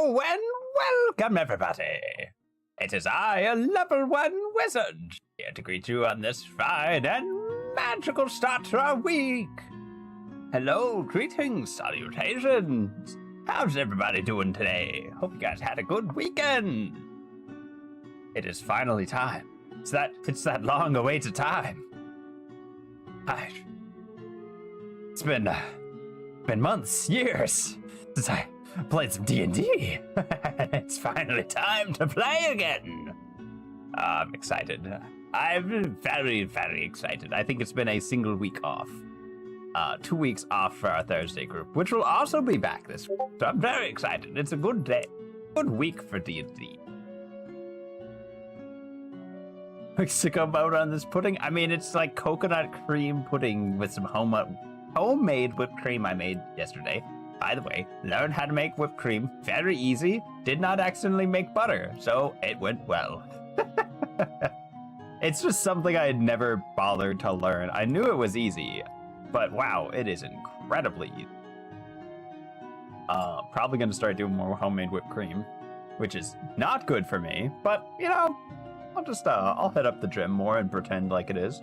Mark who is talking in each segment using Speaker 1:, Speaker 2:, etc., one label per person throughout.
Speaker 1: Hello and welcome, everybody. It is I, ALvl1Wizard, here to greet you on this fine and magical start to our week. Hello, greetings, salutations. How's everybody doing today? Hope you guys had a good weekend. It is finally time. It's that long-awaited time. It's been months, years since I played some D&D. It's finally time to play again. I'm excited. I'm very, very excited. I think it's been a single week off. 2 weeks off for our Thursday group, which will also be back this week. So I'm very excited. It's a good day, good week for D&D. Sicko mode on this pudding? I mean, it's like coconut cream pudding with some homemade whipped cream I made yesterday. By the way, learned how to make whipped cream. Very easy. Did not accidentally make butter, so it went well. It's just something I had never bothered to learn. I knew it was easy, but wow, it is incredibly easy. Probably gonna start doing more homemade whipped cream, which is not good for me, but you know, I'll head up the gym more and pretend like it is.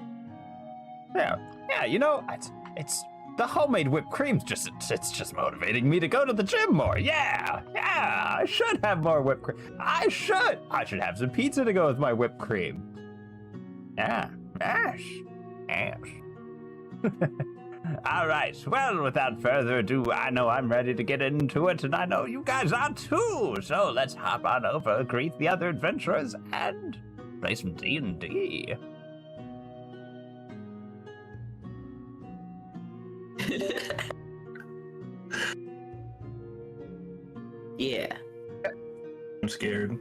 Speaker 1: Yeah, you know, it's the homemade whipped cream's it's just motivating me to go to the gym more. Yeah, I should have more whipped cream. I should have some pizza to go with my whipped cream. Yeah, ash. All right, well, without further ado, I know I'm ready to get into it, and I know you guys are too, so let's hop on over, greet the other adventurers, and play some D&D.
Speaker 2: Yeah.
Speaker 3: I'm scared.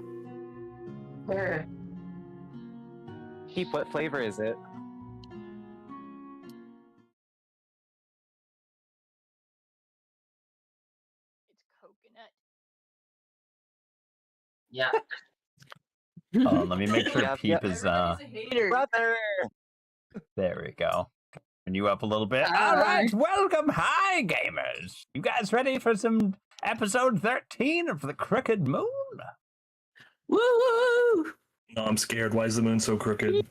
Speaker 4: Keep, what flavor is it?
Speaker 5: It's coconut.
Speaker 2: Yeah.
Speaker 1: Oh, let me make sure Peep is,
Speaker 4: Brother!
Speaker 1: There we go. Turn you up a little bit. All right, welcome, hi, gamers. You guys ready for some episode 13 of the Crooked Moon?
Speaker 2: Woo!
Speaker 3: No, I'm scared. Why is the moon so crooked?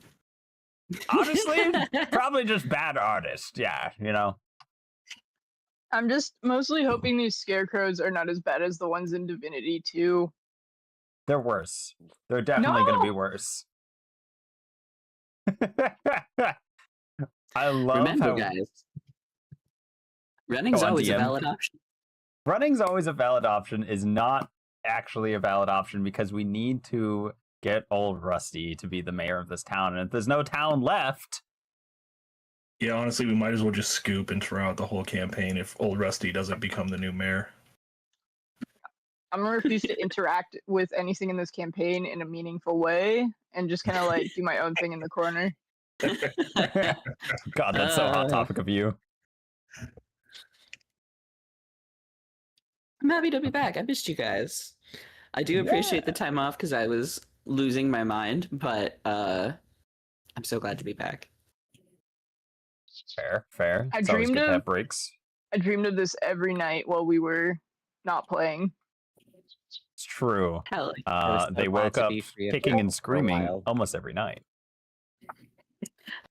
Speaker 1: Honestly, probably just bad artist. Yeah, you know.
Speaker 5: I'm just mostly hoping these scarecrows are not as bad as the ones in Divinity 2.
Speaker 1: They're worse. They're definitely going to be worse. I love
Speaker 2: Remember,
Speaker 1: how...
Speaker 2: guys, running's always a valid option.
Speaker 1: Running's always a valid option is not actually a valid option because we need to get old Rusty to be the mayor of this town. And if there's no town left...
Speaker 3: Yeah, honestly, we might as well just scoop and throw out the whole campaign if old Rusty doesn't become the new mayor.
Speaker 5: I'm gonna refuse to interact with anything in this campaign in a meaningful way and just kind of like do my own thing in the corner.
Speaker 1: God, that's so hot topic of you.
Speaker 2: I'm happy to be back. I missed you guys. I do appreciate the time off because I was losing my mind, but I'm so glad to be back.
Speaker 1: Fair. It's always good to have breaks.
Speaker 5: I dreamed of this every night while we were not playing.
Speaker 1: It's true.
Speaker 2: Hell,
Speaker 1: they woke up kicking and screaming almost every night.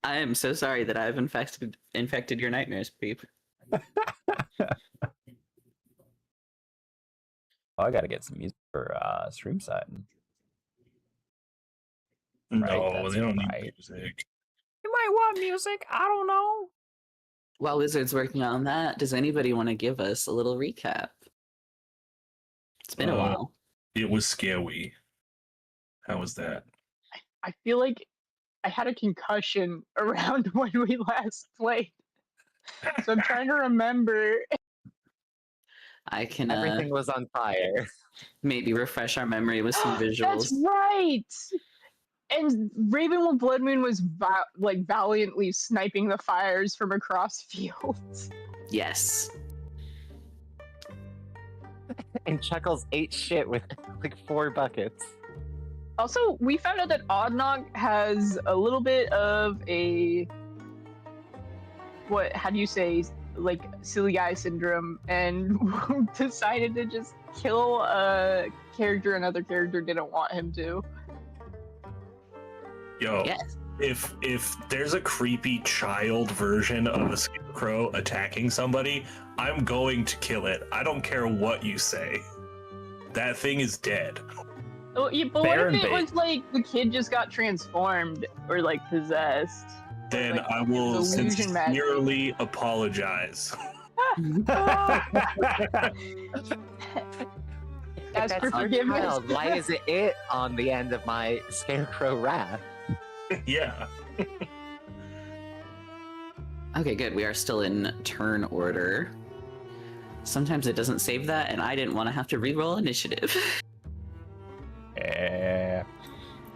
Speaker 2: I am so sorry that I've infected your nightmares, Peep.
Speaker 1: Oh, I gotta get some music for stream side.
Speaker 3: No, they don't need music.
Speaker 1: You might want music. I don't know.
Speaker 2: While Wizard's working on that, does anybody want to give us a little recap? It's been a while.
Speaker 3: It was scary. How was that?
Speaker 5: I feel like I had a concussion around when we last played. So I'm trying to remember.
Speaker 2: I can
Speaker 4: Everything was on fire.
Speaker 2: maybe refresh our memory with some visuals.
Speaker 5: That's right! And Raven with Blood Moon was valiantly sniping the fires from across fields.
Speaker 2: Yes.
Speaker 4: And Chuckles ate shit with like 4 buckets.
Speaker 5: Also, we found out that Oddnog has a little bit of a... how do you say? like silly guy syndrome and decided to just kill a character another character didn't want him to.
Speaker 3: Yo,
Speaker 2: Yes.
Speaker 3: if there's a creepy child version of a scarecrow attacking somebody, I'm going to kill it. I don't care what you say. That thing is dead.
Speaker 5: Oh, yeah, but
Speaker 1: Bear
Speaker 5: what if
Speaker 1: and
Speaker 5: it
Speaker 1: bait.
Speaker 5: was like the kid just got transformed or like possessed?
Speaker 3: Then
Speaker 5: Like,
Speaker 3: I will
Speaker 5: illusion magic.
Speaker 3: sincerely apologize.
Speaker 5: As
Speaker 4: That's
Speaker 5: for
Speaker 4: not
Speaker 5: forgiveness.
Speaker 4: child. Why is it on the end of my scarecrow wrath?
Speaker 3: Yeah.
Speaker 2: Okay, good. We are still in turn order. Sometimes it doesn't save that, and I didn't want to have to re-roll initiative.
Speaker 1: Yeah.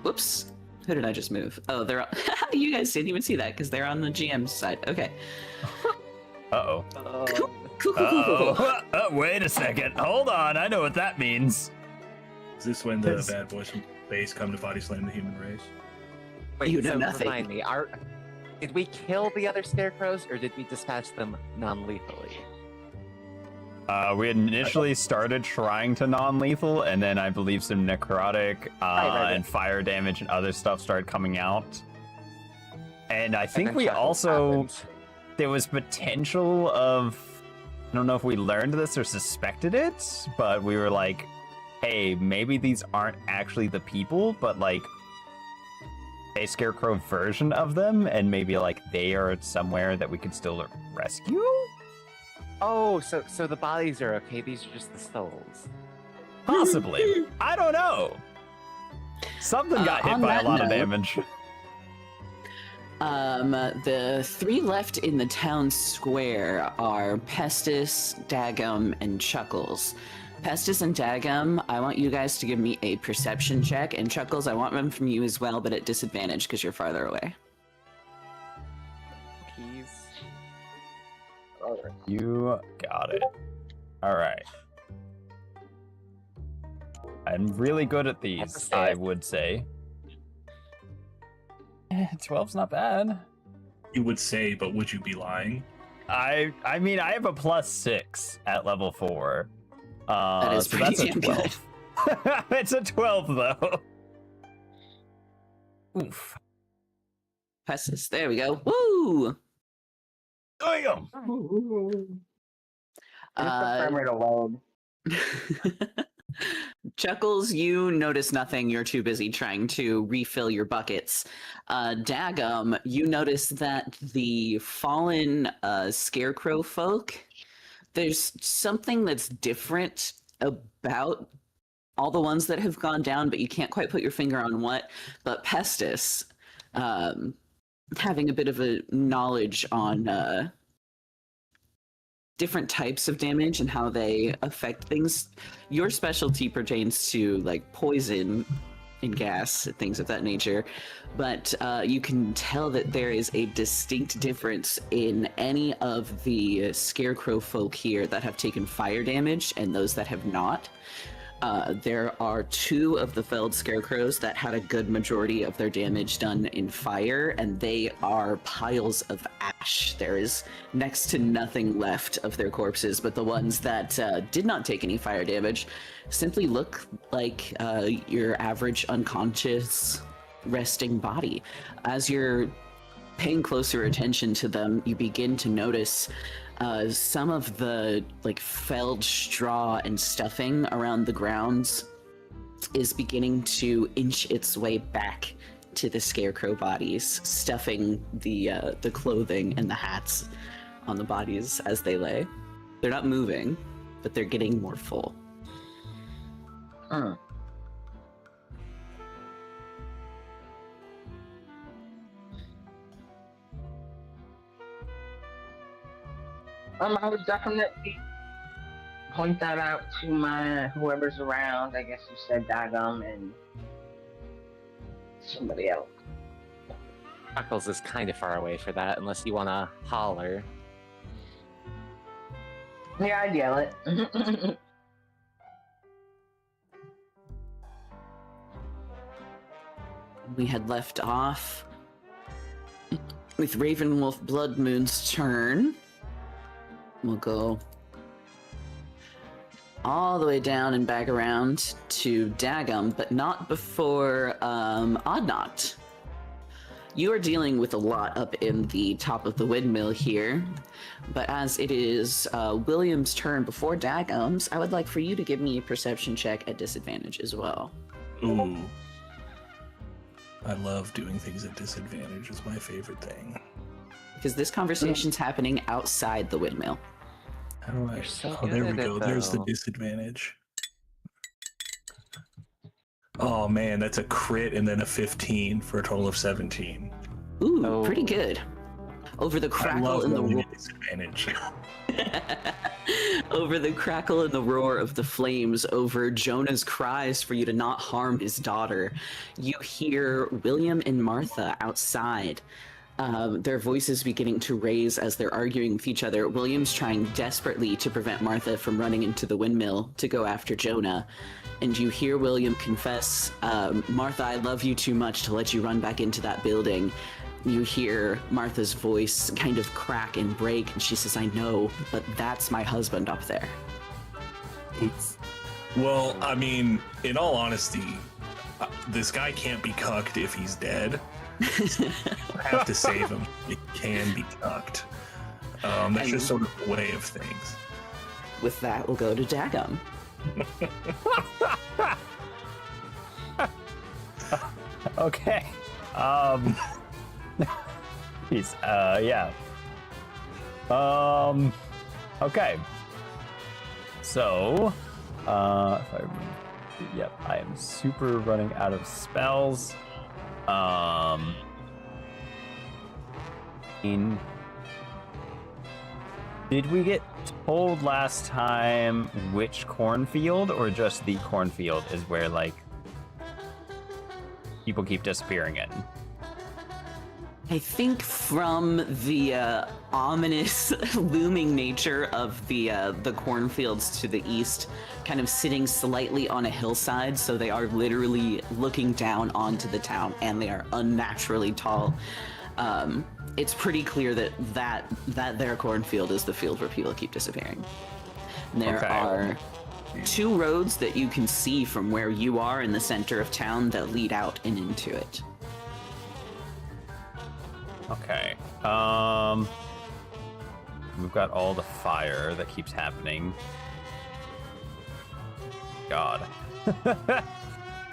Speaker 2: Whoops. Who did I just move? Oh, they're... You guys didn't even see that, because they're on the GM's side. Okay.
Speaker 1: Uh-oh.
Speaker 2: Cool, cool, cool, cool, cool.
Speaker 1: Uh-oh. Wait a second. Hold on. I know what that means.
Speaker 3: Is this when the
Speaker 1: This-
Speaker 3: bad boys from space come to body slam the human race?
Speaker 4: Wait,
Speaker 2: You know
Speaker 4: so
Speaker 2: nothing.
Speaker 4: remind me, did we kill the other scarecrows or did we dispatch them non-lethally?
Speaker 1: We had initially started trying to non-lethal, and then I believe some necrotic
Speaker 4: right.
Speaker 1: and fire damage and other stuff started coming out. And I think
Speaker 4: then
Speaker 1: we
Speaker 4: Chuckles
Speaker 1: also...
Speaker 4: happened.
Speaker 1: There was potential of... I don't know if we learned this or suspected it, but we were like, hey, maybe these aren't actually the people, but like a scarecrow version of them, and maybe like they are somewhere that we could still rescue?
Speaker 4: Oh, so the bodies are okay. These are just the souls.
Speaker 1: Possibly. I don't know. Something got hit
Speaker 2: on
Speaker 1: by a
Speaker 2: that
Speaker 1: lot of
Speaker 2: note-
Speaker 1: damage.
Speaker 2: The three left in the town square are Pestis, Dagum, and Chuckles. Pestis and Dagum, I want you guys to give me a perception check, and Chuckles, I want one from you as well, but at disadvantage because you're farther away.
Speaker 4: Keys.
Speaker 1: You got it. All right. I'm really good at these,
Speaker 4: say
Speaker 1: I
Speaker 4: it.
Speaker 1: would say. 12's not bad.
Speaker 3: You would say, but would you be lying?
Speaker 1: I mean, I have a +6 at level 4.
Speaker 2: That is
Speaker 1: so
Speaker 2: pretty
Speaker 1: that's a
Speaker 2: damn good.
Speaker 1: 12. It's a 12 though. Oof.
Speaker 2: Pestis, there we go. Woo!
Speaker 1: Damn.
Speaker 2: Uh, Chuckles, you notice nothing. You're too busy trying to refill your buckets. Dagum, you notice that the fallen scarecrow folk, there's something that's different about all the ones that have gone down, but you can't quite put your finger on what. But Pestis, having a bit of a knowledge on different types of damage and how they affect things. Your specialty pertains to like poison and gas, things of that nature, but you can tell that there is a distinct difference in any of the scarecrow folk here that have taken fire damage and those that have not. There are two of the felled scarecrows that had a good majority of their damage done in fire, and they are piles of ash. There is next to nothing left of their corpses, but the ones that did not take any fire damage simply look like your average unconscious resting body. As you're paying closer attention to them, you begin to notice some of the like felled straw and stuffing around the grounds is beginning to inch its way back to the scarecrow bodies, stuffing the clothing and the hats on the bodies as they lay. They're not moving, but they're getting more full.
Speaker 6: I would definitely point that out to my whoever's around. I guess you said Dagum and somebody else.
Speaker 4: Chuckles is kind of far away for that, unless you want to holler.
Speaker 6: Yeah, I'd yell it.
Speaker 2: We had left off with Ravenwolf Bloodmoon's turn. We'll go all the way down and back around to Dagum, but not before Oddnot. You are dealing with a lot up in the top of the windmill here, but as it is William's turn before Dagum's, I would like for you to give me a perception check at disadvantage as well.
Speaker 3: Ooh. I love doing things at disadvantage. It's my favorite thing.
Speaker 2: Because this conversation's happening outside the windmill.
Speaker 3: How do I?
Speaker 4: You're so
Speaker 3: Oh, there
Speaker 4: good
Speaker 3: we
Speaker 4: at
Speaker 3: go.
Speaker 4: it,
Speaker 3: There's the
Speaker 4: though.
Speaker 3: disadvantage. Oh man, that's a crit and then a 15 for a total of 17.
Speaker 2: Ooh,
Speaker 4: Oh.
Speaker 2: pretty good. Over the
Speaker 3: I
Speaker 2: crackle
Speaker 3: love
Speaker 2: and the
Speaker 3: rolling
Speaker 2: roar.
Speaker 3: at disadvantage.
Speaker 2: Over the crackle and the roar of the flames, over Jonah's cries for you to not harm his daughter, you hear William and Martha outside. Their voices beginning to raise as they're arguing with each other. William's trying desperately to prevent Martha from running into the windmill to go after Jonah. And you hear William confess, Martha, I love you too much to let you run back into that building. You hear Martha's voice kind of crack and break, and she says, I know, but that's my husband up there.
Speaker 3: Oops. Well, I mean, in all honesty, this guy can't be cucked if he's dead. I have to save him. It can be cucked. That's just sort of the way of things.
Speaker 2: With that, we'll go to Dagum.
Speaker 1: Okay. Jeez. Yeah. Okay. So, if I remember, yep, I am super running out of spells. Did we get told last time which cornfield, or just the cornfield is where, like, people keep disappearing in?
Speaker 2: I think from the ominous looming nature of the cornfields to the east, kind of sitting slightly on a hillside, so they are literally looking down onto the town, and they are unnaturally tall. It's pretty clear that their cornfield is the field where people keep disappearing. There
Speaker 1: Okay.
Speaker 2: are two roads that you can see from where you are in the center of town that lead out and into it.
Speaker 1: Okay. We've got all the fire that keeps happening. God.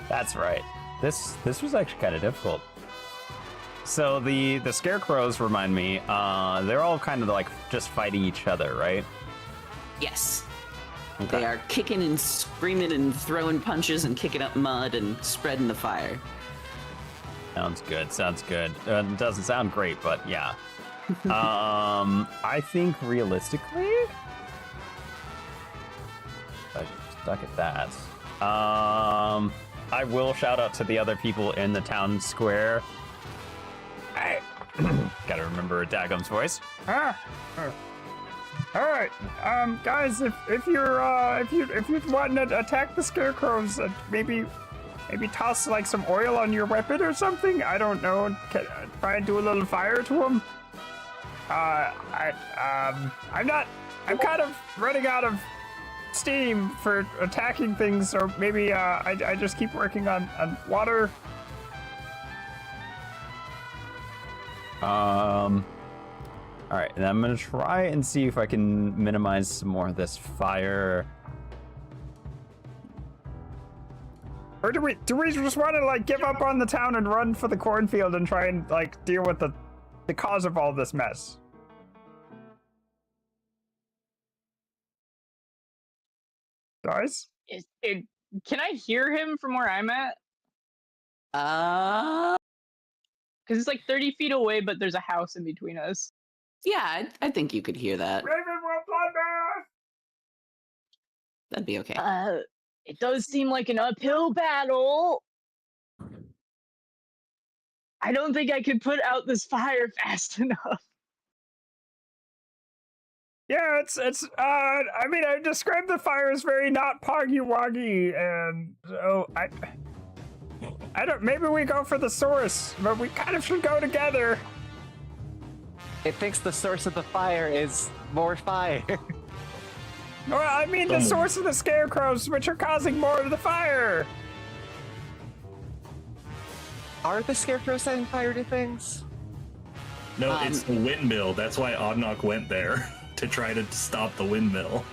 Speaker 1: That's right. This was actually kind of difficult. So the scarecrows remind me, they're all kind of like just fighting each other, right?
Speaker 2: Yes.
Speaker 1: Okay.
Speaker 2: They are kicking and screaming and throwing punches and kicking up mud and spreading the fire.
Speaker 1: Sounds good. Sounds good. It doesn't sound great, but yeah. I think realistically, I stuck at that. I will shout out to the other people in the town square. Hey, gotta remember Dagum's voice. All right, guys, if you're wanting to attack the scarecrows, maybe toss like some oil on your weapon or something. I don't know. Try and do a little fire to them. I'm kind of running out of steam for attacking things, so maybe I just keep working on water. All right, and I'm gonna try and see if I can minimize some more of this fire. Or do we just want to like give up on the town and run for the cornfield and try and like deal with the cause of all this mess? Guys?
Speaker 5: Can I hear him from where I'm at? Because it's like 30 feet away, but there's a house in between us.
Speaker 2: Yeah, I think you could hear that.
Speaker 1: Raven will bloodbath!
Speaker 2: That'd be okay.
Speaker 5: It does seem like an uphill battle. I don't think I could put out this fire fast enough.
Speaker 1: Yeah, I mean, I described the fire as very not poggy-woggy, and so I don't, maybe we go for the source, but we kind of should go together.
Speaker 4: It thinks the source of the fire is more fire.
Speaker 1: Well, I mean the source of the scarecrows, which are causing more of the fire.
Speaker 4: Are the scarecrows setting fire to things?
Speaker 3: No, it's the windmill. That's why Oddnock went there, to try to stop the windmill.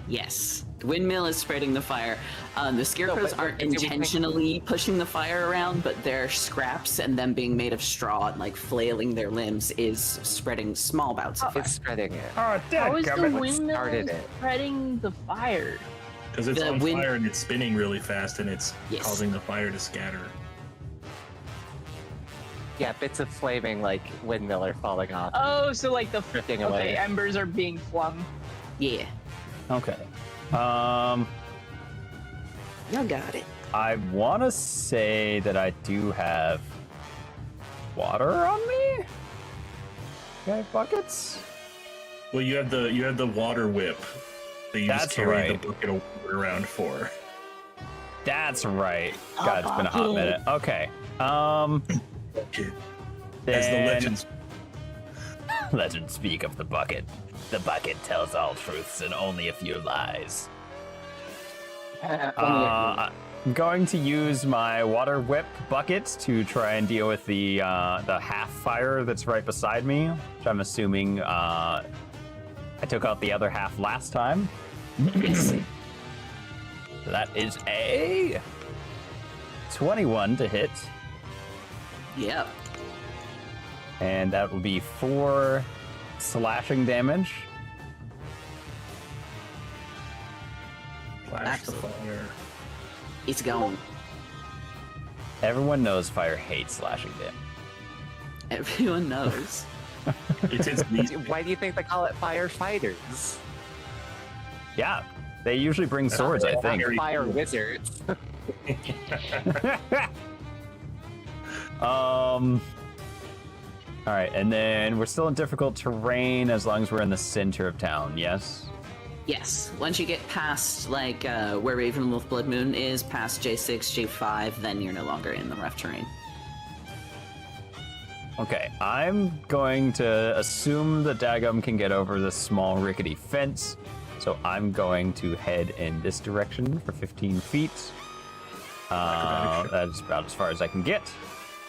Speaker 2: Yes. The windmill is spreading the fire. The scarecrows aren't intentionally pushing the fire around, but their scraps and them being made of straw and like flailing their limbs is spreading small bouts of fire.
Speaker 4: It's spreading it.
Speaker 1: Oh,
Speaker 5: How is the
Speaker 1: dadgummit.
Speaker 5: windmill
Speaker 4: started it?
Speaker 5: spreading the fire?
Speaker 3: Because it's
Speaker 2: The
Speaker 3: on
Speaker 2: wind-
Speaker 3: fire and it's spinning really fast and it's
Speaker 2: Yes.
Speaker 3: causing the fire to scatter.
Speaker 4: Yeah, bits of flaming like windmill are falling off.
Speaker 5: Oh, so like the
Speaker 4: Drifting
Speaker 5: okay,
Speaker 4: away.
Speaker 5: embers are being flung.
Speaker 2: Yeah.
Speaker 1: Okay.
Speaker 2: You got it.
Speaker 1: I want to say that I do have water on me. Okay, buckets.
Speaker 3: Well, you have the water whip that you
Speaker 1: That's
Speaker 3: just carry
Speaker 1: right.
Speaker 3: the bucket of water around for.
Speaker 1: That's right. God, it's been a hot minute. Okay.
Speaker 3: As the
Speaker 1: Then-
Speaker 3: legends.
Speaker 1: Legends speak of the bucket. The bucket tells all truths and only a few lies. I'm going to use my water whip bucket to try and deal with the half fire that's right beside me, which I'm assuming I took out the other half last time.
Speaker 2: Yes.
Speaker 1: So that is a 21 to hit,
Speaker 2: Yep.
Speaker 1: and that will be 4 slashing damage.
Speaker 3: Flash the
Speaker 2: Excellent.
Speaker 3: fire.
Speaker 2: It's gone.
Speaker 1: Everyone knows fire hates slashing damage.
Speaker 2: Everyone knows.
Speaker 3: It's its least.
Speaker 4: Why do you think they call it firefighters?
Speaker 1: Yeah, they usually bring swords, I think.
Speaker 4: Fire wizards.
Speaker 1: All right, and then we're still in difficult terrain as long as we're in the center of town, yes?
Speaker 2: Yes. Once you get past like where Ravenwolf Blood Moon is, past J6, J5, then you're no longer in the rough terrain.
Speaker 1: Okay, I'm going to assume the Dagum can get over this small rickety fence, so I'm going to head in this direction for 15 feet. That's about as far as I can get,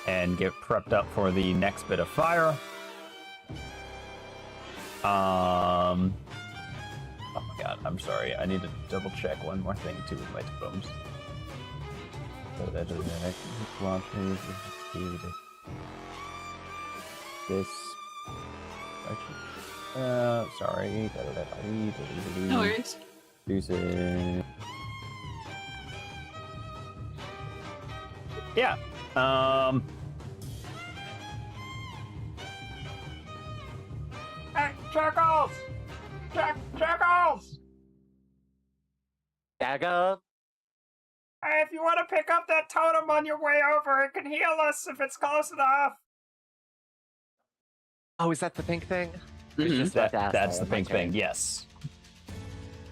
Speaker 1: and get prepped up for the next bit of fire. Oh my god, I'm sorry. I need to double check one more thing too with my totems. So that is this. Sorry.
Speaker 2: No worries.
Speaker 1: Deuces. Yeah. Hey, Chuckles! Chuckles!
Speaker 4: Daga?
Speaker 1: Hey, if you want to pick up that totem on your way over, it can heal us if it's close enough.
Speaker 4: Oh, is that the pink thing?
Speaker 2: Mhm.
Speaker 4: Just about to ask
Speaker 1: That's
Speaker 4: that
Speaker 1: the
Speaker 4: one,
Speaker 1: pink
Speaker 4: okay.
Speaker 1: thing, yes.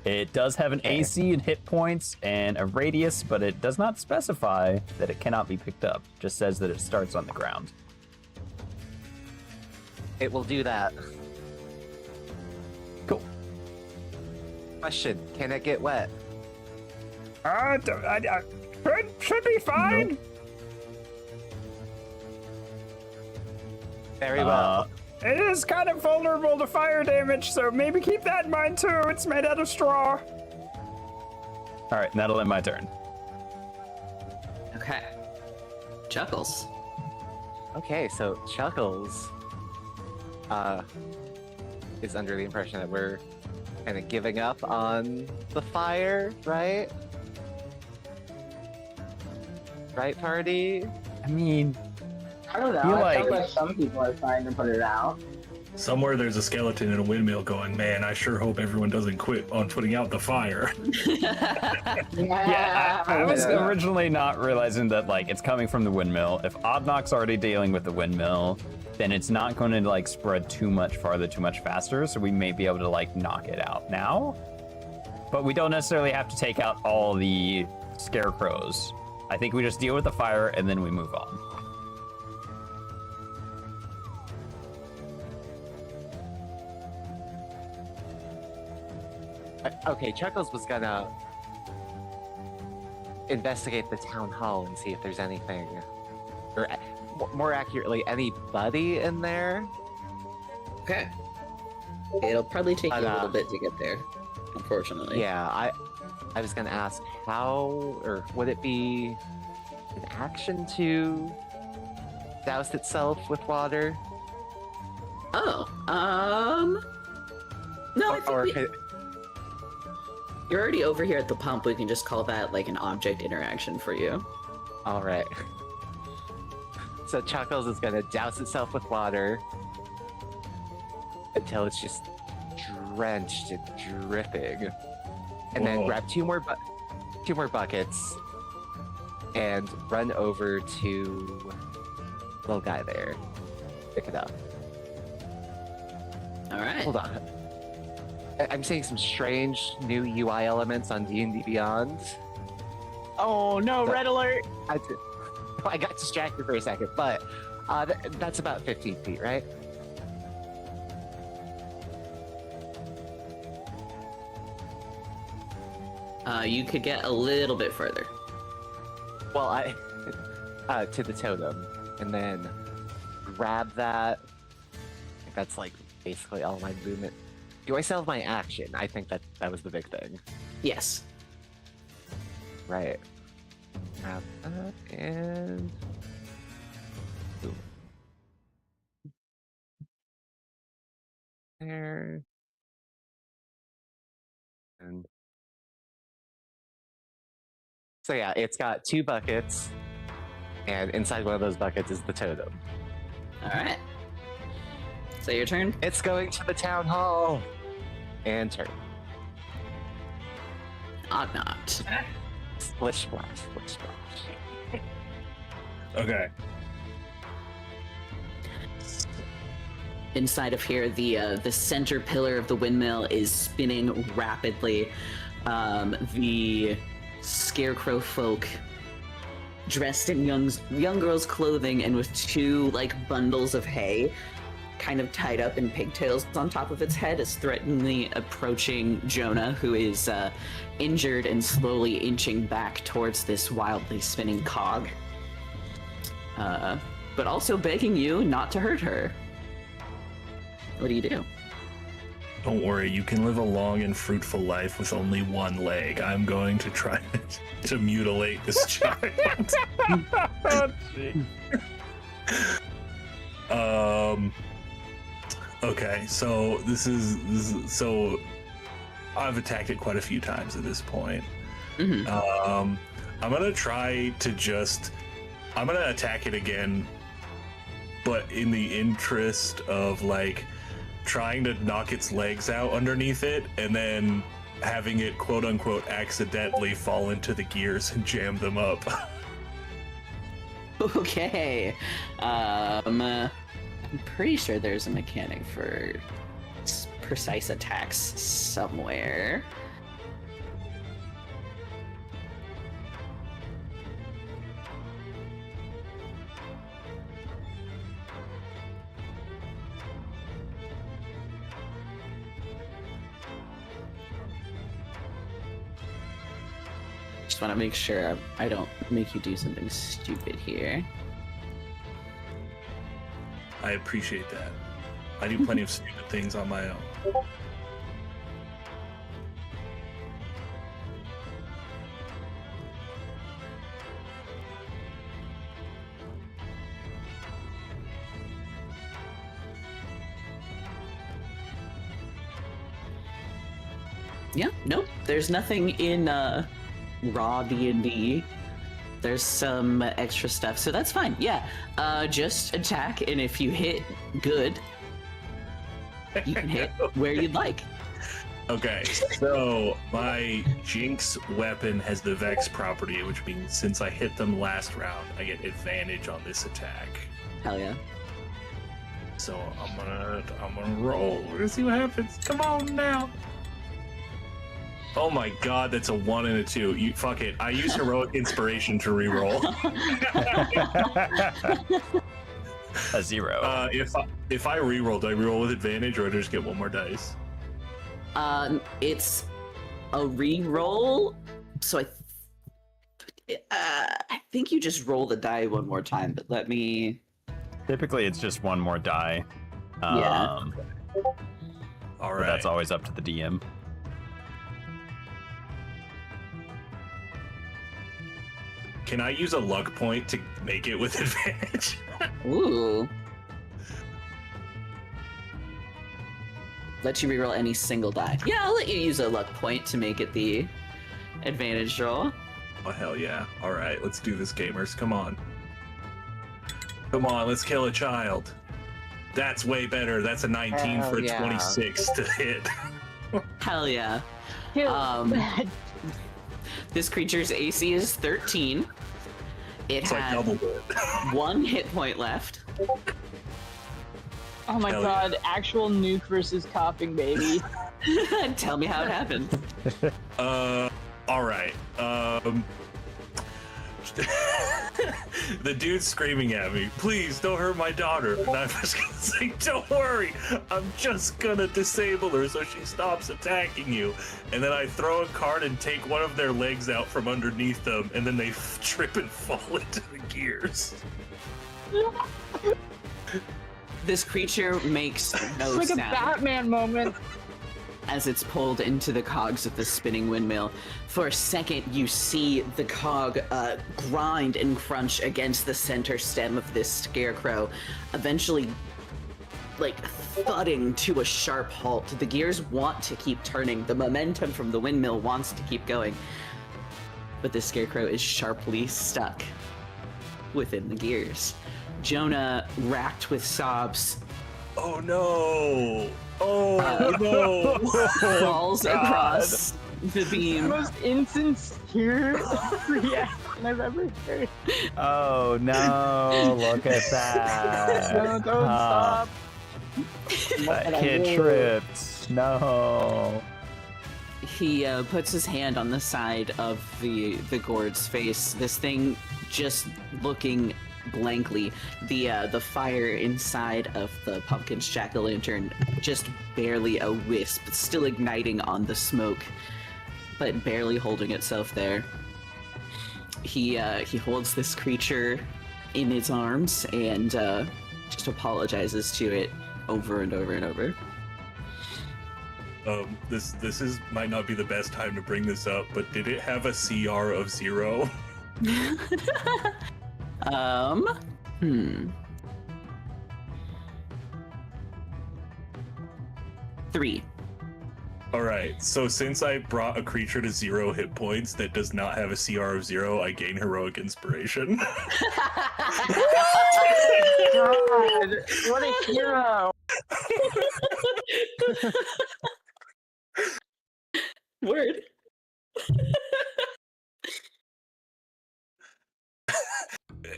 Speaker 1: It does have an
Speaker 4: Okay.
Speaker 1: AC and hit points and a radius, but it does not specify that it cannot be picked up. It just says that it starts on the ground.
Speaker 4: It will do that.
Speaker 1: Cool.
Speaker 4: Question, can it get wet?
Speaker 1: Should be fine.
Speaker 4: Very well.
Speaker 1: It is kind of vulnerable to fire damage, so maybe keep that in mind too. It's made out of straw. All right, and that'll end my turn.
Speaker 2: Okay. Chuckles.
Speaker 4: Okay, so Chuckles is under the impression that we're kind of giving up on the fire, right? Right, party?
Speaker 1: I mean,
Speaker 6: I don't know.
Speaker 1: You
Speaker 6: I
Speaker 1: like-
Speaker 6: feel like some people are trying to put it out.
Speaker 3: Somewhere there's a skeleton in a windmill going, man, I sure hope everyone doesn't quit on putting out the fire.
Speaker 1: yeah, I was originally not realizing that like it's coming from the windmill. If Oddnock's already dealing with the windmill, then it's not going to like spread too much farther, too much faster. So we may be able to like knock it out now, but we don't necessarily have to take out all the scarecrows. I think we just deal with the fire and then we move on.
Speaker 4: Okay, Chuckles was gonna investigate the town hall and see if there's anything, or more accurately, anybody in there.
Speaker 2: Okay. It'll probably take you a little bit to get there, unfortunately.
Speaker 4: Yeah, I was gonna ask how, or would it be an action to douse itself with water?
Speaker 2: Oh, no, I think you're already over here at the pump. We can just call that like an object interaction for you.
Speaker 4: All right. So Chuckles is gonna douse itself with water until it's just drenched and dripping, and then grab two more buckets and run over to the little guy there. Pick it up.
Speaker 2: All right.
Speaker 4: Hold on. I'm seeing some strange new UI elements on D&D Beyond.
Speaker 5: Oh no, red alert!
Speaker 4: I got distracted for a second, but that's about 15 feet, right?
Speaker 2: You could get a little bit further.
Speaker 4: Well, to the totem, and then grab that. I think that's like basically all my movement. Do I still have my action? I think that was the big thing.
Speaker 2: Yes.
Speaker 4: Right. Grab that and boom. There. And so yeah, it's got two buckets, and inside one of those buckets is the totem.
Speaker 2: All right. So your turn?
Speaker 4: It's going to the town hall. And turn.
Speaker 2: Knock knock.
Speaker 4: Splish splash, splish splash.
Speaker 3: Okay.
Speaker 2: Inside of here, the center pillar of the windmill is spinning rapidly. The scarecrow folk, dressed in young girls' clothing and with two like bundles of hay, kind of tied up in pigtails on top of its head, is threateningly approaching Jonah, who is injured and slowly inching back towards this wildly spinning cog. But also begging you not to hurt her. What do you do?
Speaker 3: Don't worry, you can live a long and fruitful life with only one leg. I'm going to try to mutilate this child. Okay, so this is so I've attacked it quite a few times at this point.
Speaker 2: Mm-hmm.
Speaker 3: I'm gonna try to I'm gonna attack it again, but in the interest of like trying to knock its legs out underneath it and then having it quote unquote accidentally fall into the gears and jam them up.
Speaker 2: Okay. I'm pretty sure there's a mechanic for precise attacks somewhere. Just want to make sure I don't make you do something stupid here.
Speaker 3: I appreciate that. I do plenty of stupid things on my own.
Speaker 2: Yeah, nope. There's nothing in raw D&D. There's some extra stuff, so that's fine. Yeah, just attack, and if you hit good, you can hit where you'd like.
Speaker 3: Okay, so my Jinx weapon has the Vex property, which means since I hit them last round, I get advantage on this attack.
Speaker 2: Hell yeah.
Speaker 3: So I'm gonna roll. We're gonna see what happens. Come on now. Oh my god, that's a 1 and a 2. You fuck it. I use heroic inspiration to reroll.
Speaker 1: A 0.
Speaker 3: If I reroll, do I reroll with advantage or do I just get one more dice?
Speaker 2: It's a re-roll. So I think you just roll the die one more time, but let me.
Speaker 1: Typically, it's just one more die.
Speaker 2: Yeah.
Speaker 3: All
Speaker 1: But
Speaker 3: right.
Speaker 1: that's always up to the DM.
Speaker 3: Can I use a luck point to make it with advantage?
Speaker 2: Ooh. Let you reroll any single die. Yeah, I'll let you use a luck point to make it the advantage roll.
Speaker 3: Oh, hell yeah. All right, let's do this, gamers. Come on. Come on, let's kill a child. That's way better. That's a 19
Speaker 4: Hell
Speaker 3: for a
Speaker 4: yeah.
Speaker 3: 26 to hit.
Speaker 2: Hell yeah.
Speaker 5: Kill that.
Speaker 2: This creature's AC is 13. It
Speaker 3: It's like
Speaker 2: has
Speaker 3: double it.
Speaker 2: 1 hit point left.
Speaker 5: Oh my
Speaker 3: Hell
Speaker 5: god, actual nuke versus coughing baby.
Speaker 2: Tell me how it happened.
Speaker 3: All right. The dude's screaming at me, please don't hurt my daughter. And I'm just gonna say, don't worry, I'm just gonna disable her so she stops attacking you. And then I throw a card and take one of their legs out from underneath them, and then they trip and fall into the gears.
Speaker 2: This creature makes no
Speaker 5: It's like a
Speaker 2: sound
Speaker 5: Batman moment.
Speaker 2: as it's pulled into the cogs of the spinning windmill. For a second, you see the cog grind and crunch against the center stem of this scarecrow, eventually, like, thudding to a sharp halt. The gears want to keep turning. The momentum from the windmill wants to keep going. But this scarecrow is sharply stuck within the gears. Jonah, racked with sobs,
Speaker 3: Oh no! Oh no!
Speaker 2: falls across the beam.
Speaker 5: Most insincere reaction I've ever heard.
Speaker 1: Oh no, look at that.
Speaker 5: No, don't stop.
Speaker 1: That kid tripped. No.
Speaker 2: He puts his hand on the side of the gourd's face. This thing just looking blankly. The fire inside of the pumpkin's jack-o'-lantern just barely a wisp, still igniting on the smoke, but barely holding itself there. He holds this creature in his arms and just apologizes to it over and over and over.
Speaker 3: This might not be the best time to bring this up, but did it have a CR of 0?
Speaker 2: 3.
Speaker 3: All right, so since I brought a creature to 0 hit points that does not have a CR of 0, I gain heroic inspiration.
Speaker 5: God, what a hero.
Speaker 2: Word.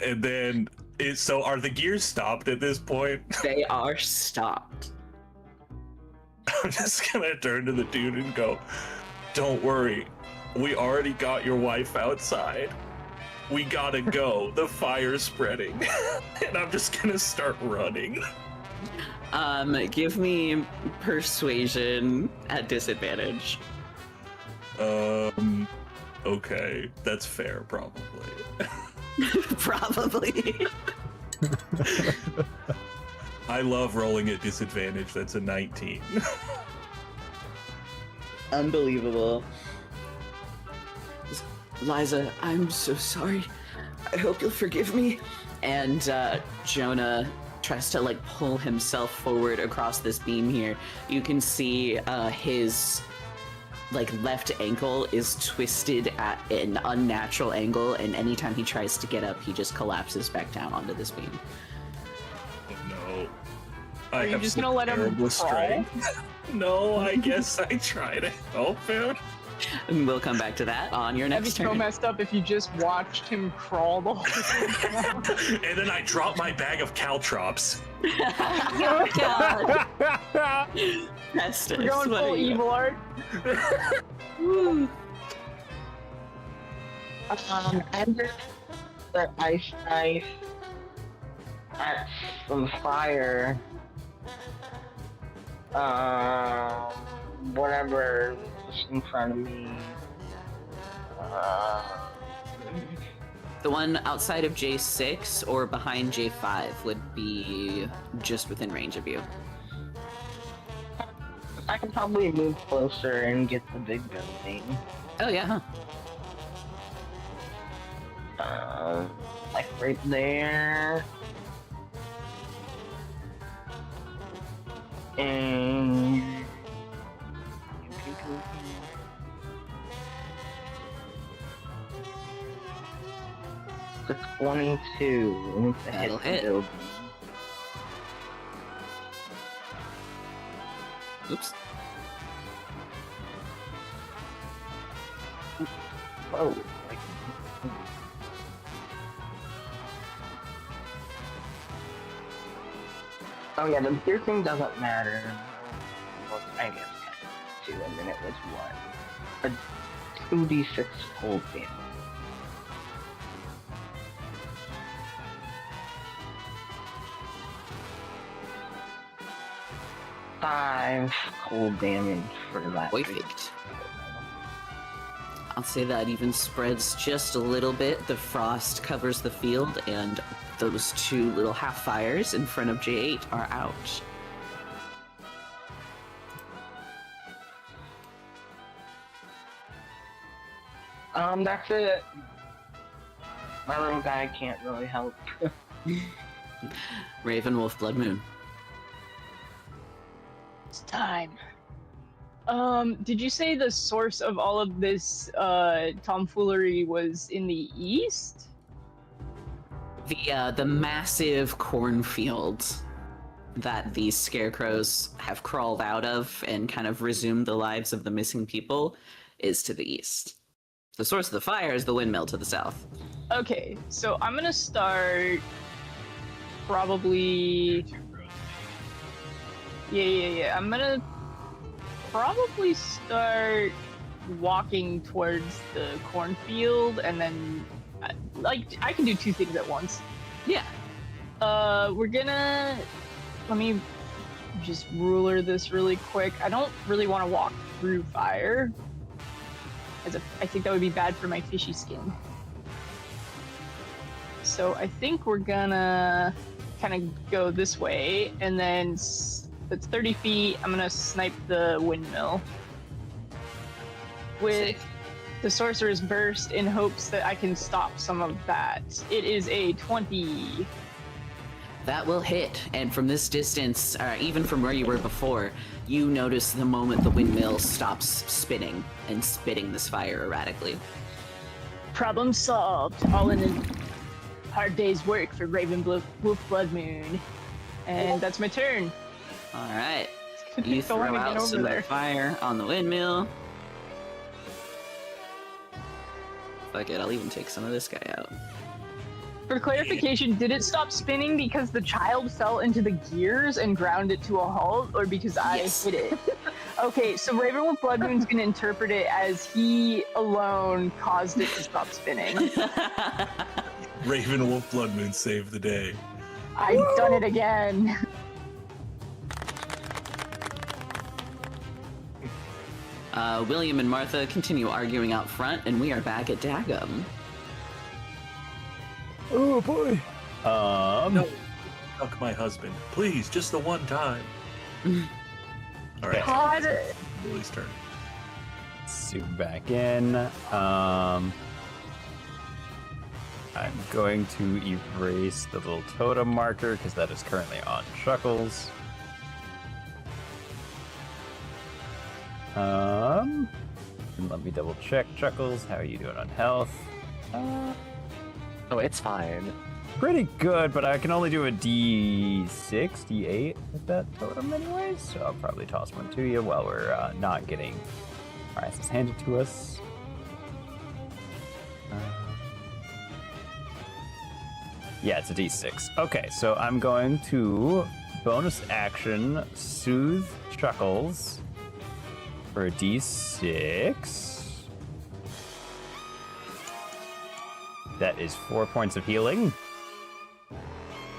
Speaker 3: And then, so are the gears stopped at this point?
Speaker 2: They are stopped.
Speaker 3: I'm just gonna turn to the dude and go, don't worry, we already got your wife outside. We gotta go, the fire's spreading. And I'm just gonna start running.
Speaker 2: Give me persuasion at disadvantage.
Speaker 3: Okay, that's fair, probably.
Speaker 2: Probably.
Speaker 3: I love rolling at disadvantage, that's a 19.
Speaker 2: Unbelievable. Liza, I'm so sorry. I hope you'll forgive me. And Jonah tries to like pull himself forward across this beam here. You can see his like left ankle is twisted at an unnatural angle, and anytime he tries to get up, he just collapses back down onto this beam.
Speaker 3: Oh no.
Speaker 5: Are you just gonna let him fall?
Speaker 3: strength. No, I guess I try to help him.
Speaker 2: And we'll come back to that on your
Speaker 5: That'd be
Speaker 2: next
Speaker 5: so
Speaker 2: turn.
Speaker 5: messed up if you just watched him crawl the whole time.
Speaker 3: And then I drop my bag of caltrops.
Speaker 2: Oh god. Festus,
Speaker 5: We're going
Speaker 2: what
Speaker 5: full
Speaker 2: are you-
Speaker 5: evil art.
Speaker 2: Woo.
Speaker 6: And the ice knife at some fire. whatever is in front of me.
Speaker 2: The one outside of J6 or behind J5 would be just within range of you.
Speaker 6: I can probably move closer and get the big building.
Speaker 2: Oh yeah, huh?
Speaker 6: Like right there. And it's 22.
Speaker 2: That'll hit.
Speaker 6: Building.
Speaker 2: Oops.
Speaker 6: Oh. Oh yeah, the piercing doesn't matter. Well, I guess 2, and then it was what? A 2d6 cold damage. 5 cold damage for that.
Speaker 2: Perfect. I'll say that even spreads just a little bit. The frost covers the field, and those 2 little half fires in front of J8 are out.
Speaker 6: That's it. My little guy can't really help.
Speaker 2: Raven, Wolf, Blood Moon.
Speaker 5: It's time. Did you say the source of all of this tomfoolery was in the east?
Speaker 2: The massive cornfield that these scarecrows have crawled out of and kind of resumed the lives of the missing people is to the east. The source of the fire is the windmill to the south.
Speaker 5: Okay, so I'm gonna start probably. Yeah. I'm gonna probably start walking towards the cornfield, and then, I can do 2 things at once.
Speaker 2: Yeah.
Speaker 5: We're gonna. Let me just ruler this really quick. I don't really want to walk through fire. I think that would be bad for my fishy skin. So I think we're gonna kind of go this way, and then that's 30 feet. I'm gonna snipe the windmill with the Sorcerer's Burst in hopes that I can stop some of that. It is a 20.
Speaker 2: That will hit, and from this distance, even from where you were before, you notice the moment the windmill stops spinning and spitting this fire erratically.
Speaker 5: Problem solved. All in a hard day's work for Wolf Blood Moon. And that's my turn.
Speaker 2: All right.
Speaker 5: It's
Speaker 2: You
Speaker 5: so
Speaker 2: throw
Speaker 5: long to get
Speaker 2: out
Speaker 5: over
Speaker 2: some of
Speaker 5: there.
Speaker 2: the fire on the windmill. Fuck it, I'll even take some of this guy out.
Speaker 5: For clarification, did it stop spinning because the child fell into the gears and ground it to a halt, or because I
Speaker 2: Yes.
Speaker 5: hit it? Okay, so Raven with Blood Moon's gonna interpret it as he alone caused it to stop spinning.
Speaker 3: Raven Wolf Blood Moon saved the day.
Speaker 5: I've done it again.
Speaker 2: William and Martha continue arguing out front, and we are back at Dagum.
Speaker 1: Oh boy.
Speaker 3: No, fuck my husband. Please, just the one time. All right.
Speaker 5: God.
Speaker 3: Lily's turn.
Speaker 1: Zoom back in. I'm going to erase the little totem marker because that is currently on Chuckles. And let me double check. Chuckles, how are you doing on health?
Speaker 4: Oh, it's fine.
Speaker 1: Pretty good, but I can only do a D6, D8 with that totem anyways, so I'll probably toss one to you while we're not getting prizes handed to us. Yeah, it's a D6. Okay, so I'm going to bonus action Soothe Chuckles for a D6. That is 4 points of healing.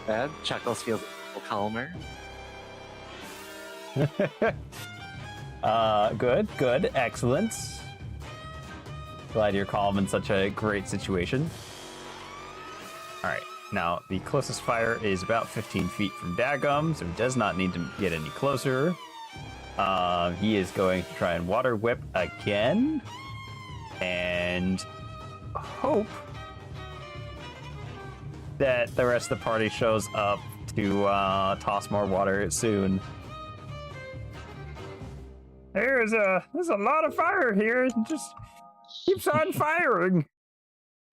Speaker 4: And Chuckles feels a little calmer.
Speaker 1: Good, excellent. Glad you're calm in such a great situation. All right, now the closest fire is about 15 feet from Dagum, so he does not need to get any closer. He is going to try and water whip again, and hope that the rest of the party shows up to toss more water soon. There's a lot of fire here. It just keeps on firing.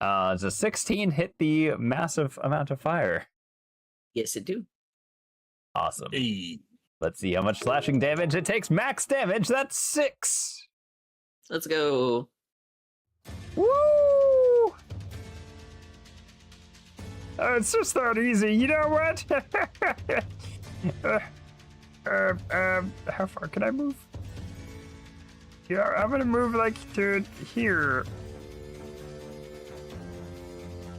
Speaker 1: Does a 16 hit the massive amount of fire?
Speaker 2: Yes, it do.
Speaker 1: Awesome.
Speaker 3: Hey.
Speaker 1: Let's see how much slashing damage it takes. Max damage, that's 6.
Speaker 2: Let's go.
Speaker 1: Woo! It's just not easy. You know what? How far can I move? Yeah, I'm gonna move like to here.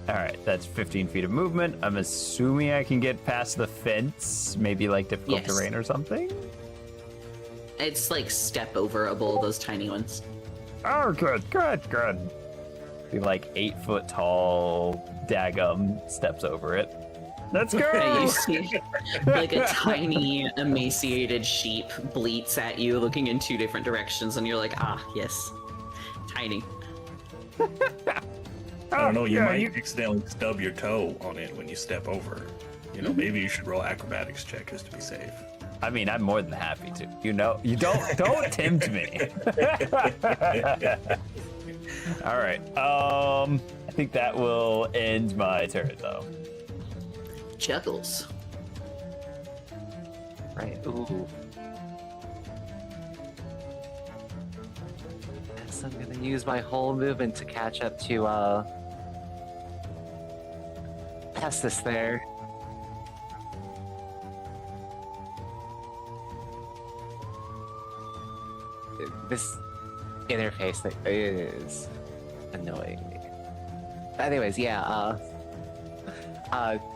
Speaker 1: All right, that's 15 feet of movement. I'm assuming I can get past the fence, maybe like difficult
Speaker 2: Yes.
Speaker 1: terrain or something.
Speaker 2: It's like step overable, those tiny ones.
Speaker 1: Oh, good. Be like 8 foot tall Dagum steps over it. Let's
Speaker 2: And
Speaker 1: go!
Speaker 2: you see like a tiny emaciated sheep bleats at you looking in 2 different directions, and you're like, ah, yes. Tiny.
Speaker 3: I don't know, you might accidentally stub your toe on it when you step over. You know, maybe you should roll acrobatics check just to be safe.
Speaker 1: I mean, I'm more than happy to. You know, you don't tempt me. All right. I think that will end my turn, though.
Speaker 2: Juggles.
Speaker 4: Right. Ooh. So I'm gonna use my whole movement to catch up to Pestis there. This interface thing is annoying me. Anyways, yeah,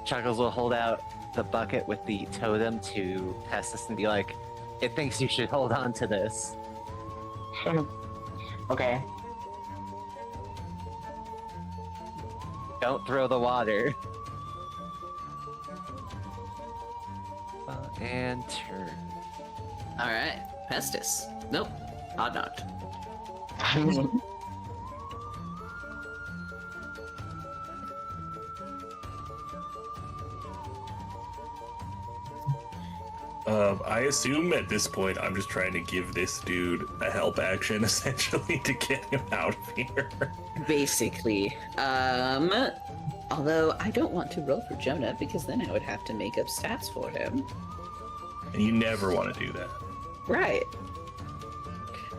Speaker 4: Chuckles will hold out the bucket with the totem to Pestis and be like, it thinks you should hold on to this.
Speaker 6: Okay.
Speaker 4: Don't throw the water. And turn.
Speaker 2: Alright, Pestis. Nope, odd not.
Speaker 3: I assume at this point I'm just trying to give this dude a help action, essentially, to get him out of here.
Speaker 2: Basically. Although I don't want to roll for Jonah because then I would have to make up stats for him.
Speaker 3: And you never want to do that.
Speaker 2: Right.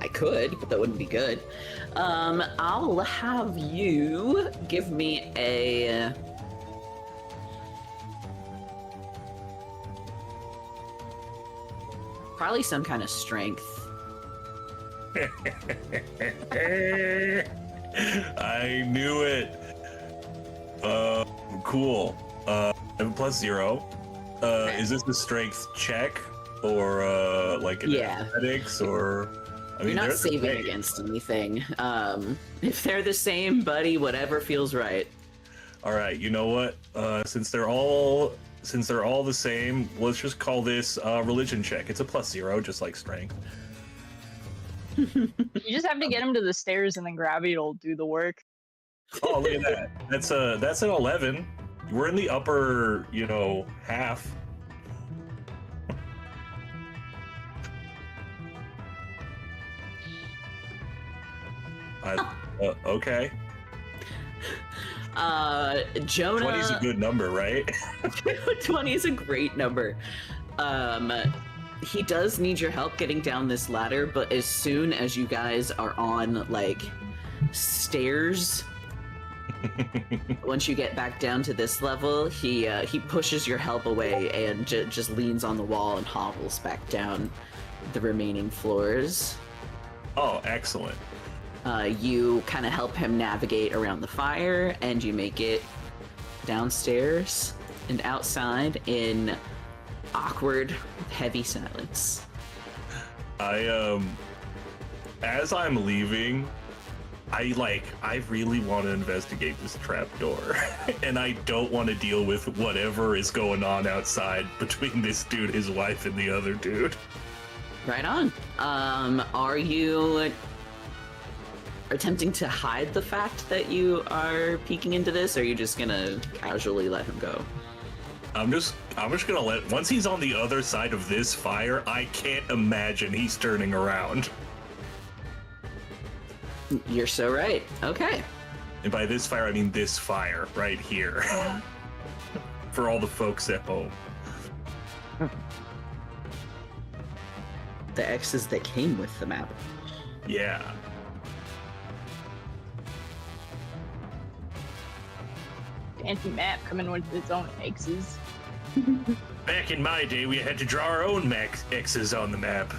Speaker 2: I could, but that wouldn't be good. I'll have you give me a... probably some kind of strength.
Speaker 3: I knew it. Cool. I have a +0. Is this a strength check or like an
Speaker 2: Yeah.
Speaker 3: athletics or? I mean,
Speaker 2: You're not
Speaker 3: there's a
Speaker 2: saving
Speaker 3: way.
Speaker 2: against anything. If they're the same, buddy, whatever feels right.
Speaker 3: All right, you know what? Since they're all the same, let's just call this religion check. It's a +0, just like strength.
Speaker 5: You just have to get him to the stairs and then gravity will do the work.
Speaker 3: Oh, look at that. That's an 11. We're in the upper, half. Okay.
Speaker 2: Jonah...
Speaker 3: 20 is a good number, right?
Speaker 2: 20 is a great number. He does need your help getting down this ladder, but as soon as you guys are on, like, stairs, once you get back down to this level, he pushes your help away and just leans on the wall and hobbles back down the remaining floors.
Speaker 3: Oh, excellent.
Speaker 2: You kind of help him navigate around the fire, and you make it downstairs and outside in awkward, heavy silence.
Speaker 3: As I'm leaving, I really want to investigate this trapdoor, and I don't want to deal with whatever is going on outside between this dude, his wife, and the other dude.
Speaker 2: Right on. Are you attempting to hide the fact that you are peeking into this, or are you just gonna casually let him go?
Speaker 3: I'm just gonna once he's on the other side of this fire, I can't imagine he's turning around.
Speaker 2: You're so right. Okay.
Speaker 3: And by this fire, I mean this fire right here. For all the folks at home.
Speaker 2: The X's that came with the map.
Speaker 3: Yeah.
Speaker 5: Fancy map coming with its own X's.
Speaker 3: Back in my day, we had to draw our own X's on the map.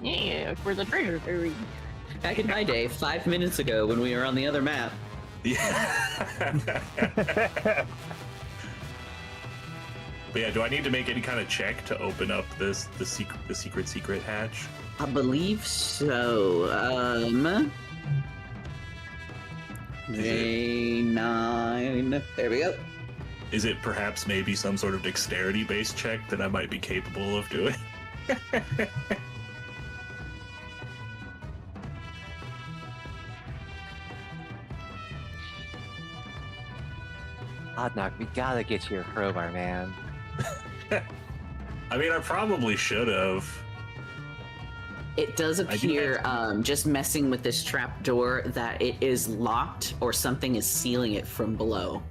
Speaker 5: Yeah, for the treasure theory.
Speaker 2: Back in my day, 5 minutes ago when we were on the other map.
Speaker 3: Yeah. But yeah, do I need to make any kind of check to open up the secret hatch?
Speaker 2: I believe so. A9. There we go.
Speaker 3: Is it perhaps maybe some sort of dexterity-based check that I might be capable of doing?
Speaker 4: Odd knock, we gotta get you your crowbar, man.
Speaker 3: I mean, I probably should have.
Speaker 2: It does appear, just messing with this trap door, that it is locked or something is sealing it from below.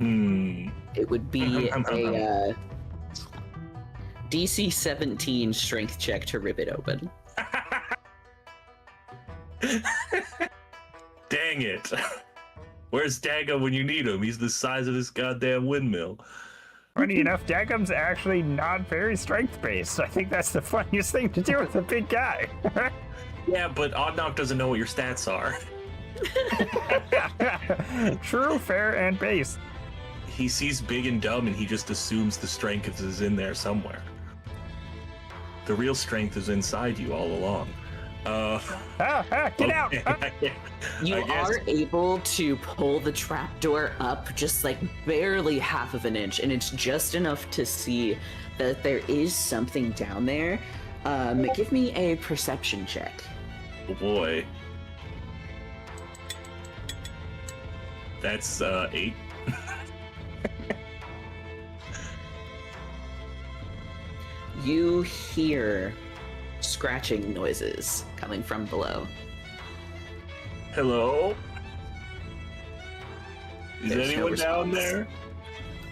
Speaker 2: It would be a DC 17 strength check to rip it open.
Speaker 3: Dang it. Where's Dago when you need him? He's the size of this goddamn windmill.
Speaker 1: Funny enough, Dagum's actually not very strength-based. I think that's the funniest thing to do with a big guy.
Speaker 3: Yeah, but Oddknock doesn't know what your stats are.
Speaker 1: True, fair, and base.
Speaker 3: He sees big and dumb and he just assumes the strength is in there somewhere. The real strength is inside you all along.
Speaker 1: Get out!
Speaker 2: You are able to pull the trapdoor up just like barely half of an inch, and it's just enough to see that there is something down there. Give me a perception check.
Speaker 3: Oh boy. That's 8.
Speaker 2: You hear scratching noises coming from below.
Speaker 3: Hello? Is
Speaker 2: There's no
Speaker 3: anyone down
Speaker 2: response.
Speaker 3: there?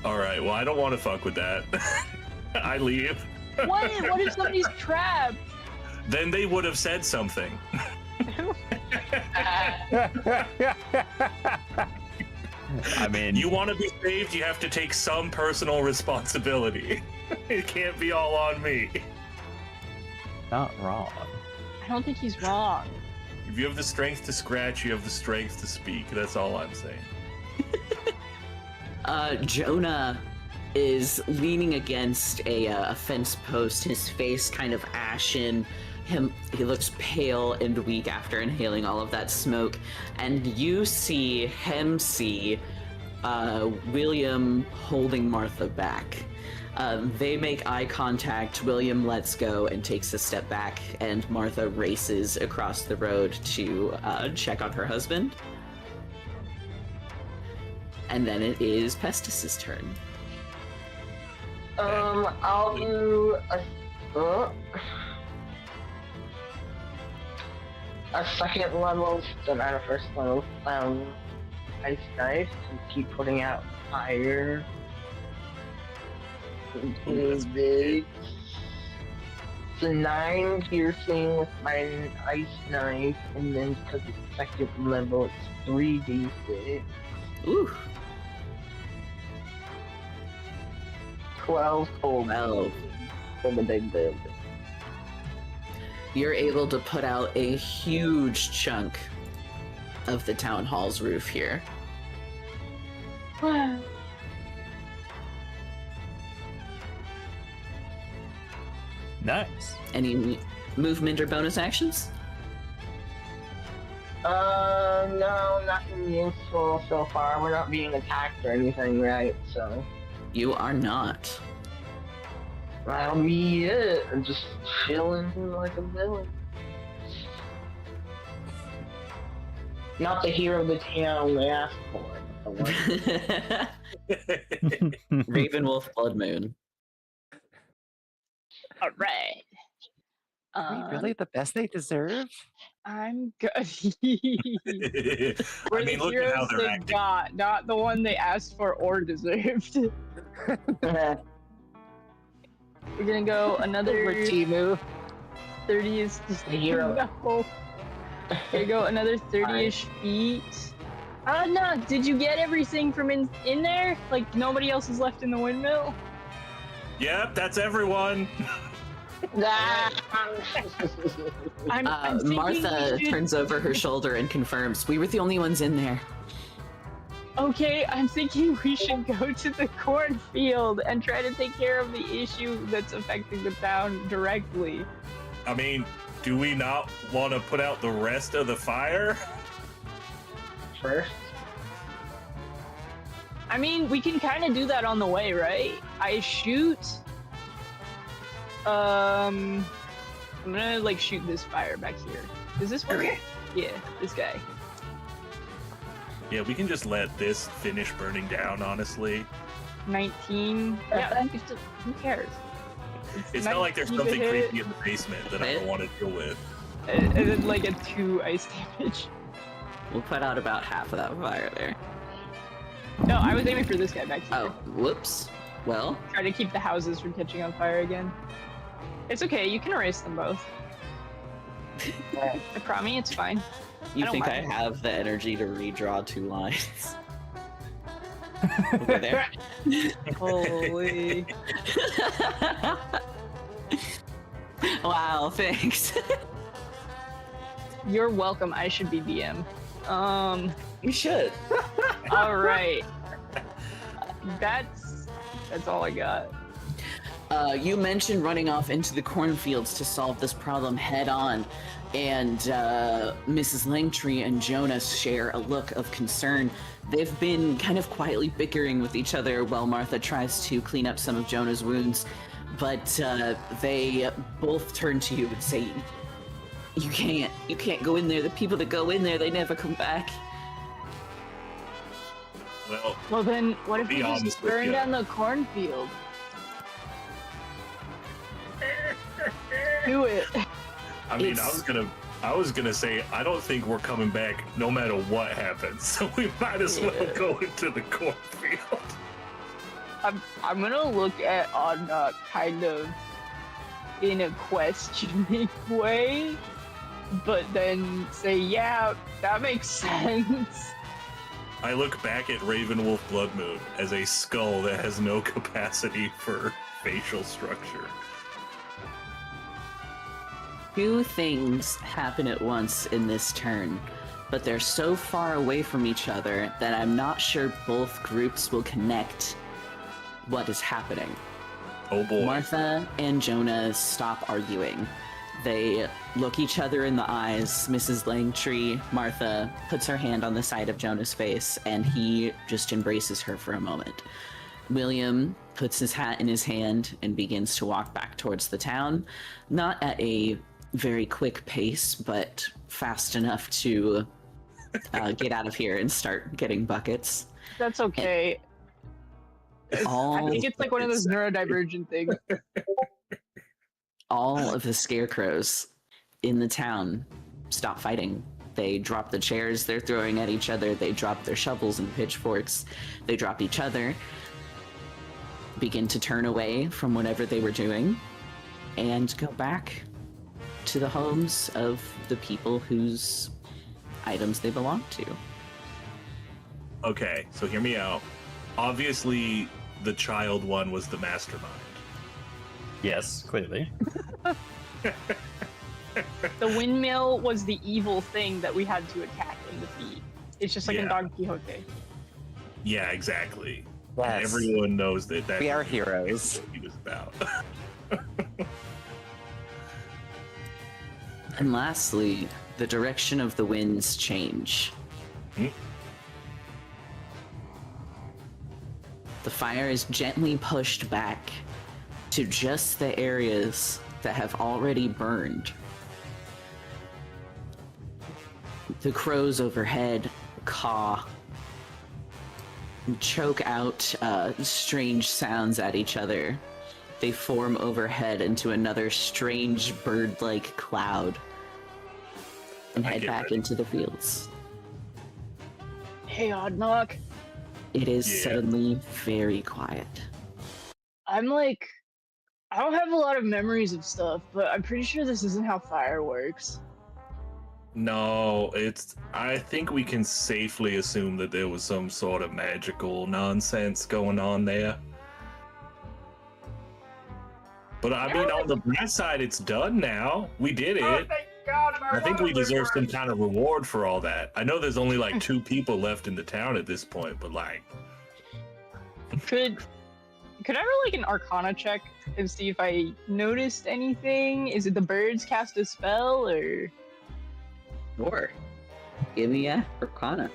Speaker 3: Alright, well, I don't want to fuck with that. I leave.
Speaker 5: What if somebody's trapped?
Speaker 3: Then they would have said something.
Speaker 1: I mean,
Speaker 3: You want to be saved, you have to take some personal responsibility. It can't be all on me.
Speaker 1: not wrong.
Speaker 5: I don't think he's wrong.
Speaker 3: If you have the strength to scratch, you have the strength to speak. That's all I'm saying.
Speaker 2: Jonah is leaning against a fence post, his face kind of ashen. He looks pale and weak after inhaling all of that smoke. And you see William holding Martha back. They make eye contact. William lets go and takes a step back, and Martha races across the road to check on her husband. And then it is Pestis's turn.
Speaker 6: I'll do a second level, so not a first level, ice knife to keep putting out fire. It's big. So 9 piercing with my ice knife, and then because it's second level, it's 3d6.
Speaker 2: Ooh,
Speaker 6: 12 total.
Speaker 2: well,
Speaker 6: For the big build.
Speaker 2: you're able to put out a huge chunk of the town hall's roof here.
Speaker 1: Nice.
Speaker 2: Any movement or bonus actions?
Speaker 6: No, nothing useful so far. We're not being attacked or anything, right? So
Speaker 2: You are not.
Speaker 6: that'll be it. I'm just chilling like a villain. Not the hero of the town they asked for. but the one-
Speaker 2: Ravenwolf Blood Moon.
Speaker 5: All right.
Speaker 4: Are we really the best they deserve?
Speaker 5: I'm good.
Speaker 3: I
Speaker 5: We're
Speaker 3: mean,
Speaker 5: the
Speaker 3: look at how
Speaker 5: heroes
Speaker 3: they're
Speaker 5: they
Speaker 3: acting.
Speaker 5: got, not the one they asked for or deserved. We're gonna go another
Speaker 4: Over Timu.
Speaker 5: 30 is just
Speaker 6: The hero.
Speaker 5: No. Gonna go another 30-ish feet. No, did you get everything from in there? Like nobody else is left in the windmill?
Speaker 3: Yep, that's everyone.
Speaker 5: I'm thinking
Speaker 2: Martha
Speaker 5: we should-
Speaker 2: turns over her shoulder and confirms, we were the only ones in there.
Speaker 5: Okay, I'm thinking we should go to the cornfield and try to take care of the issue that's affecting the town directly.
Speaker 3: I mean, do we not want to put out the rest of the fire?
Speaker 6: First,
Speaker 5: I mean, we can kind of do that on the way, right? I shoot. I'm gonna like shoot this fire back here. Does this work?
Speaker 2: Okay.
Speaker 5: Yeah, this guy.
Speaker 3: Yeah, we can just let this finish burning down, honestly.
Speaker 5: 19. Yeah, who cares?
Speaker 3: It's not like there's
Speaker 5: 19 to
Speaker 3: something
Speaker 5: hit,
Speaker 3: creepy in the basement that I don't want to deal with.
Speaker 5: and then like a 2 ice damage.
Speaker 2: We'll put out about half of that fire there.
Speaker 5: No, I was aiming for this guy back here.
Speaker 2: Oh, whoops. Well,
Speaker 5: Try to keep the houses from catching on fire again. It's okay, you can erase them both. I promise, it's fine.
Speaker 2: you
Speaker 5: don't
Speaker 2: think I
Speaker 5: mind.
Speaker 2: have the energy to redraw 2 lines? Over there.
Speaker 5: Holy.
Speaker 2: Wow, thanks.
Speaker 5: You're welcome. I should be DM.
Speaker 2: You should.
Speaker 5: All right. That's all I got.
Speaker 2: You mentioned running off into the cornfields to solve this problem head on, and Mrs. Langtree and Jonas share a look of concern. They've been kind of quietly bickering with each other while Martha tries to clean up some of Jonah's wounds, but they both turn to you and say, you can't go in there. The people that go in there, they never come back.
Speaker 3: Well,
Speaker 5: Then, what if
Speaker 3: Be
Speaker 5: we
Speaker 3: honest
Speaker 5: just
Speaker 3: with
Speaker 5: burn
Speaker 3: ya.
Speaker 5: down the cornfield? Do it.
Speaker 3: I mean,
Speaker 2: It's-
Speaker 3: I was gonna say, I don't think we're coming back no matter what happens. So we might as well
Speaker 5: Yeah.
Speaker 3: go into the cornfield.
Speaker 5: I'm gonna look at Anna kind of in a questioning way, but then say, yeah, that makes sense.
Speaker 3: I look back at Ravenwolf Bloodmoon as a skull that has no capacity for facial structure.
Speaker 2: 2 things happen at once in this turn, but they're so far away from each other that I'm not sure both groups will connect what is happening.
Speaker 3: Oh boy.
Speaker 2: Martha and Jonah stop arguing. They look each other in the eyes. Mrs. Langtree, Martha, puts her hand on the side of Jonah's face, and he just embraces her for a moment. William puts his hat in his hand and begins to walk back towards the town, not at a very quick pace, but fast enough to get out of here and start getting buckets.
Speaker 5: That's okay.
Speaker 2: All,
Speaker 5: I think it's like one of those neurodivergent things.
Speaker 2: all of the scarecrows in the town stop fighting. They drop the chairs they're throwing at each other. They drop their shovels and pitchforks. They drop each other, begin to turn away from whatever they were doing, and go back to the homes of the people whose items they belong to.
Speaker 3: Okay, so hear me out. Obviously, the child one was the mastermind.
Speaker 1: Yes, clearly.
Speaker 5: The windmill was the evil thing that we had to attack and defeat. It's just like in
Speaker 3: Yeah.
Speaker 5: Don Quixote.
Speaker 3: Yeah, exactly.
Speaker 4: Yes.
Speaker 3: Everyone knows that
Speaker 4: We are heroes.
Speaker 3: what he was about.
Speaker 2: And lastly, the direction of the winds change. The fire is gently pushed back to just the areas that have already burned. The crows overhead caw and choke out strange sounds at each other. They form overhead into another strange bird-like cloud and head back into the fields.
Speaker 5: Hey, Odd Knock.
Speaker 2: It is suddenly very quiet.
Speaker 5: I'm like, I don't have a lot of memories of stuff, but I'm pretty sure this isn't how fire works.
Speaker 3: No, I think we can safely assume that there was some sort of magical nonsense going on there. But I mean, on the bright side, it's done now. We did it.
Speaker 1: Oh, thank God,
Speaker 3: I think we deserve some kind of reward for all that. I know there's only like 2 people left in the town at this point, but like...
Speaker 5: Could I roll like an Arcana check and see if I noticed anything? Is it the birds cast a spell, or...?
Speaker 2: Sure. Give me a Arcana.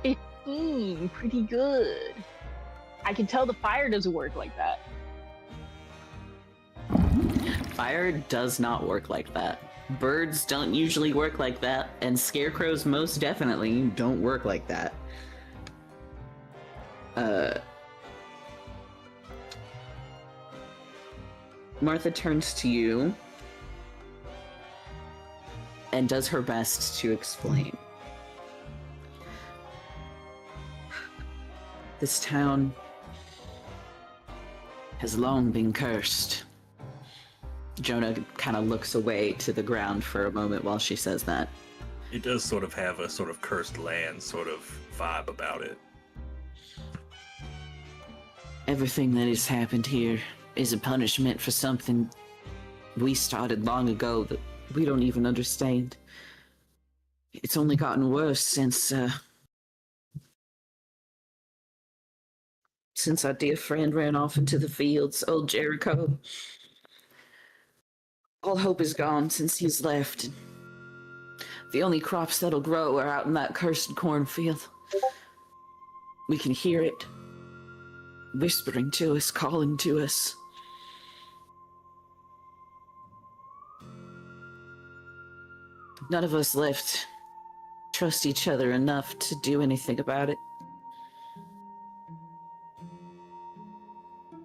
Speaker 5: 15, pretty good. I can tell the fire doesn't work like that.
Speaker 2: Fire does not work like that. Birds don't usually work like that, and scarecrows most definitely don't work like that. Martha turns to you and does her best to explain. This town has long been cursed. Jonah kind of looks away to the ground for a moment while she says that.
Speaker 3: It does sort of have a sort of cursed land sort of vibe about it.
Speaker 2: Everything that has happened here is a punishment for something we started long ago that we don't even understand. It's only gotten worse since our dear friend ran off into the fields, old Jericho. All hope is gone since he's left. The only crops that'll grow are out in that cursed cornfield. We can hear it, whispering to us, calling to us. None of us left trust each other enough to do anything about it.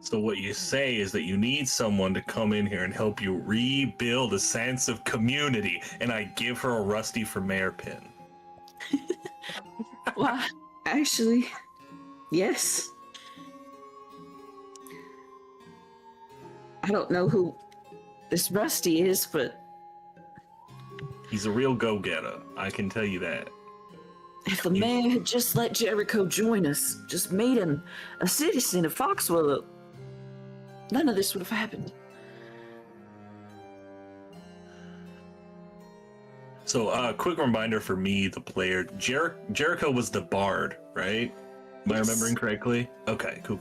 Speaker 3: So what you say is that you need someone to come in here and help you rebuild a sense of community, and I give her a Rusty for Mayor pin.
Speaker 2: Well, actually, yes. I don't know who this Rusty is, but
Speaker 3: He's a real go-getter, I can tell you that.
Speaker 2: if the mayor had just let Jericho join us, just made him a citizen of Foxwell, none of this would have happened.
Speaker 3: So, quick reminder for me, the player, Jericho was the bard, right? Am I remembering correctly? Okay, cool.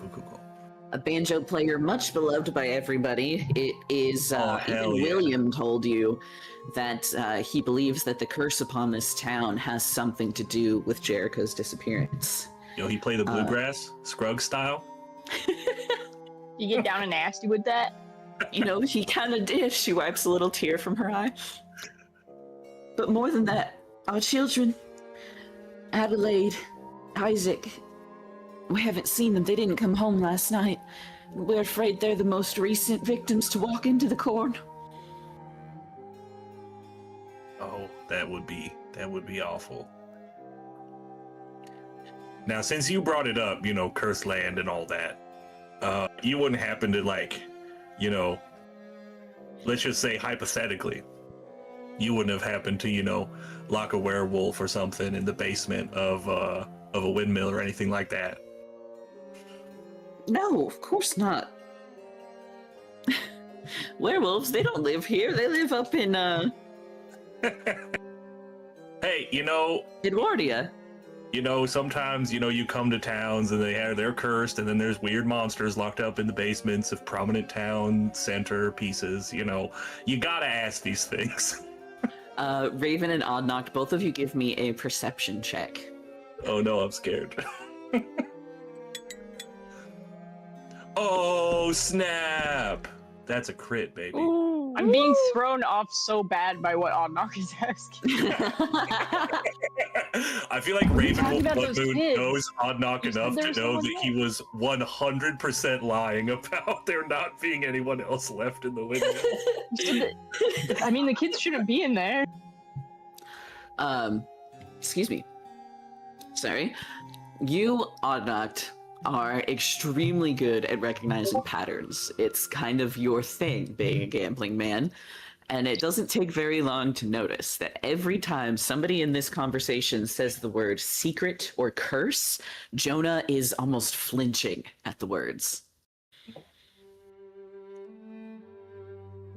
Speaker 2: A banjo player much beloved by everybody. It is,
Speaker 3: Oh,
Speaker 2: even
Speaker 3: hell yeah.
Speaker 2: William told you that he believes that the curse upon this town has something to do with Jericho's disappearance.
Speaker 3: You know, he played the bluegrass, Scruggs style.
Speaker 5: You get down and nasty with that?
Speaker 2: You know, he kind of did. She wipes a little tear from her eye. But more than that, our children, Adelaide, Isaac, we haven't seen them. They didn't come home last night. We're afraid they're the most recent victims to walk into the corn.
Speaker 3: Oh, that would be awful. Now, since you brought it up, you know, cursed land and all that, you wouldn't happen to, like, you know, let's just say hypothetically, you wouldn't have happened to, you know, lock a werewolf or something in the basement of a windmill or anything like that?
Speaker 2: No, of course not. Werewolves, they don't live here. They live up in,
Speaker 3: Hey, you know,
Speaker 2: Edwardia.
Speaker 3: you know, sometimes, you know, you come to towns and they're cursed, and then there's weird monsters locked up in the basements of prominent town center pieces. You know, you gotta ask these things.
Speaker 2: Raven and Oddnock, both of you give me a perception check.
Speaker 3: Oh no, I'm scared. Oh snap! That's a crit, baby.
Speaker 5: Ooh, I'm being thrown off so bad by what Oddnock is asking.
Speaker 3: I feel like Raven
Speaker 5: talking about those
Speaker 3: Bloodmoon
Speaker 5: kids.
Speaker 3: knows Oddnock
Speaker 5: You said
Speaker 3: enough to
Speaker 5: there's
Speaker 3: know
Speaker 5: someone
Speaker 3: that he was 100% lying about there not being anyone else left in the window.
Speaker 5: I mean, the kids shouldn't be in there.
Speaker 2: Excuse me. Sorry. You, Oddnock, are extremely good at recognizing patterns. It's kind of your thing, being a gambling man. And it doesn't take very long to notice that every time somebody in this conversation says the word secret or curse, Jonah is almost flinching at the words.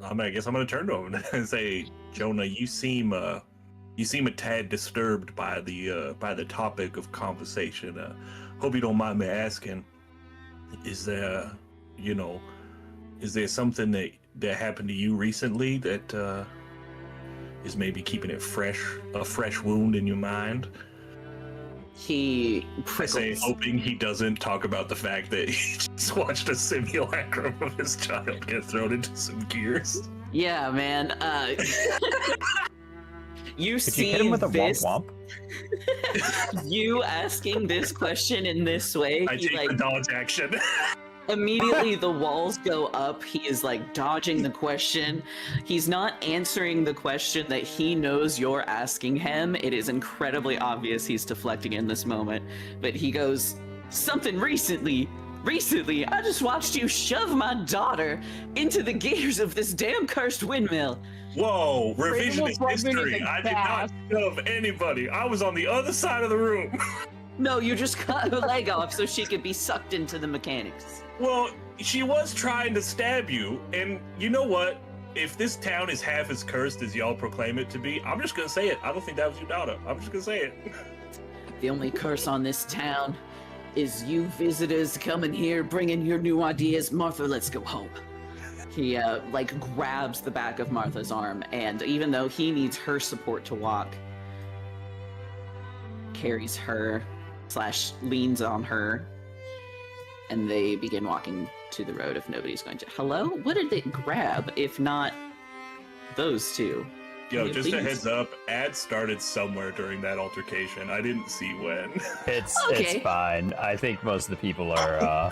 Speaker 3: I guess I'm gonna turn to him and say, Jonah, you seem a tad disturbed by the topic of conversation. Hope you don't mind me asking, is there something that happened to you recently that is maybe keeping it a fresh wound in your mind?
Speaker 2: He
Speaker 3: I
Speaker 2: prickles.
Speaker 3: say, hoping he doesn't talk about the fact that he just watched a simulacrum of his child get thrown into some gears.
Speaker 2: Yeah, man. You
Speaker 1: Could
Speaker 2: see
Speaker 1: you hit him with a
Speaker 2: this?
Speaker 1: womp womp?
Speaker 2: You asking this question in this way,
Speaker 3: I
Speaker 2: he
Speaker 3: take
Speaker 2: like
Speaker 3: the dodge action.
Speaker 2: immediately the walls go up. He is like dodging the question. He's not answering the question that he knows you're asking him. It is incredibly obvious he's deflecting in this moment. But he goes, something recently, I just watched you shove my daughter into the gears of this damn cursed windmill.
Speaker 3: Whoa, revisionist
Speaker 5: Raven
Speaker 3: history.
Speaker 5: is a
Speaker 3: I did not shove anybody. I was on the other side of the room.
Speaker 2: No, you just cut her leg off so she could be sucked into the mechanics.
Speaker 3: Well, she was trying to stab you, and you know what? If this town is half as cursed as y'all proclaim it to be, I'm just gonna say it. I don't think that was your daughter. I'm just gonna say it.
Speaker 2: The only curse on this town is you visitors coming here bringing your new ideas. Martha, let's go home. He like grabs the back of Martha's arm, and even though he needs her support to walk, carries her / leans on her, and they begin walking to the road if nobody's going to. Hello? What did they grab if not those two?
Speaker 3: Yo,
Speaker 2: Yeah,
Speaker 3: just a
Speaker 2: please.
Speaker 3: heads up, ads started somewhere during that altercation. I didn't see when.
Speaker 1: It's
Speaker 2: Okay.
Speaker 1: fine. I think most of the people are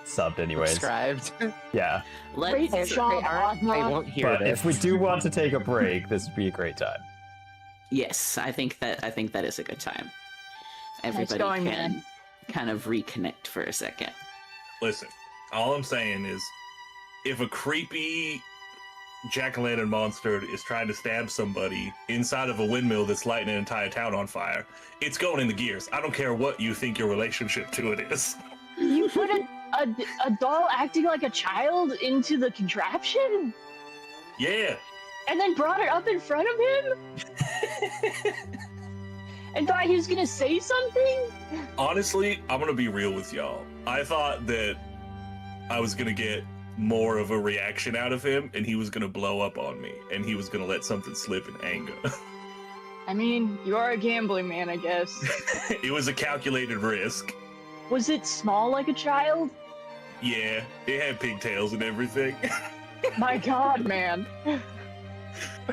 Speaker 1: subbed anyways.
Speaker 4: Subscribed.
Speaker 1: Yeah.
Speaker 5: Great
Speaker 2: Let's.
Speaker 5: job,
Speaker 4: I
Speaker 5: Oddnock.
Speaker 4: won't hear
Speaker 1: But
Speaker 4: this.
Speaker 1: if we do want to take a break, this would be a great time.
Speaker 2: Yes, I think that is a good time. Everybody
Speaker 5: going,
Speaker 2: can
Speaker 5: man.
Speaker 2: kind of reconnect for a second.
Speaker 3: Listen, all I'm saying is, if a creepy jack-o'-lantern monster is trying to stab somebody inside of a windmill that's lighting an entire town on fire, it's going in the gears. I don't care what you think your relationship to it is.
Speaker 5: You put a doll acting like a child into the contraption
Speaker 3: Yeah.
Speaker 5: and then brought it up in front of him and thought he was gonna say something?
Speaker 3: Honestly, I'm gonna be real with y'all. I thought that I was gonna get more of a reaction out of him, and he was gonna blow up on me, and he was gonna let something slip in anger.
Speaker 5: I mean, you are a gambling man, I guess.
Speaker 3: It was a calculated risk.
Speaker 5: Was it small like a child?
Speaker 3: Yeah, it had pigtails and everything.
Speaker 5: My god, man.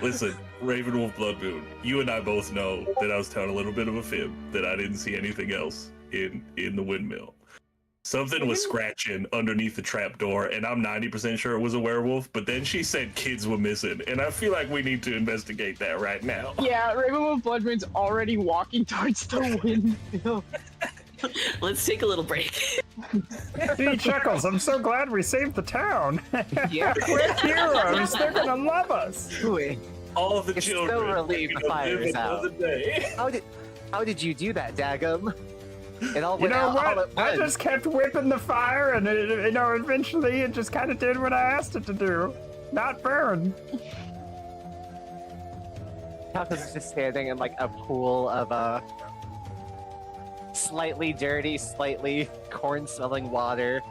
Speaker 3: Listen, Ravenwolf Bloodmoon, you and I both know that I was telling a little bit of a fib, that I didn't see anything else in the windmill. Something was scratching underneath the trap door, and I'm 90% sure it was a werewolf, but then she said kids were missing, and I feel like we need to investigate that right now.
Speaker 5: Yeah, Ravenwolf Bloodmoon's already walking towards the windmill.
Speaker 2: Let's take a little break.
Speaker 1: Gee, Chuckles, I'm so glad we saved the town.
Speaker 4: Yeah.
Speaker 1: We're heroes. They're gonna love us.
Speaker 3: All of the
Speaker 4: It's so
Speaker 3: children.
Speaker 4: relieved
Speaker 3: you
Speaker 4: the
Speaker 3: know,
Speaker 4: fire's
Speaker 3: live another
Speaker 4: out.
Speaker 3: day.
Speaker 4: How did you do that, Dagum? It all
Speaker 1: You
Speaker 4: went
Speaker 1: know
Speaker 4: out all
Speaker 1: what?
Speaker 4: at
Speaker 1: I
Speaker 4: once.
Speaker 1: just kept whipping the fire, and eventually it just kind of did what I asked it to do. Not burn.
Speaker 4: Chuckles is just standing in like a pool of slightly dirty, slightly corn-smelling water.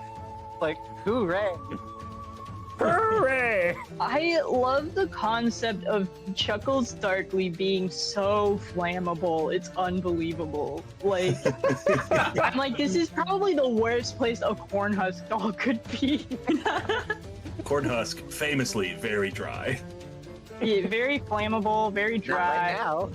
Speaker 4: Like, hooray!
Speaker 1: Hooray!
Speaker 5: I love the concept of Chuckles Darkly being so flammable. It's unbelievable. Like, I'm like, this is probably the worst place a Cornhusk doll could be.
Speaker 3: Cornhusk, famously very dry.
Speaker 5: Yeah, very flammable, very
Speaker 4: Not right
Speaker 5: dry,
Speaker 4: now.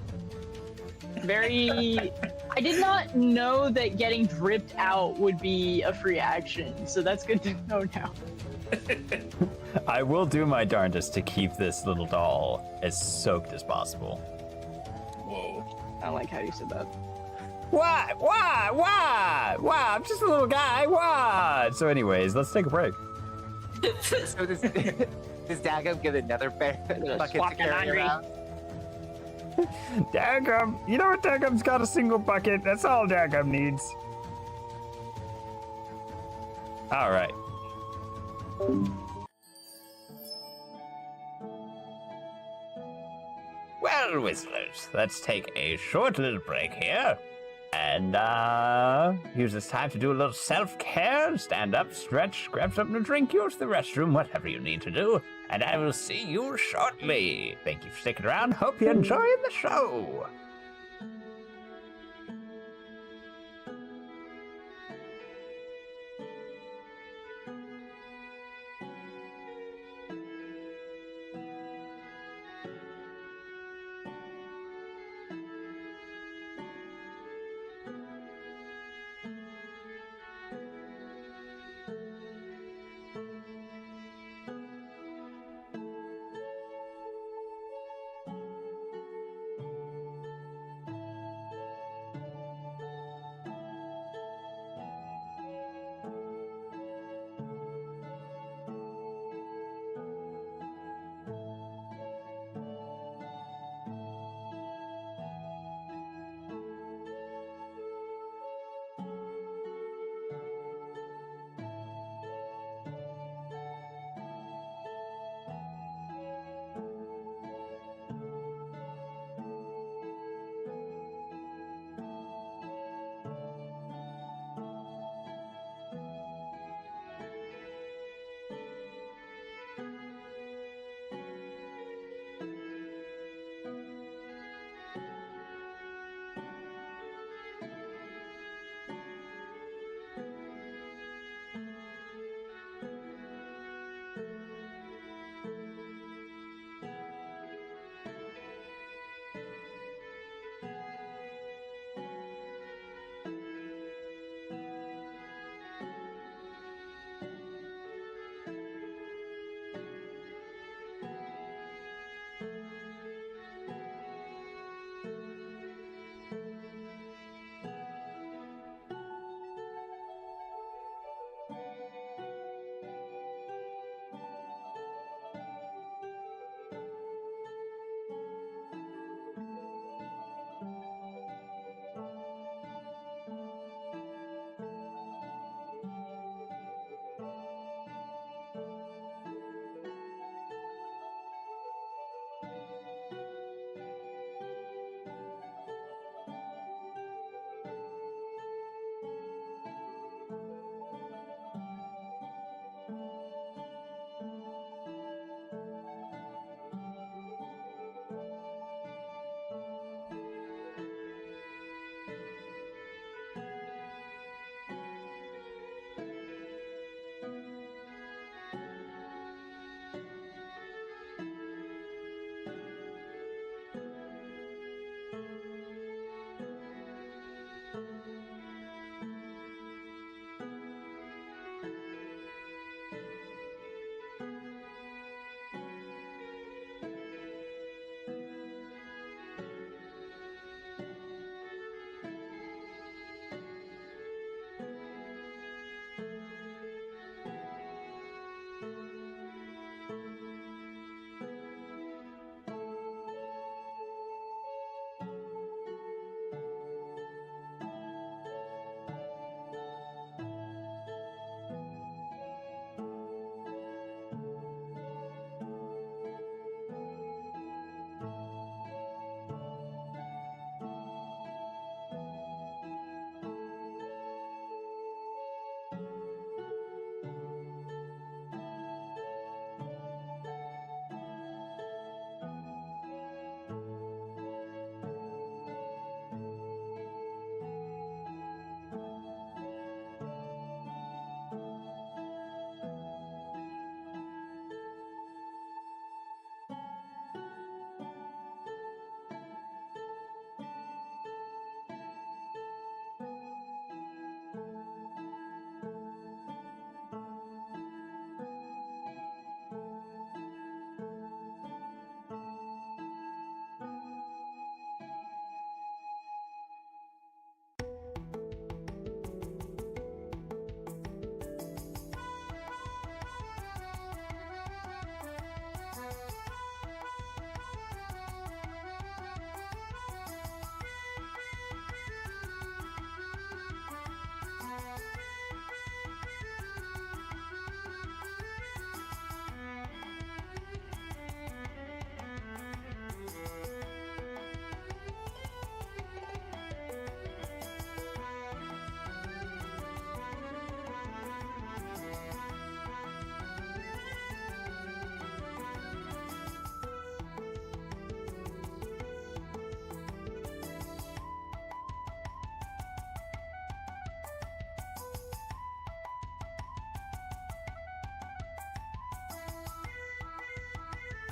Speaker 5: very. I did not know that getting dripped out would be a free action, so that's good to know now.
Speaker 1: I will do my darndest to keep this little doll as soaked as possible.
Speaker 3: Whoa.
Speaker 5: I like how you said that.
Speaker 1: Why? I'm just a little guy. What? So, anyways, let's take a break.
Speaker 4: So does Dagum get another bucket to
Speaker 5: swap your
Speaker 4: carry
Speaker 5: laundry.
Speaker 4: around?
Speaker 1: Dagum, you know what? Dagum's got a single bucket. That's all Dagum needs. All right. Well, Wizards, let's take a short little break here. And, use this time to do a little self-care. Stand up, stretch, grab something to drink, use the restroom, whatever you need to do. And I will see you shortly. Thank you for sticking around. Hope you're enjoying the show.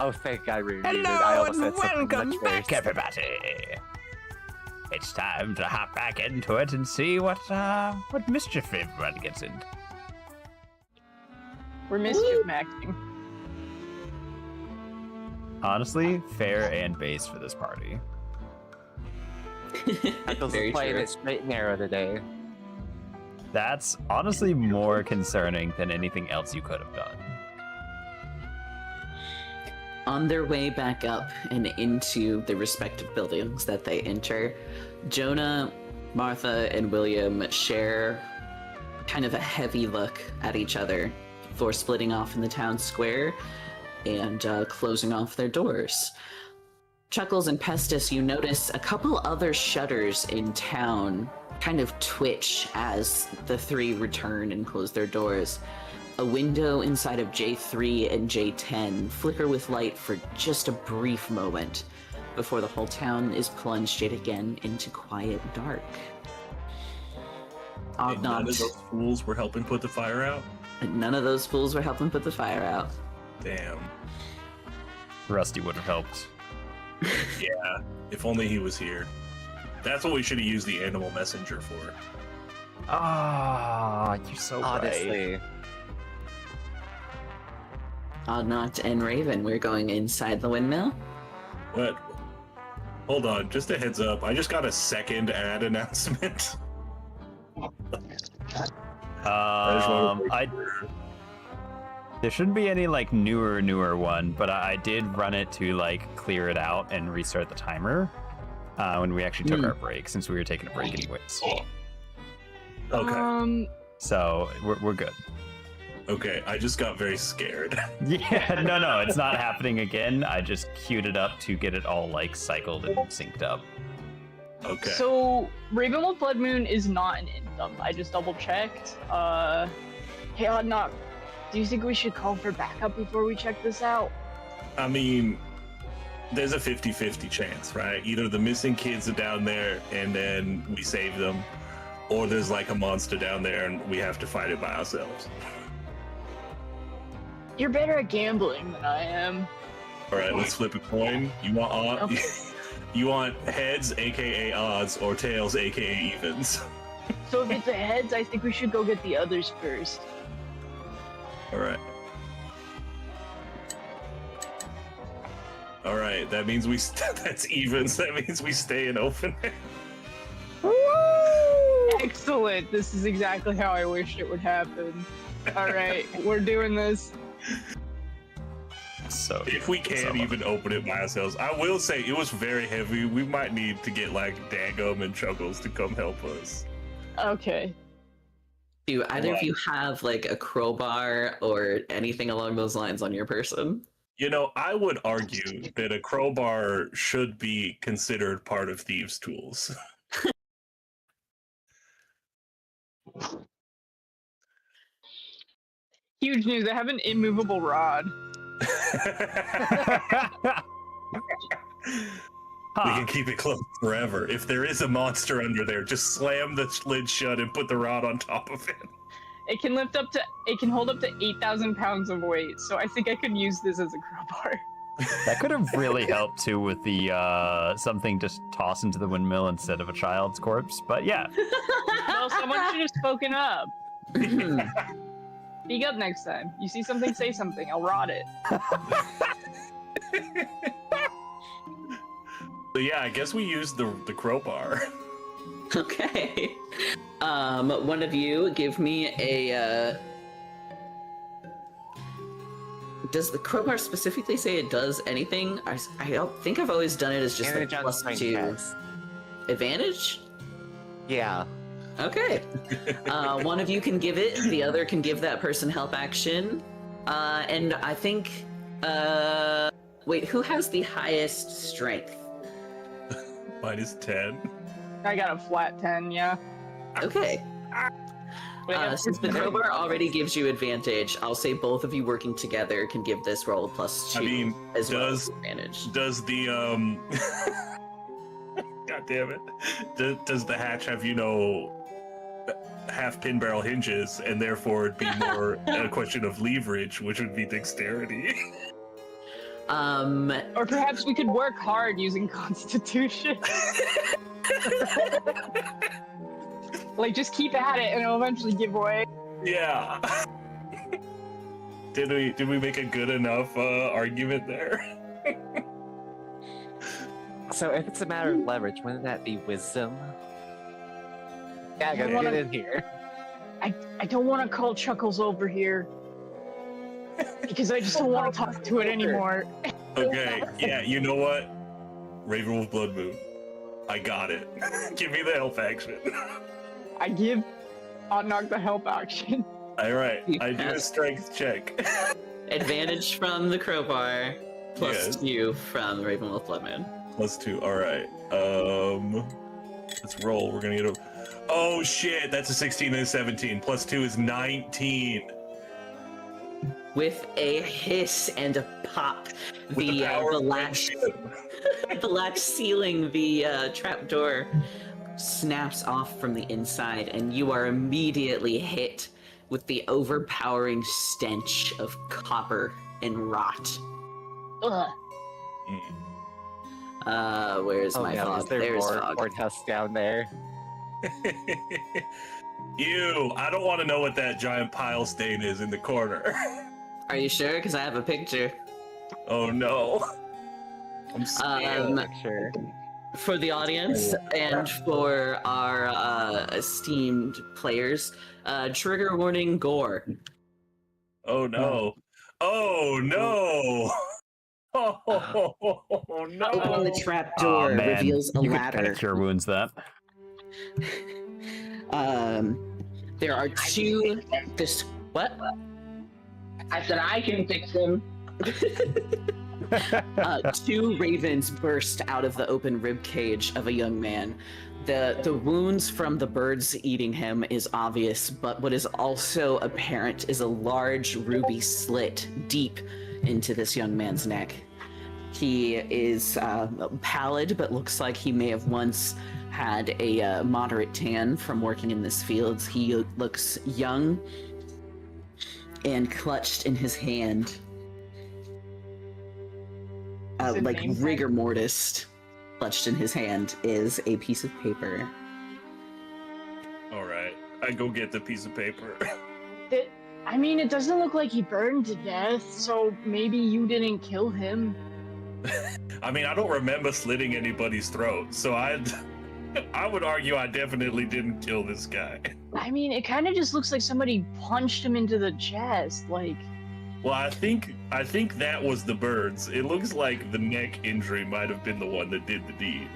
Speaker 4: Oh, thank God we remuted. I
Speaker 1: Hello
Speaker 4: almost
Speaker 1: and
Speaker 4: said something
Speaker 1: welcome
Speaker 4: much
Speaker 1: back,
Speaker 4: worse.
Speaker 1: everybody. It's time to hop back into it and see what mischief everybody gets into.
Speaker 5: We're mischief maxing.
Speaker 1: Honestly, fair and base for this party.
Speaker 4: Chuckles
Speaker 2: Very
Speaker 4: is playing
Speaker 2: true.
Speaker 4: it straight and narrow today.
Speaker 1: That's honestly more concerning than anything else you could have done.
Speaker 2: On their way back up and into the respective buildings that they enter, Jonah, Martha, and William share kind of a heavy look at each other before splitting off in the town square and closing off their doors. Chuckles and Pestis, you notice a couple other shutters in town kind of twitch as the three return and close their doors. A window inside of J3 and J10 flicker with light for just a brief moment before the whole town is plunged yet again into quiet dark.
Speaker 3: And none of those fools were helping put the fire out?
Speaker 2: None of those fools were helping put the fire out.
Speaker 3: Damn.
Speaker 1: Rusty would have helped.
Speaker 3: Yeah, if only he was here. That's what we should have used the animal messenger for.
Speaker 1: Ah, you're so right.
Speaker 4: Honestly.
Speaker 2: Oddnot and Raven, we're going inside the windmill.
Speaker 3: What? Hold on, just a heads up. I just got a second ad announcement.
Speaker 1: There shouldn't be any like newer one, but I did run it to like clear it out and restart the timer when we actually took our break, since we were taking a break anyways.
Speaker 3: Okay.
Speaker 1: So we're good.
Speaker 3: Okay, I just got very scared.
Speaker 1: Yeah, no, it's not happening again. I just queued it up to get it all like cycled and synced up.
Speaker 3: Okay.
Speaker 5: So Ravenwolf Blood Moon is not an income. I just double checked. Hey Oddnot, do you think we should call for backup before we check this out?
Speaker 3: I mean, there's a 50-50 chance, right? Either the missing kids are down there and then we save them, or there's like a monster down there and we have to fight it by ourselves.
Speaker 5: You're better at gambling than I am.
Speaker 3: All right, let's flip a coin. You want odd?
Speaker 5: Okay.
Speaker 3: You want heads, aka odds, or tails, aka evens?
Speaker 5: So if it's a heads, I think we should go get the others first.
Speaker 3: All right. All right, that means that's evens. That means we stay in open.
Speaker 5: Excellent. This is exactly how I wished it would happen. All right, we're doing this.
Speaker 1: So
Speaker 3: If we can even open it by ourselves, I will say it was very heavy. We might need to get like Dagum and Chuckles to come help us.
Speaker 5: Okay.
Speaker 2: Do either of you have like a crowbar or anything along those lines on your person?
Speaker 3: You know, I would argue that a crowbar should be considered part of thieves' tools.
Speaker 5: Huge news. I have an immovable rod.
Speaker 3: We can keep it closed forever. If there is a monster under there, just slam the lid shut and put the rod on top of it.
Speaker 5: It can hold up to 8,000 pounds of weight, so I think I could use this as a crowbar.
Speaker 1: that could have really helped too with the something just tossed into the windmill instead of a child's corpse. But yeah,
Speaker 5: Well, someone should have spoken up. Speak up next time. You see something, say something. I'll rod it.
Speaker 3: So yeah, I guess we used the crowbar.
Speaker 2: Okay. One of you give me a, does the crowbar specifically say it does anything? I don't think I've always done it as just like
Speaker 4: Advantage on
Speaker 2: plus
Speaker 4: strength
Speaker 2: 2.
Speaker 4: checks.
Speaker 2: Advantage?
Speaker 4: Yeah.
Speaker 2: Okay. One of you can give it, the other can give that person help action. And I think, wait, who has the highest strength?
Speaker 3: Mine is 10.
Speaker 5: I got a flat 10, yeah.
Speaker 2: Okay.
Speaker 5: Wait,
Speaker 2: Since the crowbar already gives you advantage, I'll say both of you working together can give this roll a plus 2
Speaker 3: I mean,
Speaker 2: as well
Speaker 3: does-
Speaker 2: as advantage.
Speaker 3: Does the God damn it. Does the hatch have, you know, half pin barrel hinges, and therefore it'd be more a question of leverage, which would be dexterity?
Speaker 5: Or perhaps we could work hard using Constitution. Like, just keep at it and it'll eventually give way.
Speaker 3: Yeah. Did we make a good enough argument there?
Speaker 4: So if it's a matter of leverage, wouldn't that be wisdom? Yeah, get in here.
Speaker 5: I don't want to call Chuckles over here. Because I just don't want to talk to it anymore.
Speaker 3: Okay, yeah, you know what? Ravenwolf Blood Moon. I got it. Give me the help action.
Speaker 5: I give Knock the help action.
Speaker 3: Alright, I do a strength check.
Speaker 2: Advantage from the crowbar, plus
Speaker 3: Yes.
Speaker 2: 2 from Ravenwolf Blood Moon.
Speaker 3: +2, alright. Let's roll. We're gonna get a... Oh shit, that's a 16 and a 17. +2 is 19.
Speaker 2: With a hiss and a pop,
Speaker 3: With the power
Speaker 2: the
Speaker 3: of
Speaker 2: latch,
Speaker 3: friendship.
Speaker 2: the latch sealing the trapdoor snaps off from the inside, and you are immediately hit with the overpowering stench of copper and rot.
Speaker 5: Ugh.
Speaker 2: Where's
Speaker 4: Oh
Speaker 2: my
Speaker 4: no,
Speaker 2: fog?
Speaker 4: is there
Speaker 2: There's
Speaker 4: more
Speaker 2: fog.
Speaker 4: courthouse down there?
Speaker 3: Ew, I don't want to know what that giant pile stain is in the corner.
Speaker 2: Are you sure? Because I have a picture.
Speaker 3: Oh no. I'm scared.
Speaker 4: Sure.
Speaker 2: For the audience and for our esteemed players, trigger warning: gore.
Speaker 3: Oh no. Oh no. Oh no.
Speaker 2: Open the trapdoor,
Speaker 1: Aw, man.
Speaker 2: reveals a
Speaker 1: You could
Speaker 2: ladder.
Speaker 1: cure wounds that.
Speaker 2: There are two. This what?
Speaker 6: I said I can fix him.
Speaker 2: Two ravens burst out of the open rib cage of a young man. The wounds from the birds eating him is obvious, but what is also apparent is a large ruby slit deep into this young man's neck. He is pallid, but looks like he may have once had a moderate tan from working in this field. He looks young, and clutched in his hand,
Speaker 5: Is it
Speaker 2: like
Speaker 5: name tag?
Speaker 2: rigor mortis, clutched in his hand is a piece of paper.
Speaker 3: Alright, I go get the piece of paper.
Speaker 5: I mean, it doesn't look like he burned to death, so maybe you didn't kill him.
Speaker 3: I mean, I don't remember slitting anybody's throat, so I would argue I definitely didn't kill this guy.
Speaker 5: I mean, it kind of just looks like somebody punched him into the chest, like...
Speaker 3: Well, I think that was the birds. It looks like the neck injury might have been the one that did the deed.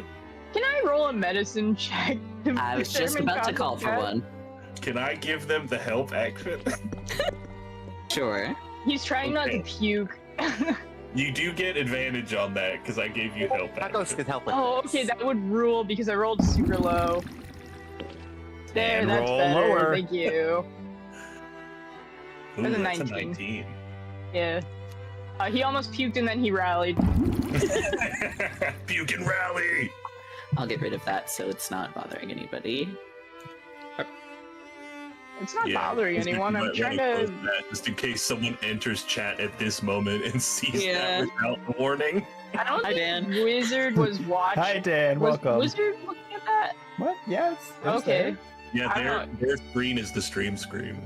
Speaker 5: Can I roll a medicine check? To
Speaker 2: I was just
Speaker 5: determine
Speaker 2: about to call
Speaker 5: cause
Speaker 2: for
Speaker 5: of death?
Speaker 2: one.
Speaker 3: Can I give them the help action?
Speaker 2: Sure.
Speaker 5: He's trying not to
Speaker 3: Okay.
Speaker 5: puke.
Speaker 3: You do get advantage on that because I gave you help
Speaker 4: Chuckles
Speaker 3: action.
Speaker 4: could help with
Speaker 5: Oh,
Speaker 4: this.
Speaker 5: okay, that would rule because I rolled super low. There,
Speaker 1: And
Speaker 5: that's
Speaker 1: roll
Speaker 5: better.
Speaker 1: lower.
Speaker 5: Thank you.
Speaker 3: Ooh,
Speaker 5: That's a
Speaker 3: that's a
Speaker 5: 19.
Speaker 3: 19.
Speaker 5: Yeah. He almost puked and then he rallied.
Speaker 3: Puke and rally!
Speaker 2: I'll get rid of that so it's not bothering anybody.
Speaker 5: It's not
Speaker 3: Yeah,
Speaker 5: bothering
Speaker 3: just
Speaker 5: anyone.
Speaker 3: you
Speaker 5: I'm
Speaker 3: might
Speaker 5: trying
Speaker 3: wanna
Speaker 5: to.
Speaker 3: close that, just in case someone enters chat at this moment and sees
Speaker 2: Yeah.
Speaker 3: that without warning.
Speaker 5: I don't
Speaker 2: Hi,
Speaker 5: think
Speaker 2: Dan.
Speaker 5: Wizard was watching.
Speaker 1: Hi, Dan.
Speaker 5: Was
Speaker 1: Welcome.
Speaker 5: Wizard looking at that?
Speaker 1: What? Yes.
Speaker 5: Okay.
Speaker 3: Yeah,
Speaker 5: I
Speaker 3: their
Speaker 5: don't
Speaker 3: their screen is the stream screen.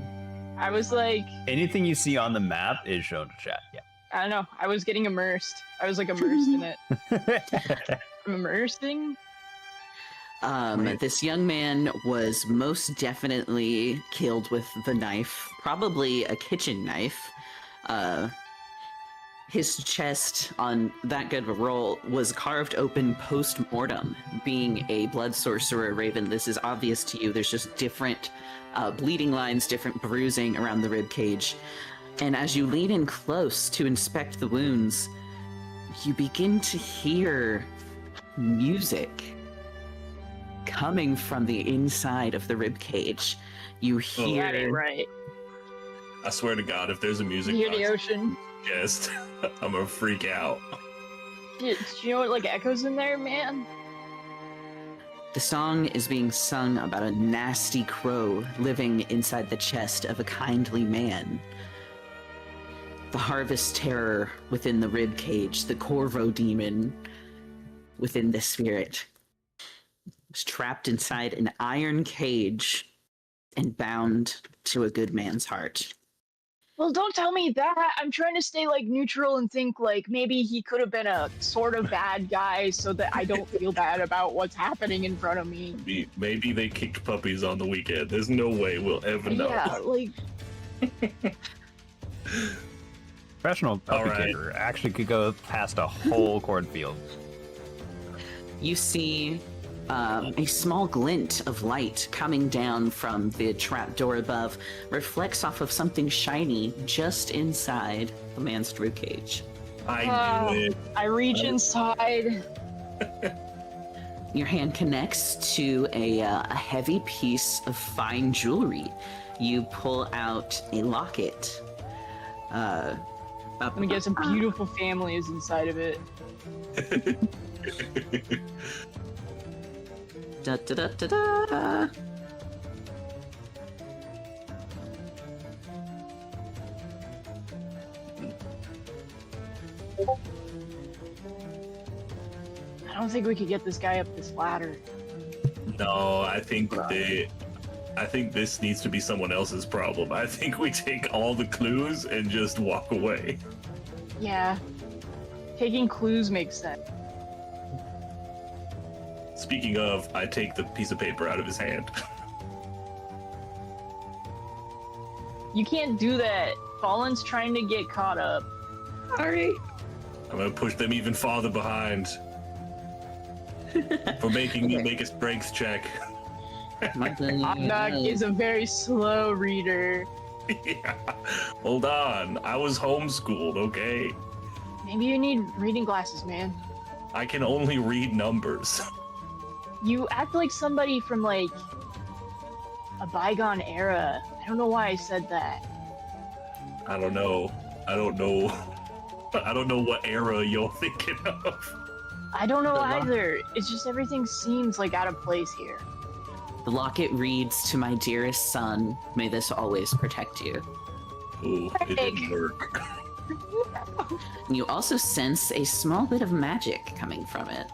Speaker 5: I was like,
Speaker 1: Anything you see on the map is shown to chat.
Speaker 5: I don't know. I was getting immersed. I was like immersed in it.
Speaker 1: Yeah.
Speaker 5: I'm immersing.
Speaker 3: Right.
Speaker 2: This young man was most definitely killed with the knife, probably a kitchen knife. His chest, on that good of a roll, was carved open post-mortem. Being a blood sorcerer, Raven, this is obvious to you. There's just different bleeding lines, different bruising around the rib cage. And as you lean in close to inspect the wounds, you begin to hear music coming from the inside of the rib cage. You hear
Speaker 5: Got it right.
Speaker 3: I swear to God, if there's a music
Speaker 5: You hear the
Speaker 3: box
Speaker 5: ocean.
Speaker 3: chest, I'm gonna freak out.
Speaker 5: Do you know what like echoes in there, man?
Speaker 2: the song is being sung about a nasty crow living inside the chest of a kindly man. The harvest terror within the rib cage, the Corvo demon within the spirit, was trapped inside an iron cage and bound to a good man's heart.
Speaker 5: Well, don't tell me that. I'm trying to stay like neutral and think like maybe he could have been a sort of bad guy so that I don't feel bad about what's happening in front of me.
Speaker 3: Maybe they kicked puppies on the weekend. There's no way we'll ever know.
Speaker 5: Yeah, like
Speaker 1: Professional puppy kicker actually could go past a whole cornfield.
Speaker 2: You see a small glint of light coming down from the trapdoor above, reflects off of something shiny just inside the man's ribcage.
Speaker 3: I knew it.
Speaker 5: I reach inside.
Speaker 2: Your hand connects to a heavy piece of fine jewelry. You pull out a locket.
Speaker 5: I'm gonna get some beautiful families inside of it.
Speaker 2: Da, da, da, da, da, da.
Speaker 5: I don't think we could get this guy up this ladder.
Speaker 3: No, I think this needs to be someone else's problem. I think we take all the clues and just walk away.
Speaker 5: Yeah. Taking clues makes sense.
Speaker 3: Speaking of, I take the piece of paper out of his hand.
Speaker 5: You can't do that. Fallen's trying to get caught up.
Speaker 2: Sorry.
Speaker 3: I'm gonna push them even farther behind. For making me make a strength check.
Speaker 5: Abnak is a very slow reader.
Speaker 3: Yeah. Hold on. I was homeschooled, okay?
Speaker 5: Maybe you need reading glasses, man.
Speaker 3: I can only read numbers.
Speaker 5: You act like somebody from like a bygone era. I don't know why I said that.
Speaker 3: I don't know. I don't know what era you're thinking of.
Speaker 5: I don't know either. It's just everything seems like out of place here.
Speaker 2: The locket reads, "To my dearest son, may this always protect you."
Speaker 3: Ooh, it didn't work.
Speaker 2: You also sense a small bit of magic coming from it.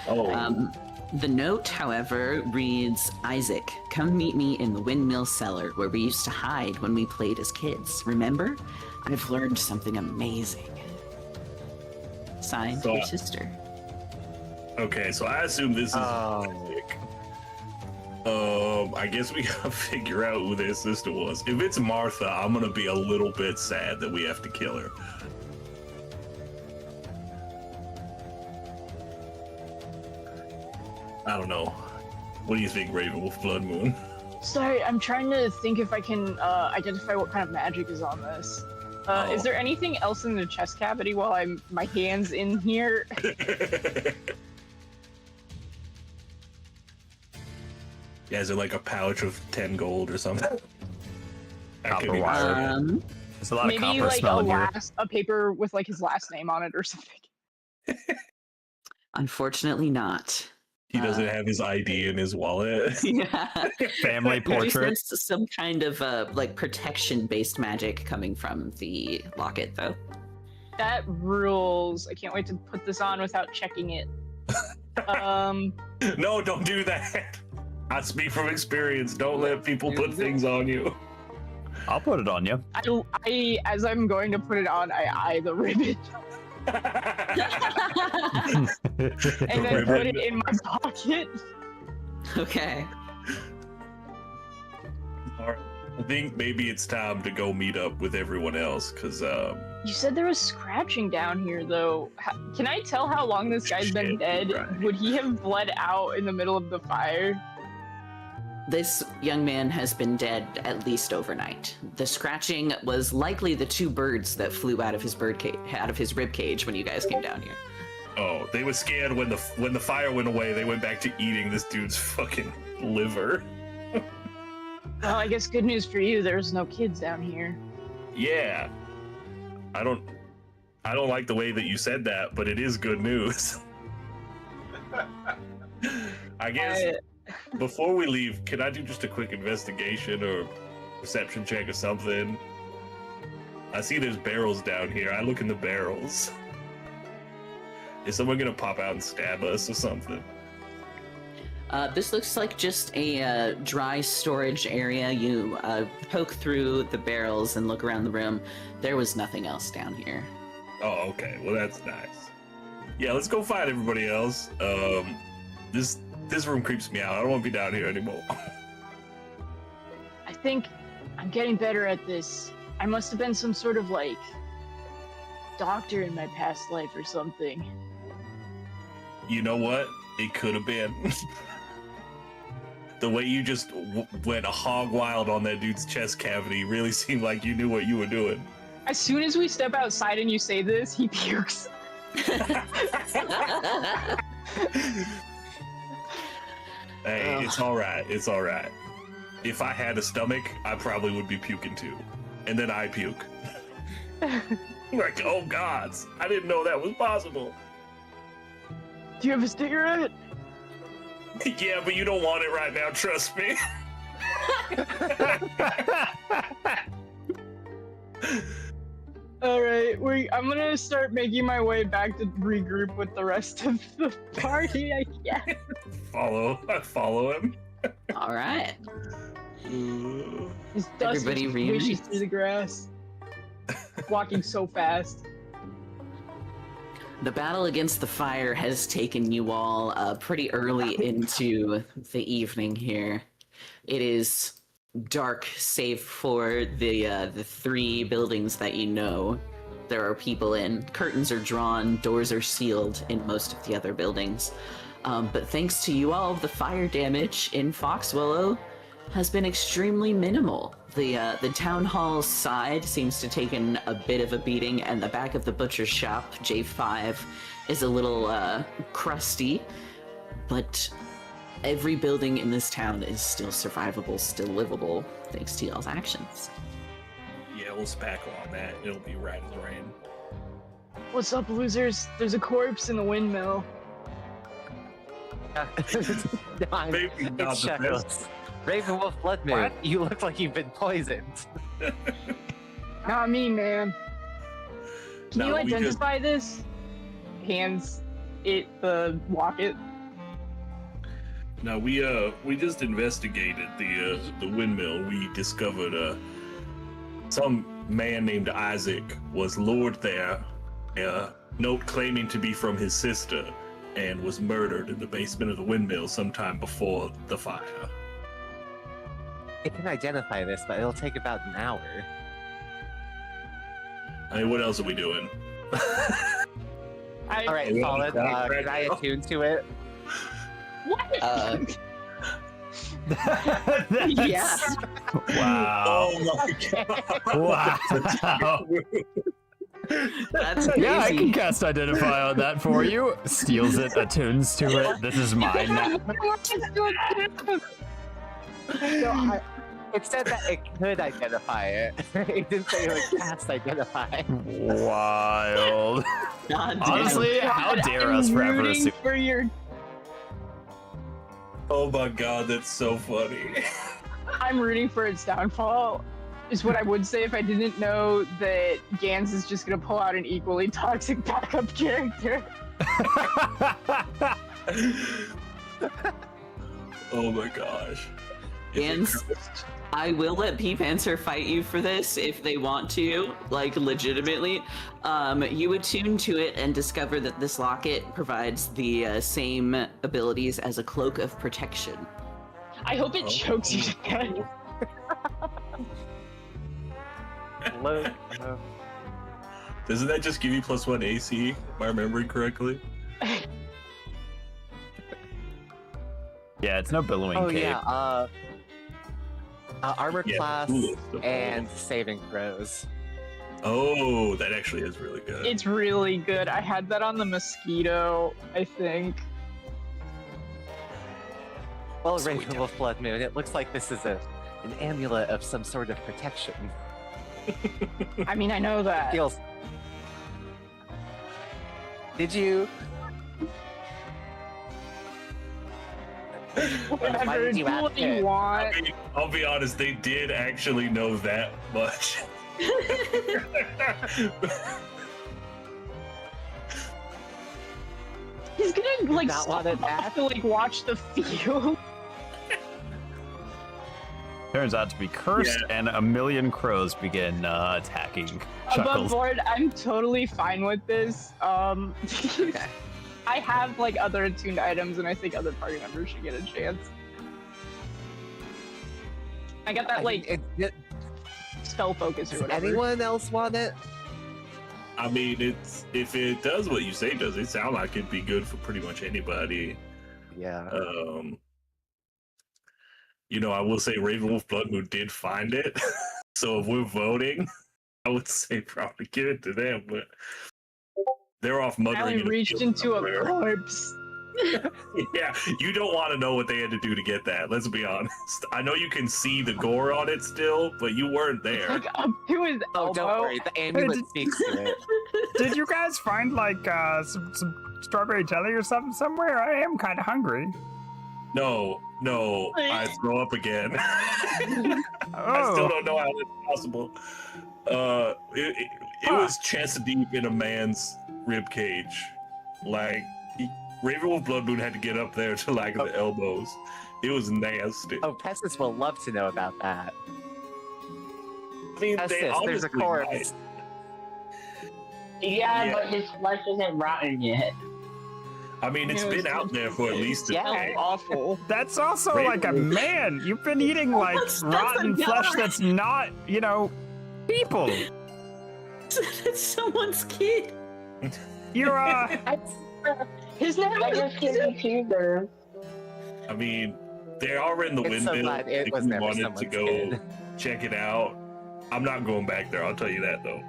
Speaker 3: Oh.
Speaker 2: The note, however, reads, "Isaac, come meet me in the windmill cellar where we used to hide when we played as kids. Remember? I've learned something amazing." Signed, your sister.
Speaker 3: Okay, so I assume this is Isaac. I guess we gotta figure out who their sister was. If it's Martha, I'm gonna be a little bit sad that we have to kill her. I don't know. What do you think, Ravenwolf Blood Moon?
Speaker 5: Sorry, I'm trying to think if I can identify what kind of magic is on this. Is there anything else in the chest cavity while my hand's in here?
Speaker 3: Yeah, is it like a pouch of 10 gold or something?
Speaker 1: Copper wire. There's a lot of
Speaker 5: maybe
Speaker 1: copper
Speaker 5: like
Speaker 1: smelling here.
Speaker 5: a paper with like his last name on it or something.
Speaker 2: Unfortunately not.
Speaker 3: He doesn't have his ID in his wallet.
Speaker 2: Yeah.
Speaker 1: Family portrait.
Speaker 2: There's some kind of like protection-based magic coming from the locket, though.
Speaker 5: That rules. I can't wait to put this on without checking it.
Speaker 3: No, don't do that. I speak from experience. Don't let people put things on you.
Speaker 1: I'll put it on you.
Speaker 5: I as I'm going to put it on, I eye the ribbon. And then put it in my pocket.
Speaker 2: Okay.
Speaker 3: Alright. I think maybe it's time to go meet up with everyone else, because
Speaker 5: You said there was scratching down here, though. Can I tell how long this guy's been dead?
Speaker 3: Right.
Speaker 5: Would he have bled out in the middle of the fire?
Speaker 2: This young man has been dead at least overnight. The scratching was likely the two birds that flew out of his rib cage when you guys came down here.
Speaker 3: Oh, they were scared when the fire went away. They went back to eating this dude's fucking liver.
Speaker 5: Well, I guess good news for you, there's no kids down here.
Speaker 3: Yeah. I don't like the way that you said that, but it is good news. I guess before we leave, can I do just a quick investigation or perception check or something? I see there's barrels down here. I look in the barrels. Is someone gonna pop out and stab us or something?
Speaker 2: This looks like just a dry storage area. You poke through the barrels and look around the room. There was nothing else down here.
Speaker 3: Oh, okay. Well, that's nice. Yeah, let's go find everybody else. This room creeps me out. I don't want to be down here anymore.
Speaker 5: I think I'm getting better at this. I must have been some sort of like doctor in my past life or something.
Speaker 3: You know what? It could have been. The way you just went hog wild on that dude's chest cavity really seemed like you knew what you were doing.
Speaker 5: As soon as we step outside and you say this, he pukes.
Speaker 3: Hey, it's all right. It's all right. If I had a stomach, I probably would be puking too. And then I puke. Like, oh gods, I didn't know that was possible.
Speaker 5: Do you have a cigarette?
Speaker 3: Yeah, but you don't want it right now, trust me.
Speaker 5: All right, I'm gonna start making my way back to regroup with the rest of the party, I guess.
Speaker 3: I follow him.
Speaker 2: All right.
Speaker 5: His dust
Speaker 2: Everybody
Speaker 5: just
Speaker 2: reunites.
Speaker 5: wishes through the grass. Walking so fast.
Speaker 2: The battle against the fire has taken you all pretty early into the evening here. It is dark, save for the three buildings that you know there are people in. Curtains are drawn, doors are sealed in most of the other buildings. But thanks to you all, the fire damage in Foxwillow has been extremely minimal. The town hall's side seems to have taken a bit of a beating, and the back of the butcher's shop, J5, is a little crusty, but every building in this town is still survivable, still livable, thanks to y'all's actions.
Speaker 3: Yeah, we'll spackle on that. It'll be right as rain.
Speaker 5: What's up, losers? There's a corpse in the windmill.
Speaker 3: Maybe not the best.
Speaker 4: Ravenwolf Bloodmoon, you look like you've been poisoned.
Speaker 5: Not me, man. Can
Speaker 3: No,
Speaker 5: you
Speaker 3: we
Speaker 5: identify this? Hands it the locket.
Speaker 3: Now we just investigated the windmill. We discovered some man named Isaac was lured there. Note claiming to be from his sister, and was murdered in the basement of the windmill sometime before the fire.
Speaker 4: I can identify this, but it'll take about an hour.
Speaker 3: I mean, what else are we doing?
Speaker 4: All right, solid. Can I attune to it?
Speaker 5: What?
Speaker 2: Yes.
Speaker 1: Wow.
Speaker 3: Oh my god!
Speaker 1: Wow.
Speaker 2: That's
Speaker 1: Yeah, I
Speaker 2: crazy.
Speaker 1: can cast Identify on that for you. Steals it, attunes to it. This is mine now.
Speaker 5: No,
Speaker 4: It said that it could identify it. It didn't say it would cast identify.
Speaker 1: Wild.
Speaker 2: God damn.
Speaker 1: Honestly, how dare
Speaker 5: I'm
Speaker 1: us forever
Speaker 5: rooting
Speaker 1: assume.
Speaker 5: for your.
Speaker 3: Oh my god, that's so funny.
Speaker 5: I'm rooting for its downfall. Is what I would say if I didn't know that Gans is just gonna pull out an equally toxic backup character.
Speaker 3: Oh my gosh. If it
Speaker 2: Gans,
Speaker 3: cursed-
Speaker 2: I will let Peepancer fight you for this if they want to, like legitimately. You attune to it and discover that this locket provides the same abilities as a cloak of protection.
Speaker 5: I hope it chokes you to death.
Speaker 3: Doesn't that just give you +1 AC? Am I remembering correctly?
Speaker 1: Yeah, it's no billowing
Speaker 4: Oh
Speaker 1: cape.
Speaker 4: yeah, armor
Speaker 3: Yeah,
Speaker 4: class
Speaker 3: coolest of all.
Speaker 4: and saving throws.
Speaker 3: Oh, that actually is really good.
Speaker 5: It's really good. I had that on the mosquito, I think.
Speaker 4: Well,
Speaker 3: Sweet.
Speaker 4: Ravenwolf Blood Moon, it looks like this is an amulet of some sort of protection.
Speaker 5: I mean, I know that.
Speaker 4: Feels. Did you? Why
Speaker 5: Whatever,
Speaker 4: did you
Speaker 5: do
Speaker 4: ask
Speaker 5: what you
Speaker 4: it?
Speaker 5: want.
Speaker 3: I'll be honest, they did actually know that much.
Speaker 5: He's gonna like
Speaker 4: Not
Speaker 5: stop
Speaker 4: wanted that.
Speaker 5: off to like watch the field.
Speaker 1: Turns out to be cursed, and a million crows begin attacking
Speaker 5: Above
Speaker 1: Chuckles.
Speaker 5: board, I'm totally fine with this.
Speaker 2: Okay.
Speaker 5: I have like other attuned items, and I think other party members should get a chance. I got that like spell focus or
Speaker 4: Does
Speaker 5: whatever.
Speaker 4: anyone else want it?
Speaker 3: I mean, it's if it does what you say it does, it sounds like it'd be good for pretty much anybody.
Speaker 4: Yeah.
Speaker 3: You know, I will say Ravenwolf Bloodmoon did find it. So if we're voting, I would say probably give it to them, but they're off
Speaker 5: I
Speaker 3: muttering.
Speaker 5: only
Speaker 3: in a
Speaker 5: reached
Speaker 3: field
Speaker 5: into a
Speaker 3: somewhere.
Speaker 5: corpse.
Speaker 3: Yeah, you don't want to know what they had to do to get that. Let's be honest. I know you can see the gore on it still, but you weren't there.
Speaker 5: Like up to his
Speaker 4: Oh,
Speaker 5: elbow.
Speaker 4: don't worry. The amulet
Speaker 1: did-
Speaker 4: speaks to it.
Speaker 1: Did you guys find like some strawberry jelly or something somewhere? I am kind of hungry.
Speaker 3: No, I throw up again. I still
Speaker 1: Oh,
Speaker 3: don't know how that's possible. It was chest deep in a man's rib cage. Like Ravenwolf Bloodmoon had to get up there to like the elbows. It was nasty.
Speaker 4: Oh, Pestis will love to know about that.
Speaker 3: I mean, they
Speaker 4: Pestis, there's a
Speaker 3: obviously
Speaker 4: corpse.
Speaker 3: might.
Speaker 6: Yeah,
Speaker 3: Yeah.
Speaker 6: but his flesh isn't rotten yet.
Speaker 3: I mean, it's
Speaker 5: Yeah,
Speaker 3: been
Speaker 5: it's-
Speaker 3: out there for at least a
Speaker 4: Yeah.
Speaker 3: day.
Speaker 5: Awful.
Speaker 1: that's also
Speaker 3: Raven
Speaker 1: like a
Speaker 3: Wolf.
Speaker 1: man. You've been eating like
Speaker 2: That's a
Speaker 1: rotten flesh
Speaker 2: guy.
Speaker 1: that's not, people.
Speaker 2: That's someone's kid.
Speaker 1: You're
Speaker 5: His name
Speaker 6: I
Speaker 5: is
Speaker 6: just give you there.
Speaker 3: I mean, they are in the
Speaker 4: It's so
Speaker 3: windmill.
Speaker 4: glad it
Speaker 3: if
Speaker 4: was
Speaker 3: you
Speaker 4: never
Speaker 3: wanted to
Speaker 4: someone's
Speaker 3: go
Speaker 4: kid.
Speaker 3: check it out. I'm not going back there. I'll tell you that though.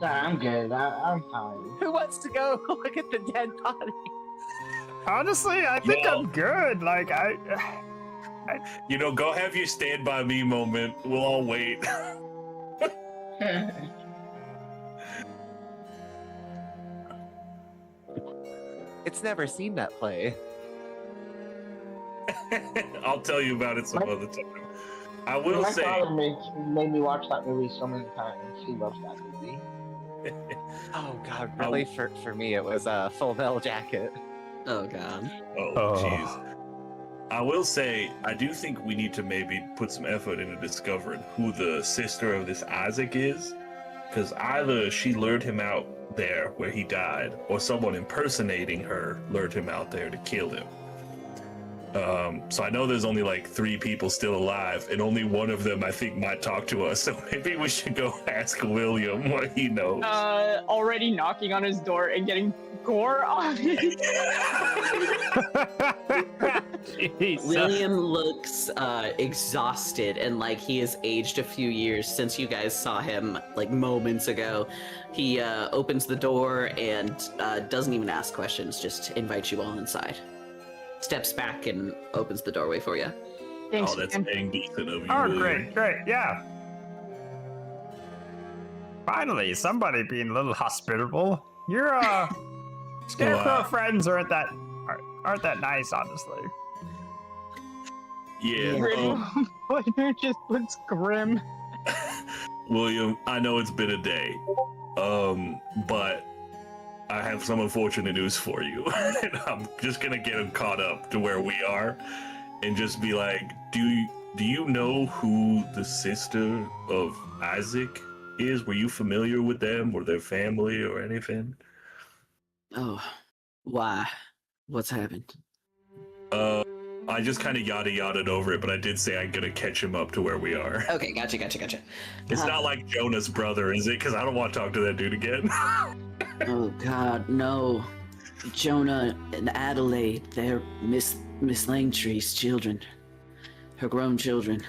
Speaker 6: Nah, I'm good. I'm fine.
Speaker 4: Who wants to go look at the dead body?
Speaker 1: honestly, I think
Speaker 3: Well-
Speaker 1: I'm good. Like
Speaker 3: You know, go have your stand by me moment. We'll all wait.
Speaker 4: It's never seen that play.
Speaker 3: I'll tell you about it some
Speaker 6: My-
Speaker 3: other time. I will
Speaker 6: My
Speaker 3: say,
Speaker 6: father made me watch that movie so many times. He loves that movie.
Speaker 4: Oh god, really? For me, it was a Full Metal Jacket.
Speaker 2: Oh god.
Speaker 3: oh
Speaker 1: Oh.
Speaker 3: jeez. I will say, I do think we need to maybe put some effort into discovering who the sister of this Isaac is, because either she lured him out there where he died, or someone impersonating her lured him out there to kill him. So I know there's only like 3 people still alive, and only one of them I think might talk to us. So maybe we should go ask William what he knows.
Speaker 5: already knocking on his door and getting gore on it.
Speaker 1: Jesus.
Speaker 2: William looks exhausted and like he has aged a few years since you guys saw him like moments ago. He opens the door and doesn't even ask questions, just invites you all inside. Steps back and opens the doorway for you.
Speaker 5: Thanks,
Speaker 3: Oh, that's
Speaker 5: man.
Speaker 3: dang decent of you.
Speaker 1: Oh,
Speaker 3: William.
Speaker 1: great, yeah. Finally, somebody being a little hospitable. Your scarecrow friends aren't that nice, honestly.
Speaker 3: Yeah.
Speaker 5: Grim. It just looks grim.
Speaker 3: William, I know it's been a day, but I have some unfortunate news for you. And I'm just gonna get him caught up to where we are, and just be like, do you know who the sister of Isaac is? Were you familiar with them or their family or anything?
Speaker 2: Oh, why? What's happened?
Speaker 3: I just kind of yada-yada'd over it, but I did say I'm gonna catch him up to where we are.
Speaker 2: Okay, gotcha.
Speaker 3: It's not like Jonah's brother, is it? Because I don't want to talk to that dude again.
Speaker 2: Oh God, no. Jonah and Adelaide, they're Miss Langtree's children. Her grown children.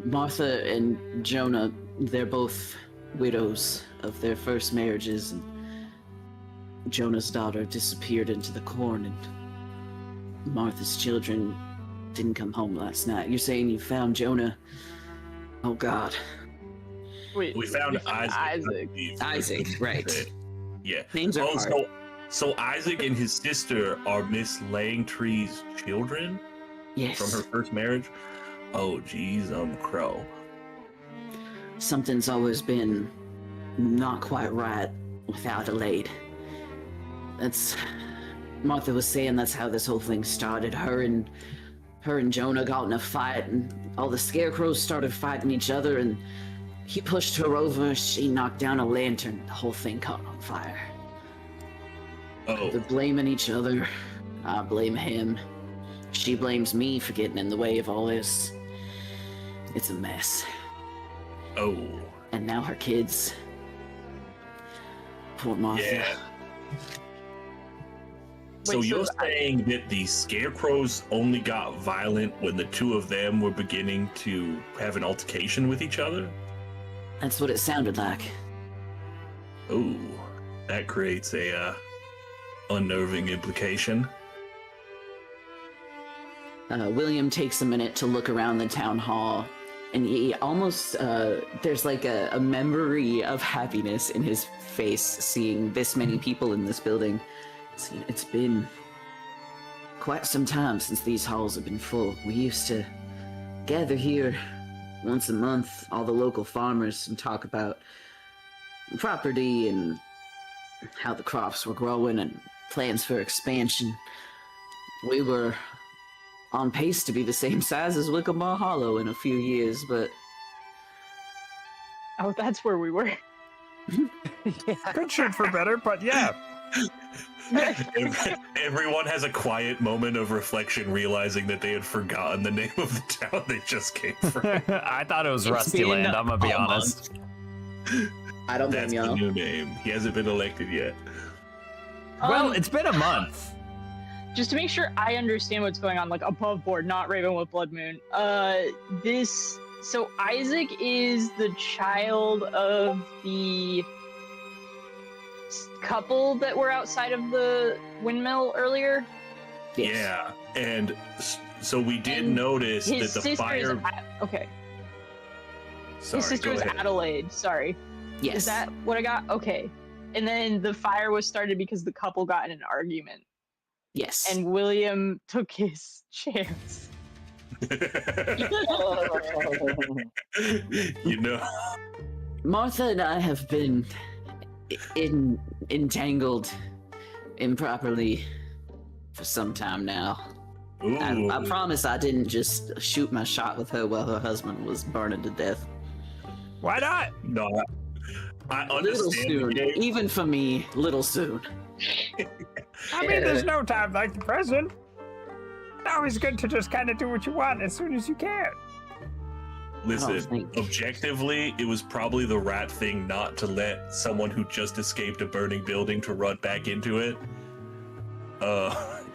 Speaker 2: Martha and Jonah, they're both widows of their first marriages. And Jonah's daughter disappeared into the corn, and Martha's children didn't come home last night. You're saying you found Jonah? Oh God.
Speaker 5: Wait,
Speaker 3: We found Isaac. I
Speaker 5: Isaac.
Speaker 3: believe.
Speaker 2: Isaac, right.
Speaker 3: Yeah.
Speaker 2: Names are
Speaker 3: Oh,
Speaker 2: hard.
Speaker 3: so Isaac and his sister are Miss Langtree's children
Speaker 2: Yes.
Speaker 3: from her first marriage? Oh, geez, crow.
Speaker 2: something's always been not quite right with Adelaide. Martha was saying that's how this whole thing started. Her and Jonah got in a fight, and all the scarecrows started fighting each other, and he pushed her over, she knocked down a lantern, the whole thing caught on fire.
Speaker 3: Oh.
Speaker 2: They're blaming each other. I blame him. She blames me for getting in the way of all this. It's a mess.
Speaker 3: Oh.
Speaker 2: And now her kids. Poor Martha.
Speaker 3: Yeah. So
Speaker 5: Wait,
Speaker 3: you're saying that the scarecrows only got violent when the two of them were beginning to have an altercation with each other?
Speaker 2: That's what it sounded like.
Speaker 3: Oh, that creates a unnerving implication.
Speaker 2: William takes a minute to look around the town hall, and he almost, there's like a memory of happiness in his face seeing this many people in this building. It's been quite some time since these halls have been full. We used to gather here once a month, all the local farmers, and talk about property and how the crops were growing and plans for expansion. We were on pace to be the same size as Wickamore Hollow in a few years, but...
Speaker 5: Oh, that's where we were.
Speaker 1: Could shoot for better, but yeah.
Speaker 3: Everyone has a quiet moment of reflection, realizing that they had forgotten the name of the town they just came from.
Speaker 1: I thought it was
Speaker 2: It's
Speaker 1: Rusty
Speaker 2: been
Speaker 1: Land, I'm gonna be
Speaker 2: a
Speaker 1: honest.
Speaker 2: I don't blame
Speaker 3: That's the
Speaker 2: y'all.
Speaker 3: new name. He hasn't been elected yet.
Speaker 1: Well, it's been a month.
Speaker 5: Just to make sure I understand what's going on, like above board, not Ravenwood Blood Moon. So Isaac is the child of the couple that were outside of the windmill earlier.
Speaker 2: Yes.
Speaker 3: Yeah, and so we did
Speaker 5: And
Speaker 3: notice that
Speaker 5: His
Speaker 3: the
Speaker 5: sister
Speaker 3: fire.
Speaker 5: is okay.
Speaker 3: Sorry,
Speaker 5: His sister
Speaker 3: go
Speaker 5: is
Speaker 3: ahead.
Speaker 5: Adelaide. Sorry.
Speaker 2: Yes.
Speaker 5: Is that what I got? Okay. And then the fire was started because the couple got in an argument,
Speaker 2: Yes.
Speaker 5: and William took his chance.
Speaker 3: You know,
Speaker 2: Martha and I have been entangled improperly for some time now. I
Speaker 3: ooh,
Speaker 2: promise I didn't just shoot my shot with her while her husband was burning to death.
Speaker 1: Why not?
Speaker 3: no, I
Speaker 2: Little
Speaker 3: understand.
Speaker 2: soon.
Speaker 3: the game.
Speaker 2: Even for me, little soon.
Speaker 1: I mean, there's no time like the present. It's always good to just kind of do what you want as soon as you can.
Speaker 3: Listen,
Speaker 2: think-
Speaker 3: objectively, it was probably the right thing not to let someone who just escaped a burning building to run back into it.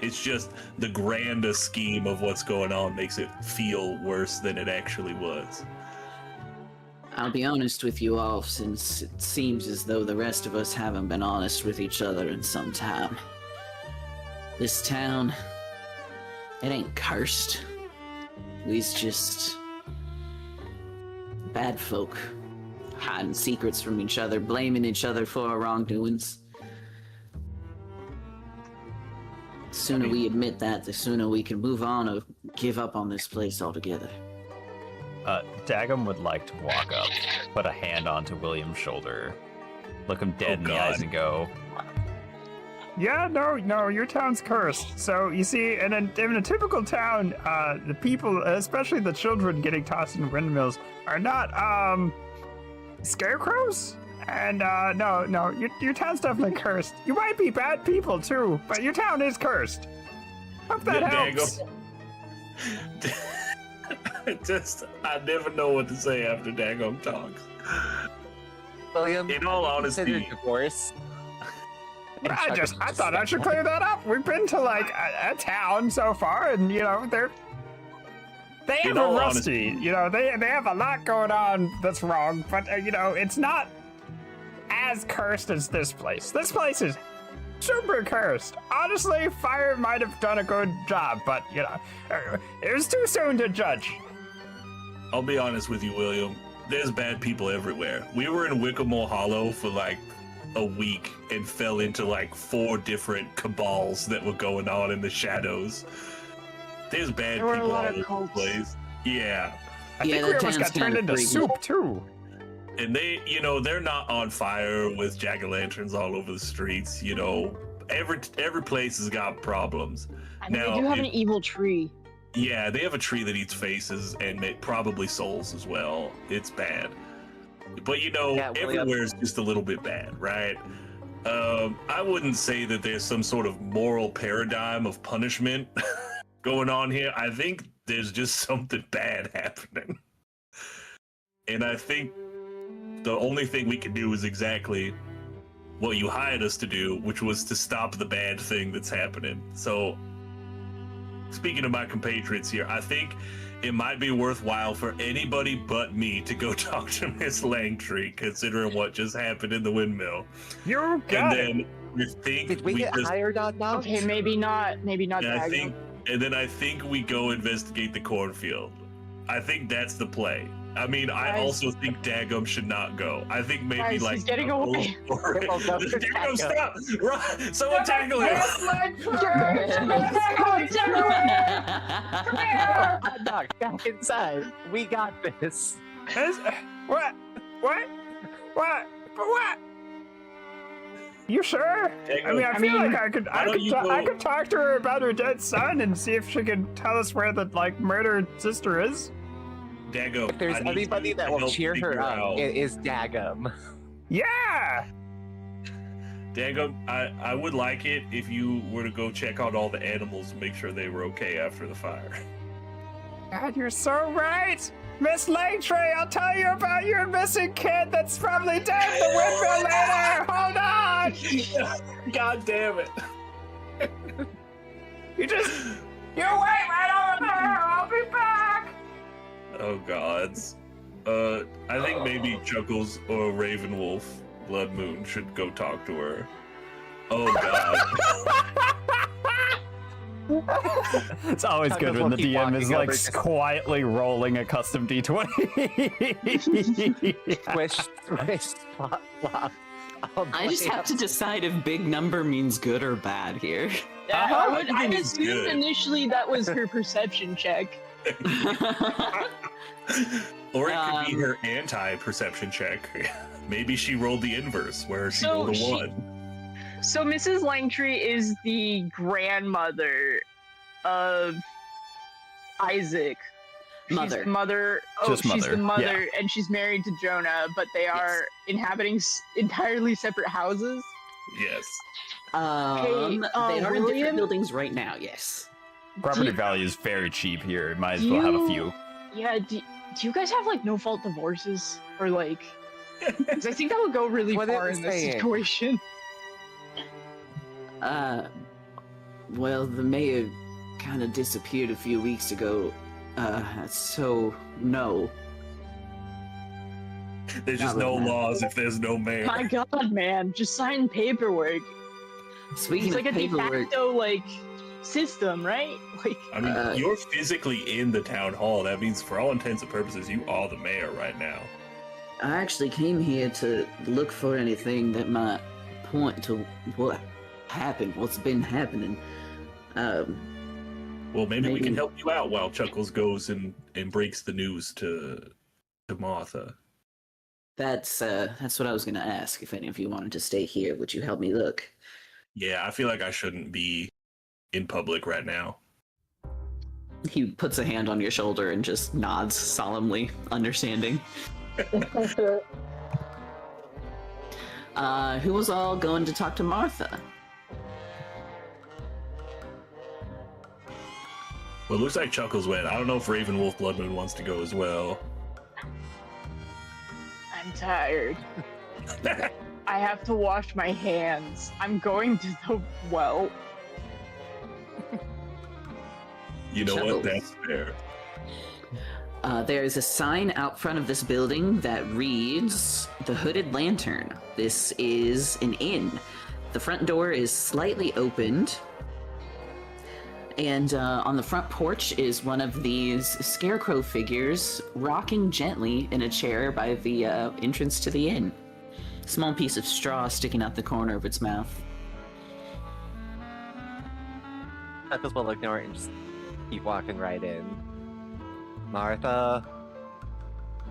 Speaker 3: It's just the grander scheme of what's going on makes it feel worse than it actually was.
Speaker 2: I'll be honest with you all, since it seems as though the rest of us haven't been honest with each other in some time. This town, it ain't cursed. We's just bad folk, hiding secrets from each other, blaming each other for our wrongdoings. The sooner we admit that, the sooner we can move on or give up on this place altogether.
Speaker 1: Dagum would like to walk up, put a hand onto William's shoulder, look him dead in the
Speaker 3: God.
Speaker 1: eyes and go, yeah, no, your town's cursed. So, you see, in a typical town, the people, especially the children getting tossed in windmills, are not, scarecrows? And, no, your town's definitely cursed. You might be bad people, too, but your town is cursed. Hope that helps.
Speaker 3: I never know what to say after Dagum talks.
Speaker 4: William,
Speaker 3: In all
Speaker 4: have you considered
Speaker 3: honesty-
Speaker 4: divorce. And
Speaker 1: I
Speaker 4: Chuck
Speaker 1: thought I should clear that up. We've been to like a town so far, and they have
Speaker 3: In
Speaker 1: a
Speaker 3: all
Speaker 1: rusty. They have a lot going on that's wrong, but it's not as cursed as this place. This place is super cursed. Honestly, fire might have done a good job, but it was too soon to judge.
Speaker 3: I'll be honest with you, William. There's bad people everywhere. We were in Wickamore Hollow for like a week and fell into like 4 different cabals that were going on in the shadows. There's bad
Speaker 5: There were a
Speaker 3: people
Speaker 5: lot
Speaker 3: all
Speaker 5: of
Speaker 3: over the
Speaker 5: cults.
Speaker 3: place. Yeah.
Speaker 1: I
Speaker 2: Yeah,
Speaker 1: think we
Speaker 2: that
Speaker 1: almost
Speaker 2: town's
Speaker 1: got turned
Speaker 2: kinda
Speaker 1: into
Speaker 2: freaky.
Speaker 1: soup too.
Speaker 3: And they, they're not on fire with jack-o'-lanterns all over the streets. Every place has got problems.
Speaker 5: I mean, they do have an evil tree.
Speaker 3: Yeah, they have a tree that eats faces and probably souls as well. It's bad. But everywhere's just a little bit bad, right? I wouldn't say that there's some sort of moral paradigm of punishment going on here. I think there's just something bad happening. And I think the only thing we can do is exactly what you hired us to do, which was to stop the bad thing that's happening. So, speaking of my compatriots here, I think it might be worthwhile for anybody but me to go talk to Miss Langtree, considering what just happened in the windmill.
Speaker 1: You got it.
Speaker 3: And then we think
Speaker 4: Did we get hired on now?
Speaker 5: Okay, maybe not. Maybe not.
Speaker 3: And then I think we go investigate the cornfield. I think that's the play. I mean, I also think Dagum should not go. I think maybe
Speaker 5: Guys, he's getting away.
Speaker 3: Dagum, stop! Run! Someone tackle him!
Speaker 4: Hot dog, back inside. We got this.
Speaker 1: What? You sure?
Speaker 3: Dagum,
Speaker 1: I feel like I could talk to her about her dead son and see if she can tell us where the murdered sister is.
Speaker 3: Dagum,
Speaker 4: If there's anybody that will cheer her up, it is Dagum.
Speaker 1: Yeah.
Speaker 3: Dagum, I would like it if you were to go check out all the animals and make sure they were okay after the fire.
Speaker 1: God, you're so right. Miss Langtree, I'll tell you about your missing kid that's probably dead in the windmill later. Hold on.
Speaker 3: God damn it.
Speaker 1: You wait right over there. I'll be back.
Speaker 3: Oh gods. I think maybe Chuckles or Ravenwolf Blood Moon should go talk to her. Oh god.
Speaker 1: It's always good when the DM is quietly rolling a custom D20.
Speaker 4: Swish, flop, flop.
Speaker 2: I just have to decide if big number means good or bad here.
Speaker 5: Yeah, I assumed initially that was her perception check.
Speaker 3: Or it could be her anti-perception check. Maybe she rolled the inverse, where she rolled a 1.
Speaker 5: So Mrs. Langtree is the grandmother of Isaac.
Speaker 2: Mother.
Speaker 5: She's the mother. Oh,
Speaker 1: Just
Speaker 5: she's
Speaker 1: mother,
Speaker 5: the mother, and she's married to Jonah, but they are inhabiting entirely separate houses.
Speaker 3: Yes.
Speaker 2: They are in
Speaker 5: William?
Speaker 2: different buildings right now, yes.
Speaker 1: Property value is very cheap here. Might as well have a few.
Speaker 5: Yeah, do you guys have no-fault divorces? Or 'cause I think that would go really
Speaker 4: What
Speaker 5: far
Speaker 4: is
Speaker 5: in this
Speaker 4: saying?
Speaker 5: situation.
Speaker 2: Well, the mayor kind of disappeared a few weeks ago. So, no.
Speaker 3: There's just no laws if there's no mayor.
Speaker 5: My god, man, just sign paperwork.
Speaker 2: Speaking
Speaker 5: It's
Speaker 2: of
Speaker 5: like a de
Speaker 2: paperwork,
Speaker 5: facto, system, right?
Speaker 3: I mean, you're physically in the town hall. That means, for all intents and purposes, you are the mayor right now.
Speaker 2: I actually came here to look for anything that might point to what happened, what's been happening.
Speaker 3: Well, maybe we can help you out while Chuckles goes and breaks the news to Martha.
Speaker 2: That's what I was gonna ask. If any of you wanted to stay here, would you help me look?
Speaker 3: Yeah, I feel like I shouldn't be in public right now.
Speaker 2: He puts a hand on your shoulder and just nods solemnly, understanding. Who was all going to talk to Martha?
Speaker 3: Well, it looks like Chuckles went. I don't know if Ravenwolf Bloodmoon wants to go as well.
Speaker 5: I'm tired. I have to wash my hands. I'm going to the well.
Speaker 3: You know what? That's fair.
Speaker 2: There is a sign out front of this building that reads The Hooded Lantern. This is an inn. The front door is slightly opened. And on the front porch is one of these scarecrow figures rocking gently in a chair by the entrance to the inn. Small piece of straw sticking out the corner of its mouth.
Speaker 4: Chuckles will ignore it and just keep walking right in. Martha?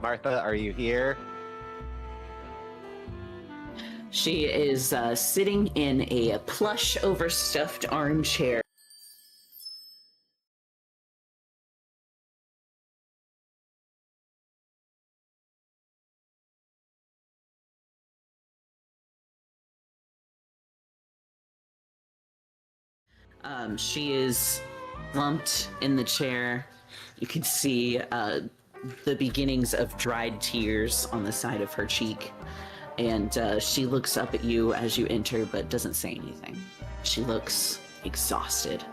Speaker 4: Martha, are you here?
Speaker 2: She is sitting in a plush overstuffed armchair. She is slumped in the chair. You can see the beginnings of dried tears on the side of her cheek. And she looks up at you as you enter, but doesn't say anything. She looks exhausted.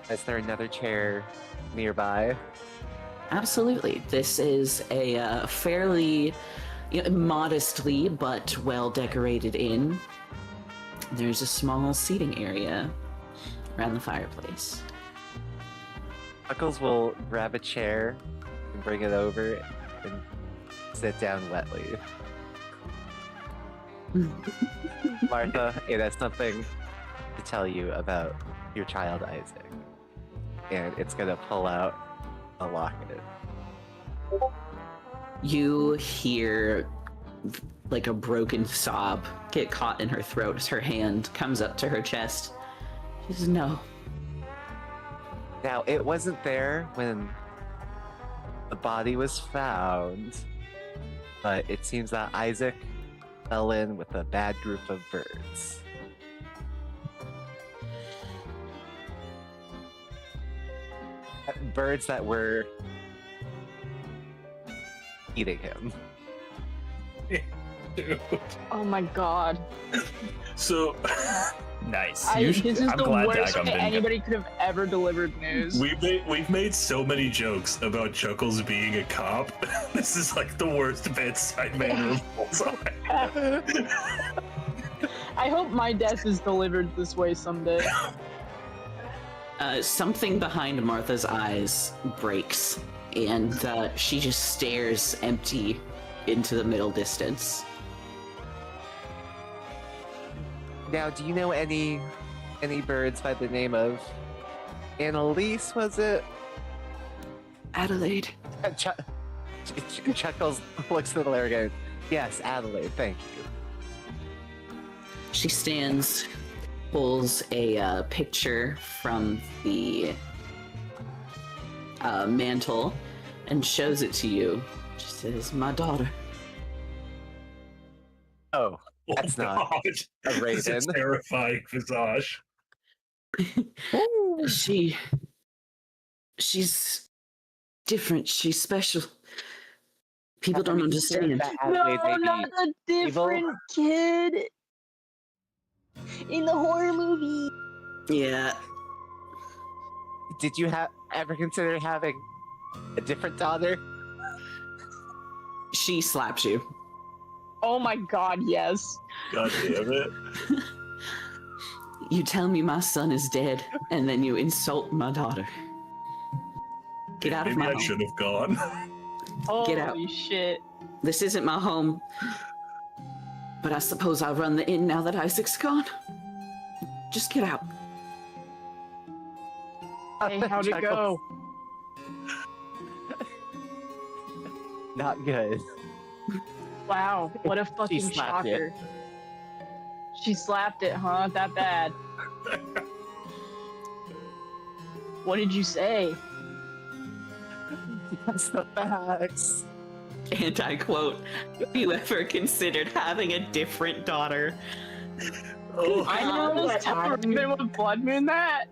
Speaker 4: Is there another chair nearby?
Speaker 2: Absolutely. This is a fairly modestly but well-decorated inn. There's a small seating area around the fireplace.
Speaker 4: Chuckles will grab a chair and bring it over and sit down wetly. Martha, it has something to tell you about your child Isaac. And it's gonna pull out a locket.
Speaker 2: You hear like a broken sob get caught in her throat as her hand comes up to her chest. She says, no.
Speaker 4: Now, it wasn't there when the body was found, but it seems that Isaac fell in with a bad group of birds. Birds that were eating him.
Speaker 3: Dude.
Speaker 5: Oh my god.
Speaker 3: So
Speaker 1: Nice.
Speaker 5: This is
Speaker 1: I'm
Speaker 5: the
Speaker 1: glad
Speaker 5: worst
Speaker 1: Dagum
Speaker 5: way
Speaker 1: didn't get-
Speaker 5: anybody could have ever delivered news.
Speaker 3: we've made so many jokes about Chuckles being a cop. This is like the worst bedside manner of all time.
Speaker 5: I hope my death is delivered this way someday.
Speaker 2: Something behind Martha's eyes breaks, and she just stares empty into the middle distance.
Speaker 4: Now, do you know any birds by the name of Annalise, was it?
Speaker 2: Adelaide.
Speaker 4: Chuckles looks at the layer again. Yes, Adelaide, thank you.
Speaker 2: She stands, pulls a picture from the mantle, and shows it to you. She says, my daughter.
Speaker 4: Oh, that's not
Speaker 3: God.
Speaker 4: a
Speaker 3: This is
Speaker 4: raven.
Speaker 3: a terrifying visage.
Speaker 2: She's different. She's special. People don't
Speaker 4: Have you
Speaker 2: understand.
Speaker 4: considered that
Speaker 5: No,
Speaker 4: Adelaide may be
Speaker 5: not the different kid in the horror movie.
Speaker 2: Yeah.
Speaker 4: Did you ever consider having a different daughter?
Speaker 2: She slaps you.
Speaker 5: Oh my god, yes.
Speaker 3: God damn it.
Speaker 2: You tell me my son is dead, and then you insult my daughter. Get out of
Speaker 3: Maybe
Speaker 2: my
Speaker 3: I
Speaker 2: home.
Speaker 3: should have gone.
Speaker 5: Holy
Speaker 2: out.
Speaker 5: shit.
Speaker 2: This isn't my home. But I suppose I'll run the inn now that Isaac's gone. Just get out.
Speaker 5: Hey, how'd it go?
Speaker 4: Not good.
Speaker 5: Wow, what a fucking
Speaker 4: slapped it.
Speaker 5: shocker. She slapped it, huh? That bad. What did you say?
Speaker 4: That's the facts.
Speaker 2: And I quote, have you ever considered having a different daughter?
Speaker 3: Oh,
Speaker 6: I know
Speaker 5: Those
Speaker 6: that
Speaker 5: Raven with Blood Moon that?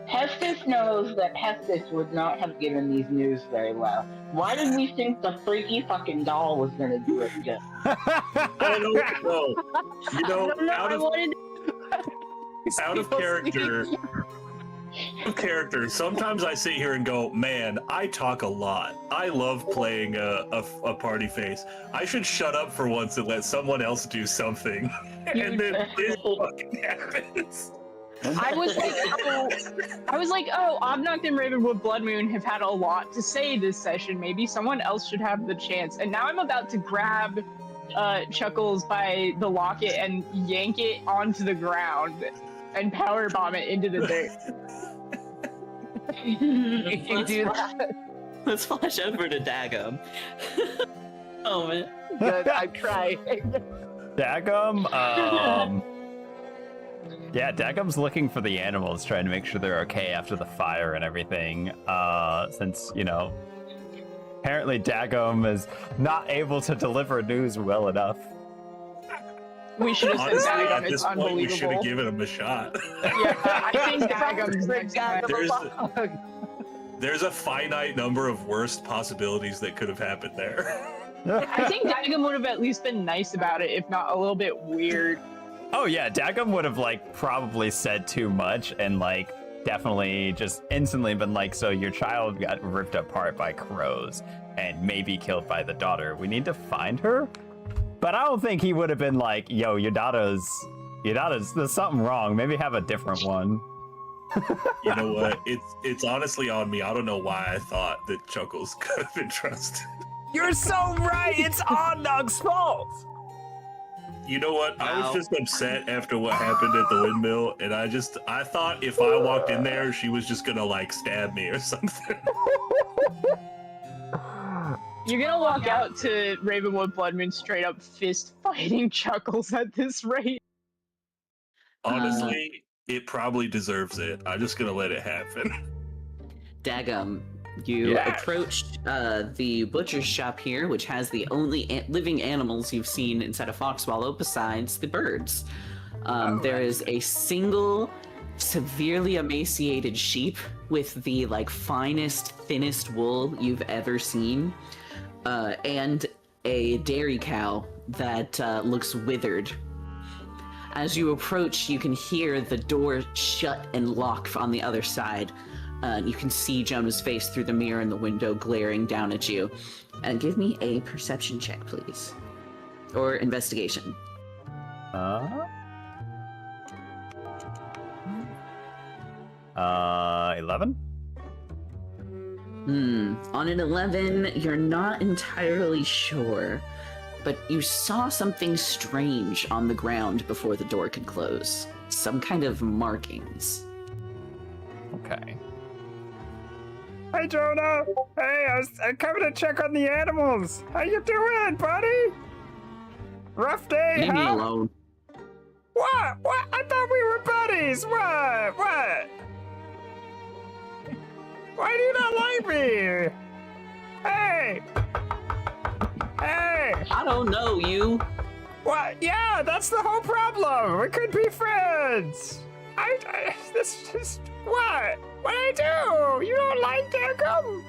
Speaker 6: Hestus knows that Hestus would not have given these news very well. Why did we think the freaky fucking doll was gonna do it again?
Speaker 3: I don't know. You
Speaker 5: I
Speaker 3: know,
Speaker 5: don't know, I wanted...
Speaker 3: out of character, sometimes I sit here and go, man, I talk a lot. I love playing a party face. I should shut up for once and let someone else do something. And then this fucking happens.
Speaker 5: I was like, oh, Obnoct and Ravenwood Blood Moon have had a lot to say this session. Maybe someone else should have the chance. And now I'm about to grab Chuckles by the locket and yank it onto the ground and powerbomb it into the dirt.
Speaker 4: If you do that,
Speaker 2: Let's flash over to Dagum. Oh man.
Speaker 6: Good, I'm trying.
Speaker 1: Dagum, yeah, Dagum's looking for the animals, trying to make sure they're okay after the fire and everything. Since, you know, apparently Dagum is not able to deliver news well enough.
Speaker 5: We should have
Speaker 3: Honestly,
Speaker 5: said
Speaker 3: at
Speaker 5: Dagum.
Speaker 3: this
Speaker 5: It's
Speaker 3: point, we should have
Speaker 5: unbelievable.
Speaker 3: given him a shot.
Speaker 5: Yeah, I think Dagum's next man.
Speaker 3: There's a finite number of worst possibilities that could have happened there.
Speaker 5: I think Dagum would have at least been nice about it, if not a little bit weird.
Speaker 1: Oh yeah, Dagum would have like probably said too much and like definitely just instantly been like, so your child got ripped apart by crows and maybe killed by the daughter. We need to find her. But I don't think he would have been like, yo, your daughter's, there's something wrong. Maybe have a different one.
Speaker 3: You know what? It's honestly on me. I don't know why I thought that Chuckles could have been trusted.
Speaker 1: You're so right. It's Ondog's fault.
Speaker 3: You know what? I
Speaker 2: Wow.
Speaker 3: was just upset after what happened at the windmill, and I thought if I walked in there, she was just gonna like stab me or something.
Speaker 5: You're gonna walk out to Ravenwood Bloodmoon straight up fist fighting Chuckles at this rate.
Speaker 3: Honestly, it probably deserves it. I'm just gonna let it happen.
Speaker 2: Dagum, you
Speaker 1: Yeah.
Speaker 2: approached the butcher's shop here, which has the only living animals you've seen inside a fox swallow besides the birds. There is a single severely emaciated sheep with the like finest, thinnest wool you've ever seen, and a dairy cow that looks withered. As you approach, you can hear the door shut and lock on the other side. You can see Jonah's face through the mirror in the window glaring down at you. And give me a perception check, please. Or investigation.
Speaker 1: 11?
Speaker 2: On an 11, you're not entirely sure, but you saw something strange on the ground before the door could close. Some kind of markings.
Speaker 1: Okay. Hey, Jonah. Hey, I'm coming to check on the animals. How you doing, buddy? Rough day,
Speaker 2: Leave me
Speaker 1: huh?
Speaker 2: alone.
Speaker 1: What? What? I thought we were buddies. What? What? Why do you not like me? Hey! Hey!
Speaker 2: I don't know you.
Speaker 1: What? Yeah, that's the whole problem. We could be friends. This is what? What I do? You don't like Dagum?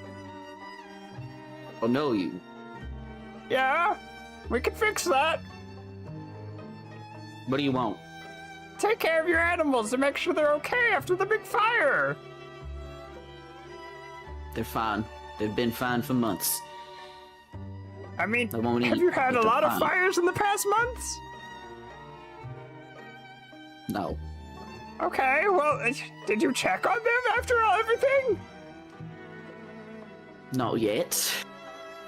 Speaker 2: I don't know you.
Speaker 1: Yeah, we can fix that.
Speaker 2: What do you want?
Speaker 1: Take care of your animals and make sure they're okay after the big fire.
Speaker 2: They're fine. They've been fine for months.
Speaker 1: I mean,
Speaker 2: They won't
Speaker 1: have
Speaker 2: eat,
Speaker 1: you had
Speaker 2: but
Speaker 1: a
Speaker 2: they're
Speaker 1: lot of
Speaker 2: fine.
Speaker 1: fires in the past months?
Speaker 2: No.
Speaker 1: Okay, well, did you check on them after everything?
Speaker 2: Not yet.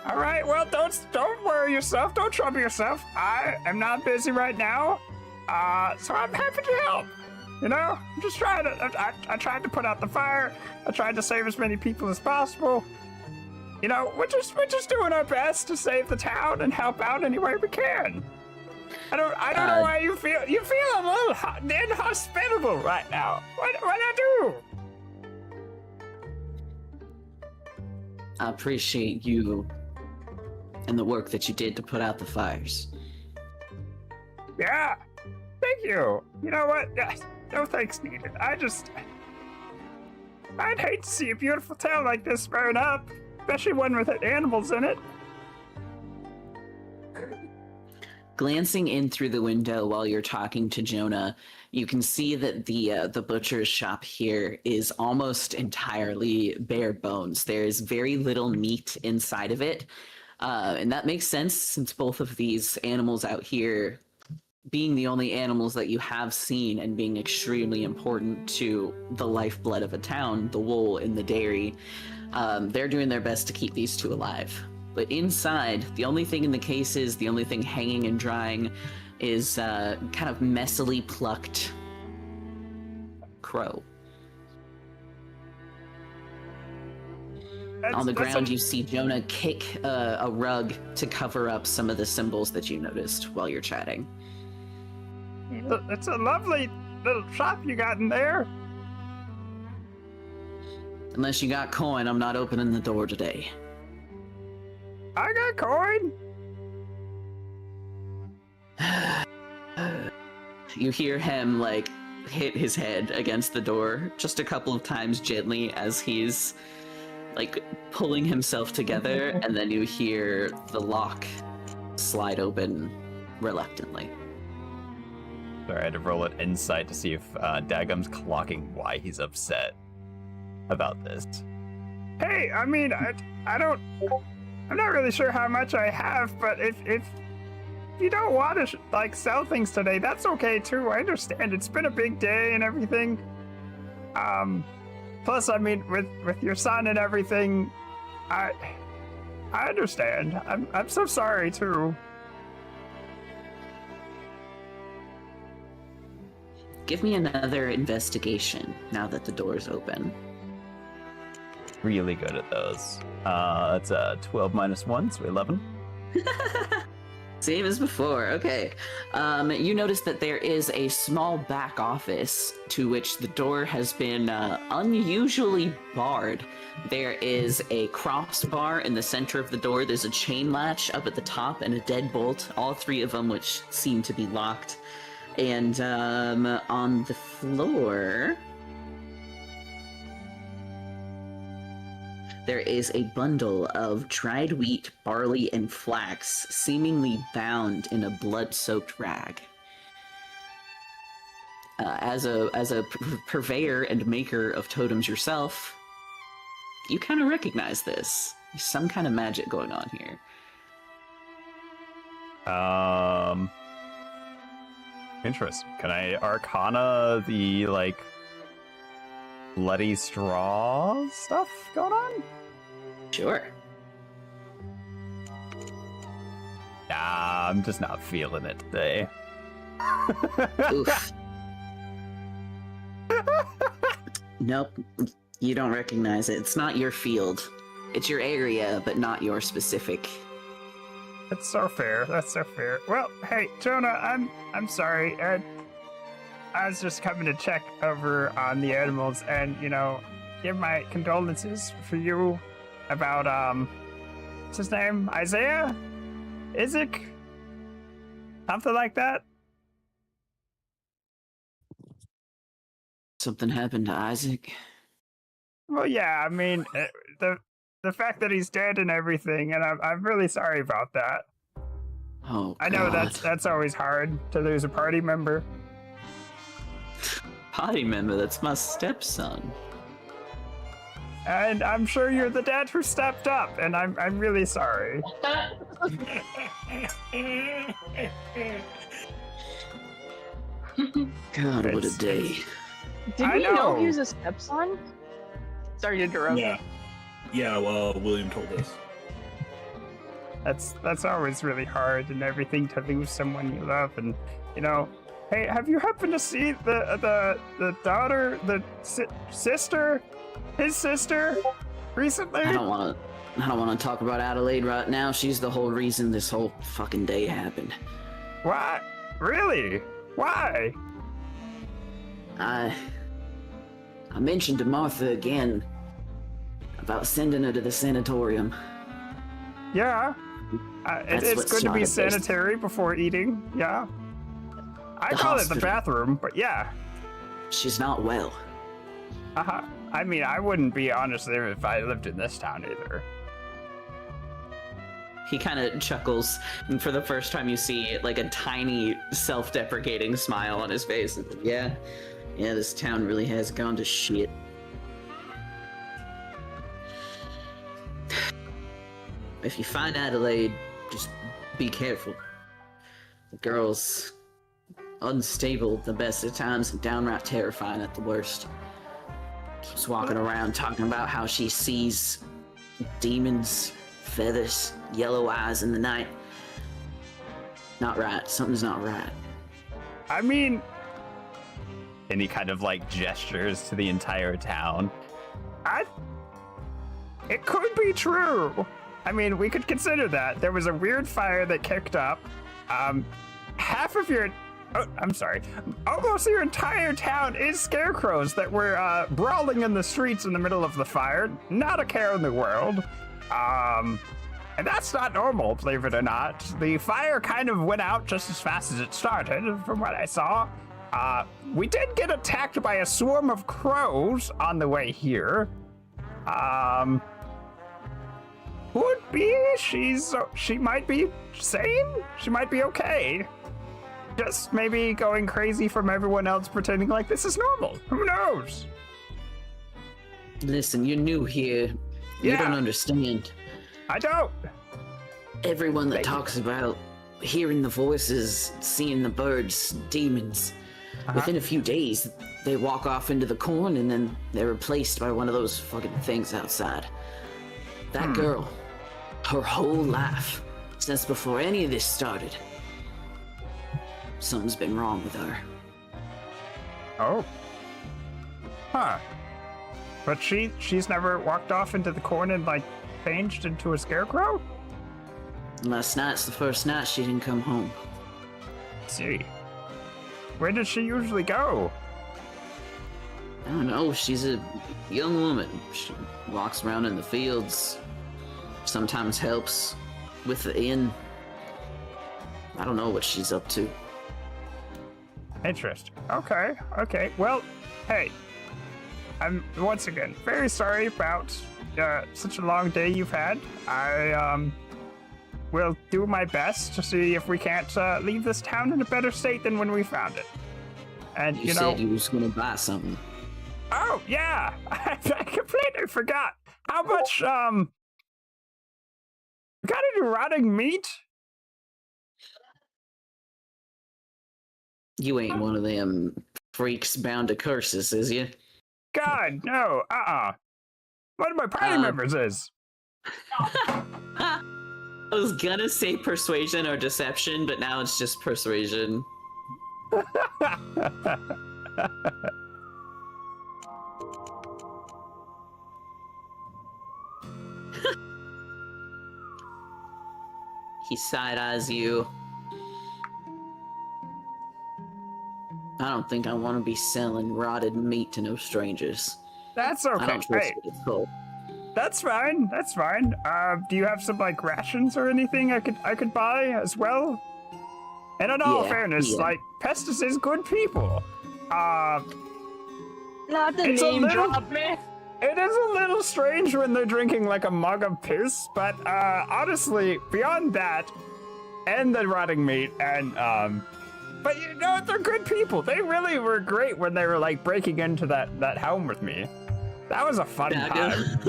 Speaker 1: All right, well, don't worry yourself. Don't trouble yourself. I am not busy right now, so I'm happy to help. You know, I'm just trying to. I tried to put out the fire. I tried to save as many people as possible. You know, we're just doing our best to save the town and help out any way we can. I don't know why you feel a little inhospitable right now. What I do?
Speaker 2: I appreciate you and the work that you did to put out the fires.
Speaker 1: Yeah, thank you. You know what? No thanks needed. I'd hate to see a beautiful town like this burn up, especially one with animals in it.
Speaker 2: Glancing in through the window while you're talking to Jonah, you can see that the butcher's shop here is almost entirely bare bones. There's very little meat inside of it, and that makes sense since both of these animals out here, being the only animals that you have seen and being extremely important to the lifeblood of a town, the wool and the dairy, they're doing their best to keep these two alive. But inside, the only thing in the cases, the only thing hanging and drying is kind of messily plucked crow. On the ground, you see Jonah kick a rug to cover up some of the symbols that you noticed while you're chatting.
Speaker 1: It's a lovely little shop you got in there.
Speaker 2: Unless you got coin, I'm not opening the door today.
Speaker 1: I got coin.
Speaker 2: You hear him, like, hit his head against the door just a couple of times gently as he's, like, pulling himself together, and then you hear the lock slide open reluctantly.
Speaker 1: Sorry, I had to roll an insight to see if Dagum's clocking why he's upset about this. Hey, I mean, I'm not really sure how much I have, but if you don't want to like sell things today, that's okay too. I understand. It's been a big day and everything. Plus, I mean, with your son and everything, I understand. I'm so sorry too.
Speaker 2: Give me another investigation now that the door's open.
Speaker 1: Really good at those. That's a 12 minus 1, so 11.
Speaker 2: Same as before. Okay. You notice that there is a small back office to which the door has been unusually barred. There is a crossbar in the center of the door. There's a chain latch up at the top and a deadbolt, all three of them which seem to be locked. And on the floor, there is a bundle of dried wheat, barley, and flax, seemingly bound in a blood-soaked rag. As a purveyor and maker of totems yourself, you kind of recognize this. There's some kind of magic going on here.
Speaker 1: Interesting. Can I Arcana the, like, bloody straw stuff going on?
Speaker 2: Sure.
Speaker 1: Nah, I'm just not feeling it today.
Speaker 2: Oof. Nope, you don't recognize it. It's not your field. It's your area, but not your specific.
Speaker 1: That's so fair. That's so fair. Well, hey, Jonah, I'm sorry. I was just coming to check over on the animals and, you know, give my condolences for you about, what's his name? Isaiah? Isaac? Something like that?
Speaker 2: Something happened to Isaac?
Speaker 1: Well, yeah, I mean, the fact that he's dead and everything, and I'm really sorry about that.
Speaker 2: Oh,
Speaker 1: I know
Speaker 2: God.
Speaker 1: that's always hard to lose a party member.
Speaker 2: Party member? That's my stepson.
Speaker 1: And I'm sure you're the dad who stepped up, and I'm really sorry.
Speaker 2: God, what a day.
Speaker 5: Did
Speaker 1: I
Speaker 5: we know
Speaker 1: know.
Speaker 5: he was a stepson? Sorry to interrupt.
Speaker 3: Yeah, well, William told us.
Speaker 1: That's always really hard and everything to lose someone you love, and you know. Hey, have you happened to see the daughter, the sister, his sister, recently?
Speaker 2: I don't want to talk about Adelaide right now. She's the whole reason this whole fucking day happened.
Speaker 1: Why? Really? Why?
Speaker 2: I mentioned to Martha again about sending her to the sanatorium.
Speaker 1: Yeah.
Speaker 2: That's
Speaker 1: It's
Speaker 2: what's
Speaker 1: good to be
Speaker 2: not a best-
Speaker 1: sanitary before eating. Yeah. I
Speaker 2: The
Speaker 1: call it the
Speaker 2: hospital.
Speaker 1: bathroom, but yeah.
Speaker 2: She's not well.
Speaker 1: I mean, I wouldn't be honestly if I lived in this town either.
Speaker 2: He kind of chuckles, and for the first time you see like a tiny self-deprecating smile on his face. Yeah, this town really has gone to shit. If you find Adelaide, just be careful. The girl's unstable at the best of times and downright terrifying at the worst. Keeps walking around talking about how she sees demons, feathers, yellow eyes in the night. Not right. Something's not right.
Speaker 1: I mean, and he kind of like gestures to the entire town. it could be true. I mean, we could consider that. There was a weird fire that kicked up. Half of your... Oh, I'm sorry. Almost your entire town is scarecrows that were brawling in the streets in the middle of the fire. Not a care in the world. And that's not normal, believe it or not. The fire kind of went out just as fast as it started, from what I saw. We did get attacked by a swarm of crows on the way here. Could be. She might be sane. She might be okay. Just maybe going crazy from everyone else pretending like this is normal. Who knows?
Speaker 2: Listen, you're new here. You don't understand.
Speaker 1: I don't.
Speaker 2: Everyone that talks about hearing the voices, seeing the birds, demons, within a few days, they walk off into the corn and then they're replaced by one of those fucking things outside. That girl, her whole life, since before any of this started, something's been wrong with her.
Speaker 1: Oh. Huh. But she's never walked off into the corn and, like, changed into a scarecrow?
Speaker 2: Last night's the first night she didn't come home.
Speaker 1: See. Where does she usually go?
Speaker 2: I don't know, she's a young woman. She walks around in the fields, sometimes helps with the inn. I don't know what she's up to.
Speaker 1: Interesting. Okay. Well, hey. I'm, once again, very sorry about such a long day you've had. I, will do my best to see if we can't leave this town in a better state than when we found it. And,
Speaker 2: You said you was gonna buy something.
Speaker 1: Oh, yeah! I completely forgot. How much, got any rotting meat?
Speaker 2: You ain't one of them freaks bound to curses, is you?
Speaker 1: God, no, one of my party members is.
Speaker 2: I was gonna say persuasion or deception, but now it's just persuasion. He side-eyes you. I don't think I want to be selling rotted meat to no strangers.
Speaker 1: That's okay.
Speaker 2: I don't trust
Speaker 1: Hey,
Speaker 2: what it's called.
Speaker 1: that's fine. Do you have some, like, rations or anything I could buy as well? And in all fairness, like, Pestis is good people.
Speaker 5: Not the
Speaker 1: It's a
Speaker 5: name
Speaker 1: little-
Speaker 5: drop, man.
Speaker 1: It is a little strange when they're drinking like a mug of piss, but honestly, beyond that, and the rotting meat, and but you know, they're good people. They really were great when they were like breaking into that home with me. That was a fun time.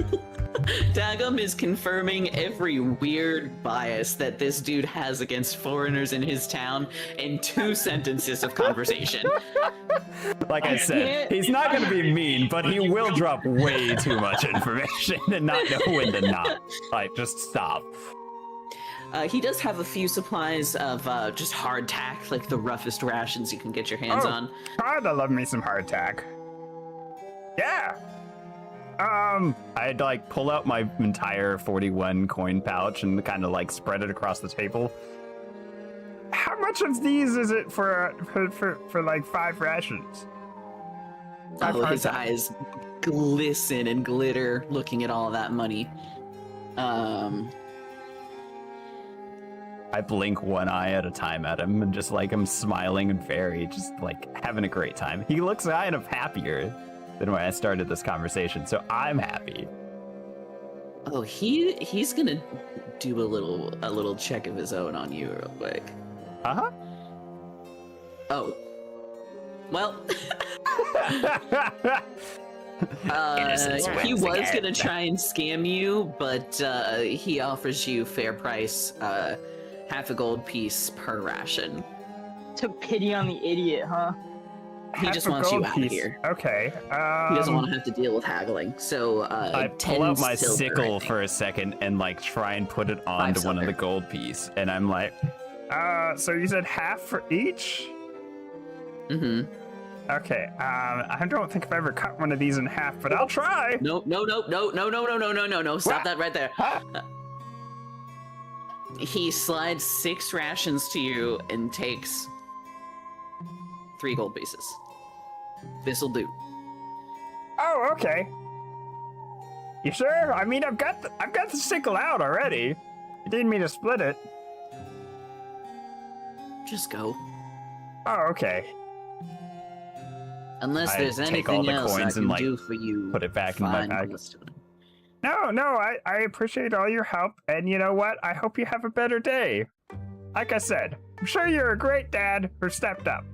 Speaker 2: Dagum is confirming every weird bias that this dude has against foreigners in his town in 2 sentences of conversation.
Speaker 1: Like I said, he's not going to be mean, but he will drop way too much information and not know when to not. Like, just stop.
Speaker 2: He does have a few supplies of just hardtack, like the roughest rations you can get your hands on.
Speaker 1: God, I love me some hardtack. Yeah. I'd like pull out my entire 41 coin pouch and kind of like spread it across the table. How much of these is it for like 5 rations?
Speaker 2: His eyes glisten and glitter looking at all that money.
Speaker 1: I blink one eye at a time at him and just like I'm smiling and very just like having a great time. He looks kind of happier than when I started this conversation, so I'm happy.
Speaker 2: Oh, he's gonna do a little check of his own on you real quick.
Speaker 1: Uh-huh.
Speaker 2: Oh. Well. He was gonna try and scam you, but he offers you fair price, half a gold piece per ration.
Speaker 5: Took pity on the idiot, huh?
Speaker 2: He just wants you out of here.
Speaker 1: Okay.
Speaker 2: He doesn't want to have to deal with haggling. So
Speaker 1: I
Speaker 2: 10
Speaker 1: pull out my
Speaker 2: silver,
Speaker 1: sickle
Speaker 2: I think.
Speaker 1: for a second and like try and put it onto one of
Speaker 2: silver.
Speaker 1: the gold piece, and I'm like, so you said half for each?
Speaker 2: Mm-hmm.
Speaker 1: Okay, I don't think I've ever cut one of these in half, but I'll try.
Speaker 2: No. Stop that right there.
Speaker 1: Huh?
Speaker 2: He slides 6 rations to you and takes 3 gold pieces. This'll do.
Speaker 1: Oh, okay. You sure? I mean, I've got the sickle out already. You didn't mean to split it.
Speaker 2: Just go.
Speaker 1: Oh, okay.
Speaker 2: Unless
Speaker 1: I
Speaker 2: there's
Speaker 1: take all
Speaker 2: anything
Speaker 1: the
Speaker 2: else I
Speaker 1: coins
Speaker 2: can
Speaker 1: and, like,
Speaker 2: do for you.
Speaker 1: put it back in my
Speaker 2: fine,
Speaker 1: bag.
Speaker 2: Kristen.
Speaker 1: No, I appreciate all your help, and you know what? I hope you have a better day. Like I said, I'm sure you're a great dad who stepped up.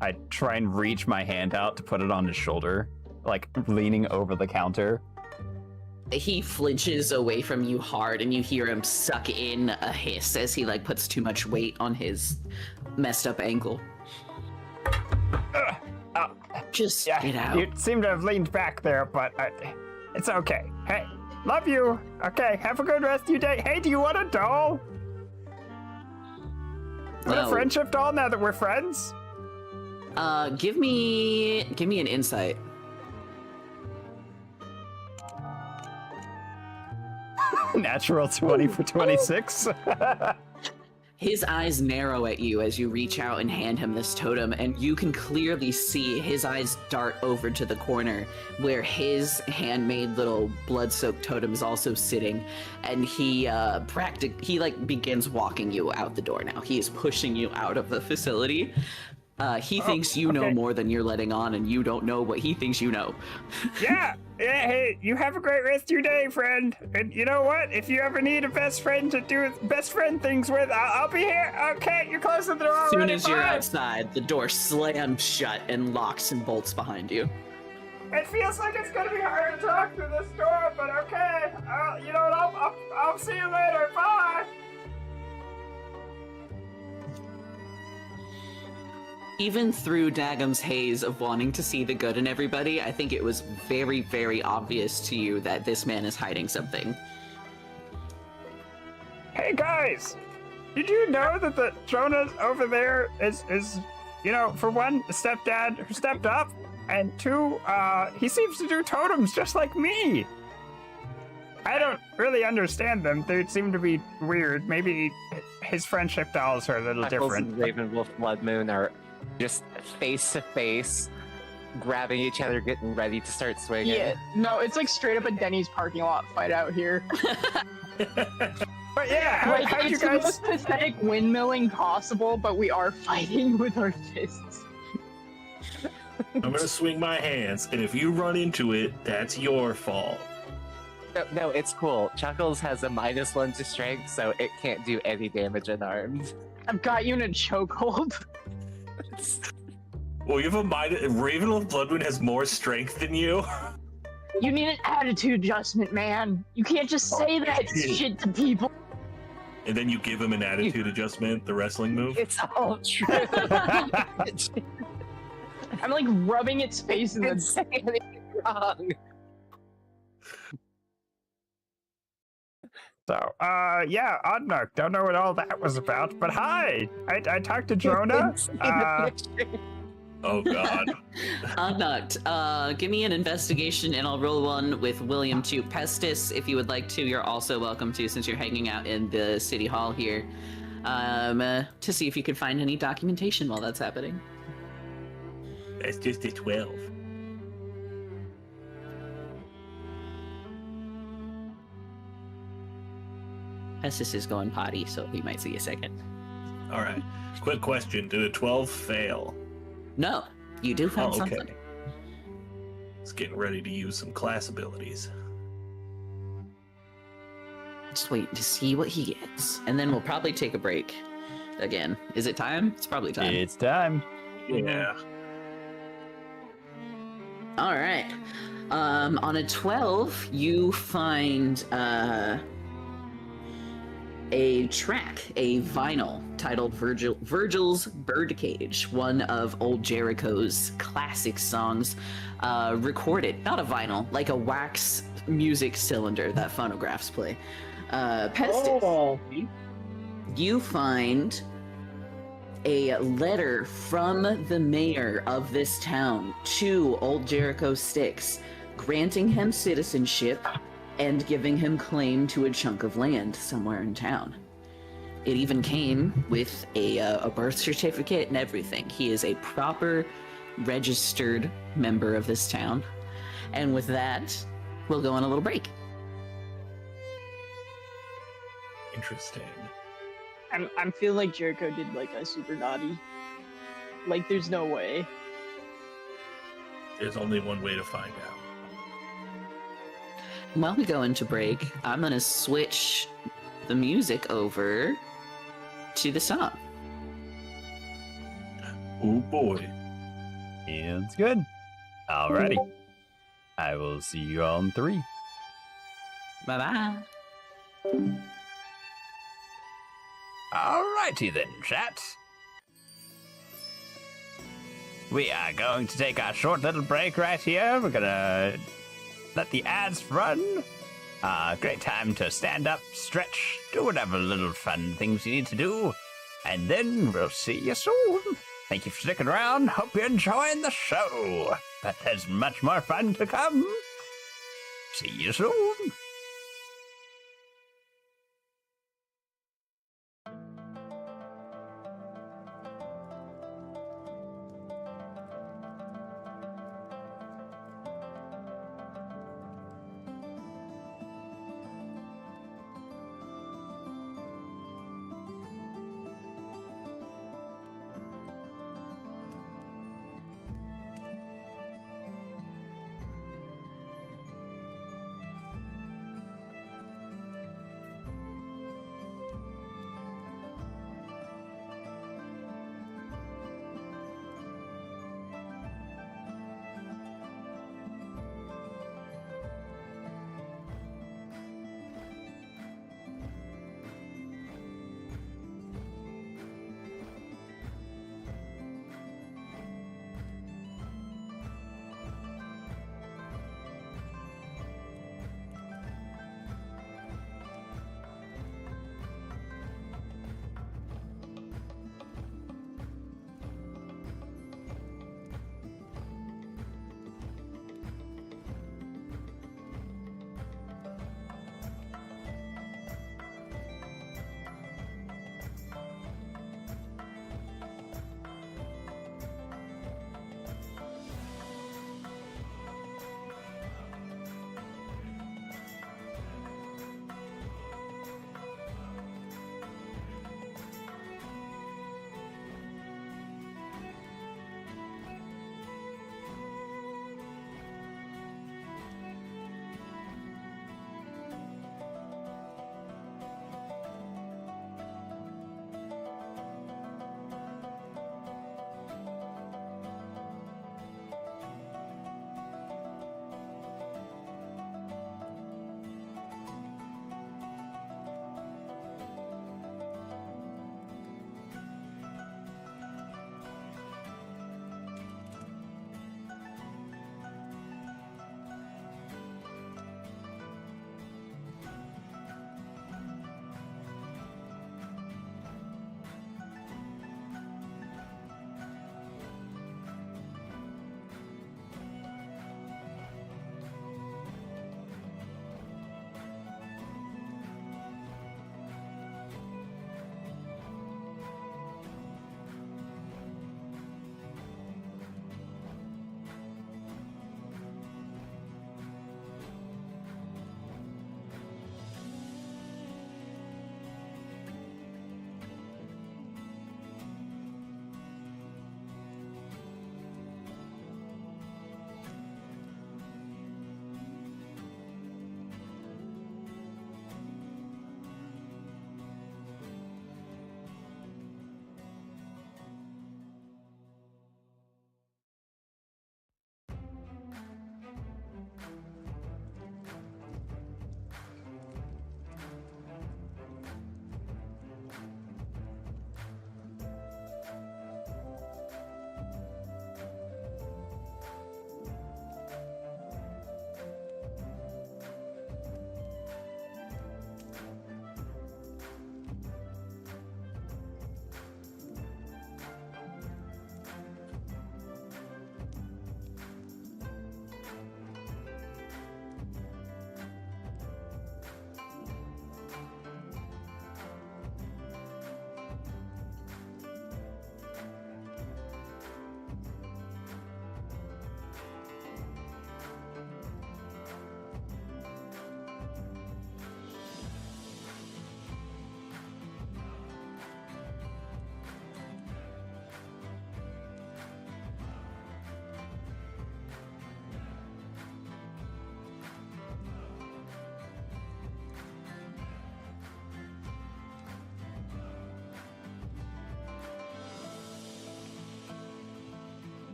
Speaker 1: I try and reach my hand out to put it on his shoulder, like leaning over the counter.
Speaker 2: He flinches away from you hard, and you hear him suck in a hiss as he like puts too much weight on his messed up ankle. Just
Speaker 1: Yeah,
Speaker 2: get out.
Speaker 1: you seem to have leaned back there, but it's okay. Hey, love you. Okay, have a good rest of your day. Hey, do you want a doll? Want a
Speaker 2: No.
Speaker 1: friendship doll now that we're friends?
Speaker 2: Give me an insight.
Speaker 1: Natural 20 for 26.
Speaker 2: His eyes narrow at you as you reach out and hand him this totem, and you can clearly see his eyes dart over to the corner where his handmade little blood-soaked totem is also sitting, and he begins walking you out the door now. He is pushing you out of the facility. He thinks you know
Speaker 1: okay.
Speaker 2: more than you're letting on, and you don't know what he thinks you know.
Speaker 1: Yeah, hey, you have a great rest of your day, friend. And you know what? If you ever need a best friend to do best friend things with, I'll be here. Okay, you're close to the door
Speaker 2: As soon
Speaker 1: already.
Speaker 2: as you're
Speaker 1: Bye.
Speaker 2: outside, the door slams shut and locks and bolts behind you.
Speaker 1: It feels like it's gonna be hard to talk through this door, but okay. You know what? I'll see you later. Bye.
Speaker 2: Even through Dagum's haze of wanting to see the good in everybody, I think it was very, very obvious to you that this man is hiding something.
Speaker 1: Hey guys, did you know that the Jonah over there is you know, for one, a stepdad who stepped up, and 2, he seems to do totems just like me. I don't really understand them. They seem to be weird. Maybe his friendship dolls are a little
Speaker 4: Chuckles
Speaker 1: different.
Speaker 4: and Ravenwolf Blood Moon are just face to face, grabbing each other, getting ready to start swinging.
Speaker 5: Yeah, no, it's like straight up a Denny's parking lot fight out here.
Speaker 1: But yeah,
Speaker 5: Like,
Speaker 1: how'd you
Speaker 5: it's the
Speaker 1: guys?
Speaker 5: most pathetic windmilling possible, but we are fighting with our fists.
Speaker 3: I'm gonna swing my hands, and if you run into it, that's your fault.
Speaker 4: No, it's cool. Chuckles has a -1 to strength, so it can't do any damage unarmed.
Speaker 5: I've got you in a chokehold.
Speaker 3: Well, you have a mind. Ravenwolf Bloodmoon has more strength than you.
Speaker 5: You need an attitude adjustment, man. You can't just say that shit to people.
Speaker 3: And then you give him an attitude adjustment, the wrestling move.
Speaker 4: It's all true.
Speaker 5: I'm like rubbing its face in
Speaker 4: Didn't
Speaker 5: the.
Speaker 4: say anything wrong.
Speaker 1: So, yeah, Oddnook, don't know what all that was about, but hi! I talked to Jonah.
Speaker 4: Didn't see the picture.
Speaker 3: Oh God.
Speaker 2: Unnocked. Give me an investigation, and I'll roll one with William to Pestis. If you would like to, you're also welcome to, since you're hanging out in the city hall here, to see if you could find any documentation while that's happening.
Speaker 3: That's just a 12.
Speaker 2: Pestis is going potty, so he might see a second.
Speaker 3: All right. Quick question: did a 12 fail?
Speaker 2: No, you do find
Speaker 3: Oh, okay.
Speaker 2: something.
Speaker 3: It's getting ready to use some class abilities.
Speaker 2: Just wait to see what he gets, and then we'll probably take a break. Again, is it time? It's probably time.
Speaker 1: It's time.
Speaker 3: Yeah.
Speaker 2: All right. On a 12, you find a track, a vinyl titled Virgil's Birdcage, one of old Jericho's classic songs, recorded, not a vinyl, like a wax music cylinder that phonographs play. Pestis, you find a letter from the mayor of this town to Old Jericho Styx, granting him citizenship and giving him claim to a chunk of land somewhere in town. It even came with a birth certificate and everything. He is a proper registered member of this town. And with that, we'll go on a little break.
Speaker 3: Interesting.
Speaker 5: I'm feeling like Jericho did like a super naughty. Like there's no way.
Speaker 3: There's only one way to find out.
Speaker 2: While we go into break, I'm gonna switch the music over to the song.
Speaker 3: Oh boy.
Speaker 1: It's good. Alrighty. I will see you all in 3.
Speaker 2: Bye-bye.
Speaker 1: Alrighty then, chat. We are going to take our short little break right here. We're gonna let the ads run. Great time to stand up, stretch, do whatever little fun things you need to do. And then we'll see you soon. Thank you for sticking around. Hope you're enjoying the show. But there's much more fun to come. See you soon.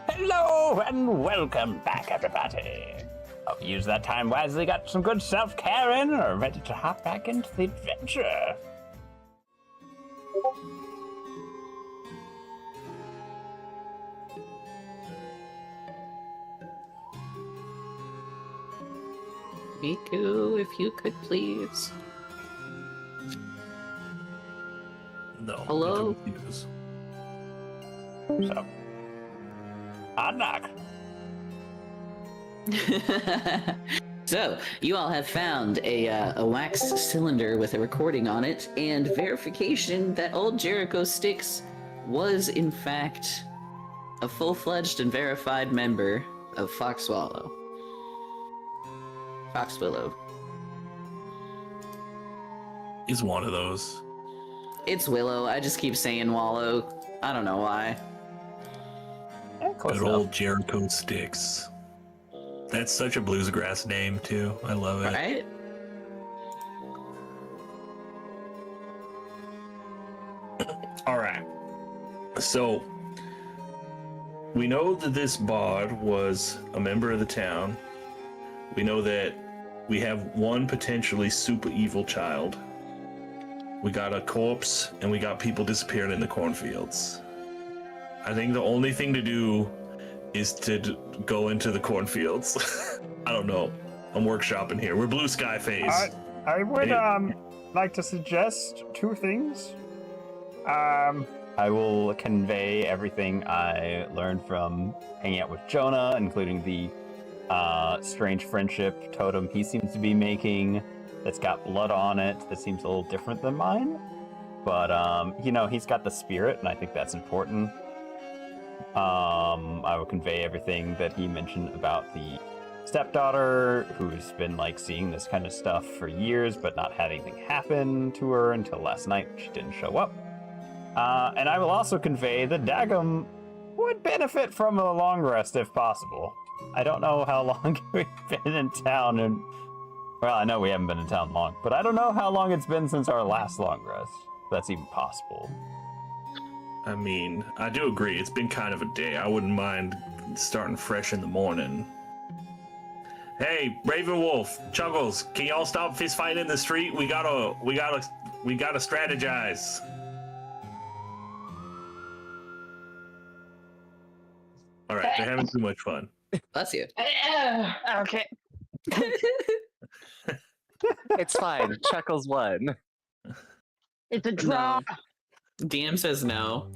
Speaker 1: Hello and welcome back, everybody. Hope you used that time wisely, got some good self-care in, and are ready to hop back into the adventure.
Speaker 2: Miku, if you could please.
Speaker 3: No.
Speaker 2: Hello?
Speaker 3: Tues.
Speaker 1: So, odd knock.
Speaker 2: So, you all have found a wax cylinder with a recording on it, and verification that old Jericho Sticks was, in fact, a full-fledged and verified member of Foxwillow.
Speaker 3: He's one of those.
Speaker 2: It's Willow. I just keep saying Wallow. I don't know why.
Speaker 1: Close
Speaker 3: Good
Speaker 1: enough.
Speaker 3: old Jericho Sticks. That's such a bluesgrass name, too. I love it.
Speaker 2: Right?
Speaker 3: All right. So, we know that this bard was a member of the town. We know that we have one potentially super evil child. We got a corpse, and we got people disappearing in the cornfields. I think the only thing to do is to go into the cornfields. I don't know. I'm workshopping here. We're blue sky phase.
Speaker 1: I would
Speaker 3: Hey.
Speaker 1: like to suggest two things. I will convey everything I learned from hanging out with Jonah, including the strange friendship totem he seems to be making that's got blood on it that seems a little different than mine. But, he's got the spirit, and I think that's important. I will convey everything that he mentioned about the stepdaughter who's been seeing this kind of stuff for years but not had anything happen to her until last night when she didn't show up. And I will also convey that Dagum would benefit from a long rest if possible. I don't know how long we've been in town, and well, I know we haven't been in town long, but I don't know how long it's been since our last long rest. If that's even possible.
Speaker 3: I mean, I do agree. It's been kind of a day. I wouldn't mind starting fresh in the morning. Hey, Ravenwolf, Chuggles, can y'all stop fist fighting in the street? We gotta strategize. All right, they're having too much fun.
Speaker 2: Bless you.
Speaker 5: Okay.
Speaker 4: It's fine. Chuckles won.
Speaker 5: It's a draw.
Speaker 2: DM says no.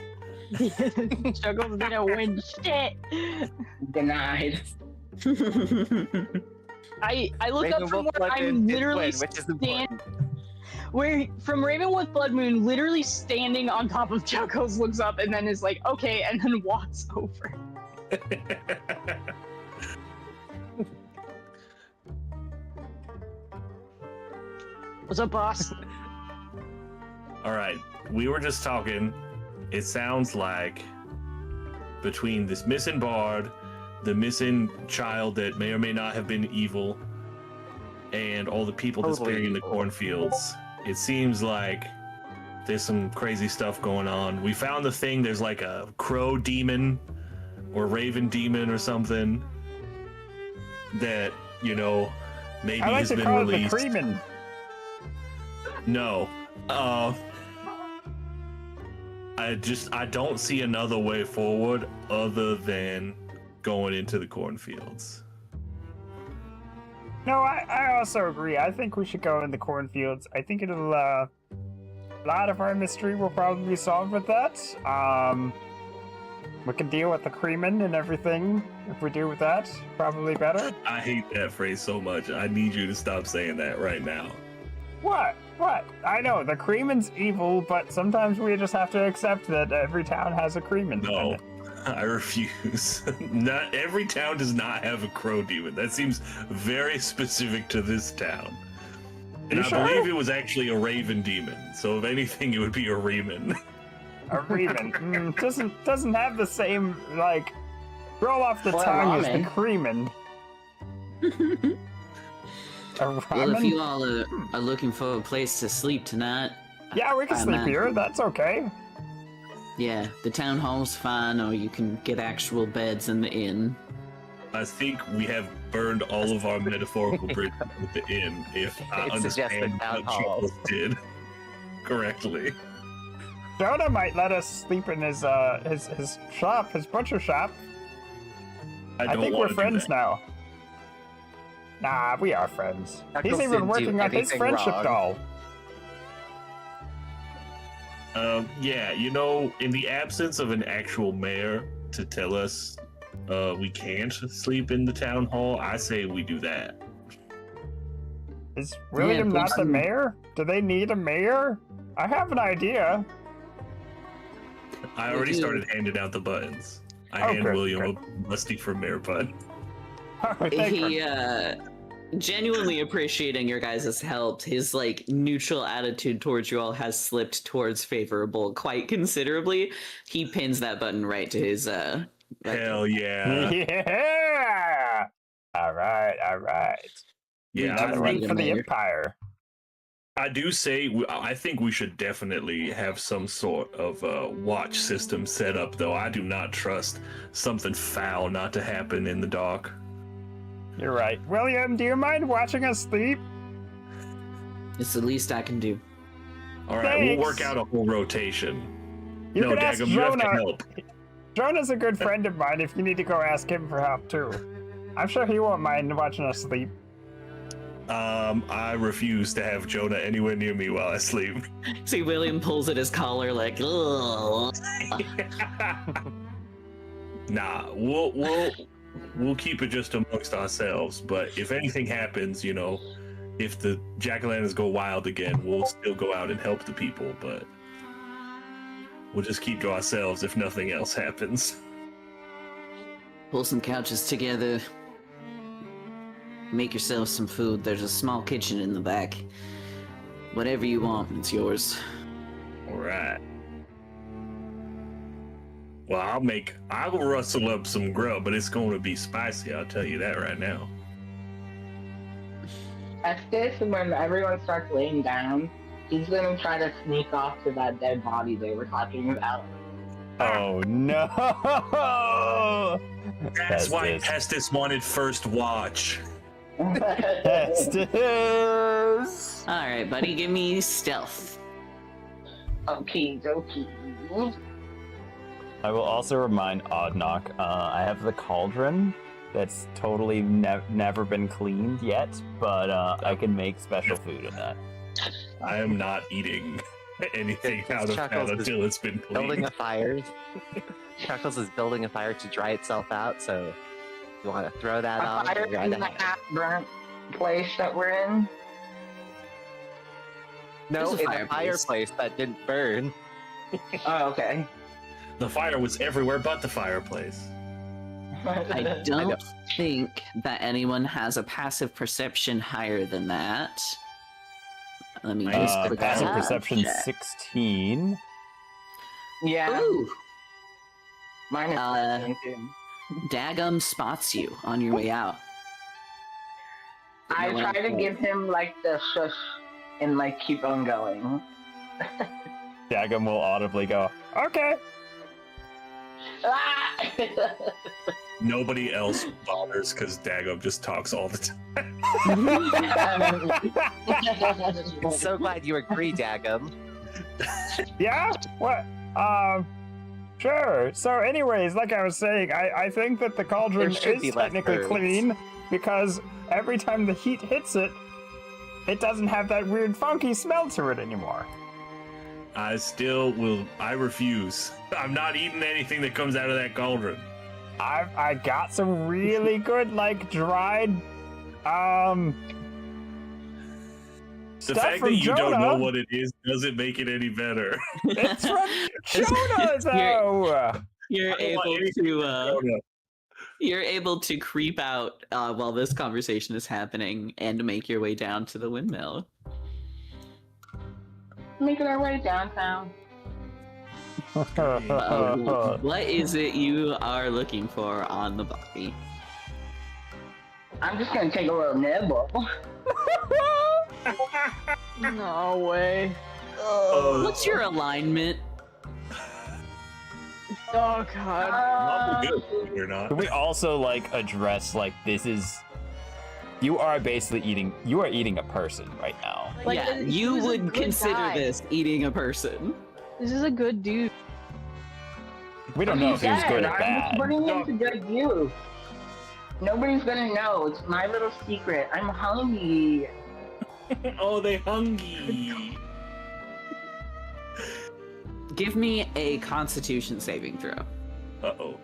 Speaker 5: Chuggles gonna win shit.
Speaker 6: Denied.
Speaker 5: I look up from
Speaker 4: Ravenwolf
Speaker 5: where
Speaker 4: Blood
Speaker 5: I'm
Speaker 4: Moon did
Speaker 5: literally
Speaker 4: win, which is important.
Speaker 5: where from Ravenwolf Blood Moon, literally standing on top of Chuggles, looks up and then is like, okay, and then walks over. What's up, boss?
Speaker 3: All right, we were just talking. It sounds like between this missing bard, the missing child that may or may not have been evil, and all the people disappearing in the cornfields, it seems like there's some crazy stuff going on. We found the thing. There's like a crow demon or raven demon or something that, maybe
Speaker 1: I like
Speaker 3: has
Speaker 1: to
Speaker 3: been
Speaker 1: call
Speaker 3: released.
Speaker 1: it the Creeman.
Speaker 3: No. I don't see another way forward other than going into the cornfields.
Speaker 1: No, I also agree. I think we should go in the cornfields. I think it'll, a lot of our mystery will probably be solved with that. We can deal with the Creeman and everything if we do with that. Probably better.
Speaker 3: I hate that phrase so much. I need you to stop saying that right now.
Speaker 1: What? I know, the Creeman's evil, but sometimes we just have to accept that every town has a Creeman.
Speaker 3: No, I refuse. Not every town does not have a crow demon. That seems very specific to this town. And
Speaker 1: You
Speaker 3: I
Speaker 1: sure?
Speaker 3: believe it was actually a raven demon. So if anything, it would be a Reeman.
Speaker 1: A Reeman. Doesn't have the same, roll off the
Speaker 6: Or a
Speaker 1: tongue as the
Speaker 6: ramen.
Speaker 1: Creeman. A
Speaker 2: Well, if
Speaker 1: ramen?
Speaker 2: you all are looking for a place to sleep tonight,
Speaker 1: Yeah, we can
Speaker 2: I'm
Speaker 1: sleep
Speaker 2: at-
Speaker 1: here. That's okay.
Speaker 2: Yeah, the town hall's fine, or you can get actual beds in the inn.
Speaker 3: I think we have burned all of our metaphorical bridges with the inn, if I
Speaker 4: It's just the
Speaker 3: understand
Speaker 4: town
Speaker 3: what
Speaker 4: hall.
Speaker 3: Charles did correctly.
Speaker 1: Jonah might let us sleep in his shop, his butcher shop. I
Speaker 3: don't
Speaker 1: think we're
Speaker 3: wanna do
Speaker 1: friends
Speaker 3: that.
Speaker 1: now. Nah, we are friends.
Speaker 4: Chuckles
Speaker 1: He's
Speaker 4: didn't
Speaker 1: even
Speaker 4: do
Speaker 1: working on his
Speaker 4: anything
Speaker 1: friendship
Speaker 4: wrong.
Speaker 1: doll.
Speaker 3: Yeah, you know, in the absence of an actual mayor to tell us we can't sleep in the town hall, I say we do that.
Speaker 1: Is William not the
Speaker 2: Wilson-
Speaker 1: mayor? Do they need a mayor? I have an idea.
Speaker 3: I
Speaker 2: We
Speaker 3: already
Speaker 2: do.
Speaker 3: started handing out the buttons. I
Speaker 1: Oh,
Speaker 3: hand
Speaker 1: good,
Speaker 3: William
Speaker 1: good.
Speaker 3: a musty for mayor button.
Speaker 1: Thank you.
Speaker 2: He genuinely appreciating your guys' help. His like neutral attitude towards you all has slipped towards favorable quite considerably. He pins that button right to his
Speaker 3: Hell yeah.
Speaker 1: Yeah! Alright.
Speaker 3: Yeah,
Speaker 2: I
Speaker 1: Another
Speaker 2: think-
Speaker 1: one
Speaker 2: need a
Speaker 1: for the
Speaker 2: mayor.
Speaker 1: Empire.
Speaker 3: I do say, I think we should definitely have some sort of watch system set up, though. I do not trust something foul not to happen in the dark.
Speaker 1: You're right. William, do you mind watching us sleep?
Speaker 2: It's the least I can do.
Speaker 3: All right, we'll
Speaker 1: Thanks.
Speaker 3: work out a whole rotation.
Speaker 1: You
Speaker 3: No,
Speaker 1: can ask
Speaker 3: Dagum, you have to
Speaker 1: Jonah.
Speaker 3: help.
Speaker 1: Jonah's a good friend of mine if you need to go ask him for help too. I'm sure he won't mind watching us sleep.
Speaker 3: I refuse to have Jonah anywhere near me while I sleep.
Speaker 2: See, William pulls at his collar like, ugh.
Speaker 3: Nah, we'll keep it just amongst ourselves. But if anything happens, you know, if the jack-o'-lanterns go wild again, we'll still go out and help the people. But we'll just keep to ourselves if nothing else happens.
Speaker 2: Pull some couches together. Make yourself some food. There's a small kitchen in the back. Whatever you want, it's yours.
Speaker 3: All right. Well, I'll rustle up some grub, but it's going to be spicy. I'll tell you that right now.
Speaker 6: At this, when everyone starts laying down, he's gonna try to sneak off to that dead body they were talking about.
Speaker 1: Oh no!
Speaker 3: That's why
Speaker 1: Pestis.
Speaker 3: Pestis wanted first watch.
Speaker 1: Pestis!
Speaker 2: All right, buddy, give me stealth.
Speaker 6: Okay, dokie.
Speaker 1: I will also remind Oddknock, I have the cauldron that's totally never been cleaned yet, but I can make special food in that.
Speaker 3: I am not eating anything
Speaker 4: It's
Speaker 3: out of that
Speaker 4: Chuckles is
Speaker 3: until it's been
Speaker 4: Building
Speaker 3: cleaned.
Speaker 4: a fire. Chuckles is building a fire to dry itself out, so you want to throw that
Speaker 6: A
Speaker 4: off.
Speaker 6: fire
Speaker 4: and dry
Speaker 6: in
Speaker 4: that
Speaker 6: the
Speaker 4: out.
Speaker 6: half-burnt place that we're in.
Speaker 4: No,
Speaker 2: There's a
Speaker 4: it's a
Speaker 2: fireplace.
Speaker 4: fireplace that didn't burn.
Speaker 6: Oh, okay.
Speaker 3: The fire was everywhere but the fireplace.
Speaker 2: I don't think that anyone has a passive perception higher than that. Let me just click
Speaker 1: Passive
Speaker 2: that.
Speaker 1: perception
Speaker 2: Check.
Speaker 1: 16.
Speaker 6: Yeah,
Speaker 2: Ooh,
Speaker 6: mine is
Speaker 2: Uh,
Speaker 6: 13 too.
Speaker 2: Dagum spots you on your way out.
Speaker 6: I
Speaker 2: No one
Speaker 6: try to
Speaker 2: else.
Speaker 6: give him like the shush and like keep on going.
Speaker 1: Dagum will audibly go, okay.
Speaker 6: Ah!
Speaker 3: Nobody else bothers because Dago just talks all the time.
Speaker 4: I'm so glad you agree, Dagum.
Speaker 1: Yeah? What? Sure. So anyways, like I was saying, I think that the cauldron
Speaker 4: There should be
Speaker 1: is
Speaker 4: less
Speaker 1: technically
Speaker 4: birds.
Speaker 1: clean because every time the heat hits it, it doesn't have that weird funky smell to it anymore.
Speaker 3: I refuse. I'm not eating anything that comes out of that cauldron.
Speaker 1: I got some really good like dried
Speaker 3: The
Speaker 1: stuff
Speaker 3: fact
Speaker 1: from
Speaker 3: that you
Speaker 1: Jonah.
Speaker 3: don't know what it is doesn't make it any better.
Speaker 1: It's from Jonah though.
Speaker 2: You're
Speaker 3: I don't want
Speaker 2: able
Speaker 3: anything
Speaker 2: to
Speaker 3: Jonah.
Speaker 2: you're able to creep out while this conversation is happening and make your way down to the windmill.
Speaker 6: Making our way downtown.
Speaker 2: What is it you are looking for on the body?
Speaker 6: I'm just gonna take a little nibble.
Speaker 5: No way.
Speaker 3: Oh,
Speaker 2: What's your alignment?
Speaker 5: Oh god.
Speaker 3: Not good, you're not.
Speaker 1: Can we also like address like this is you are basically eating a person right now.
Speaker 5: Like,
Speaker 2: yeah,
Speaker 5: he
Speaker 2: you
Speaker 5: was a
Speaker 2: would
Speaker 5: good
Speaker 2: consider
Speaker 5: guy.
Speaker 2: this eating a person.
Speaker 5: This is a good dude.
Speaker 1: We don't know if he was good or
Speaker 6: I'm
Speaker 1: bad.
Speaker 6: just putting him to good use. Nobody's gonna know. It's my little secret. I'm hungry.
Speaker 3: Oh, they hungry.
Speaker 2: Give me a Constitution saving throw.
Speaker 3: Uh-oh.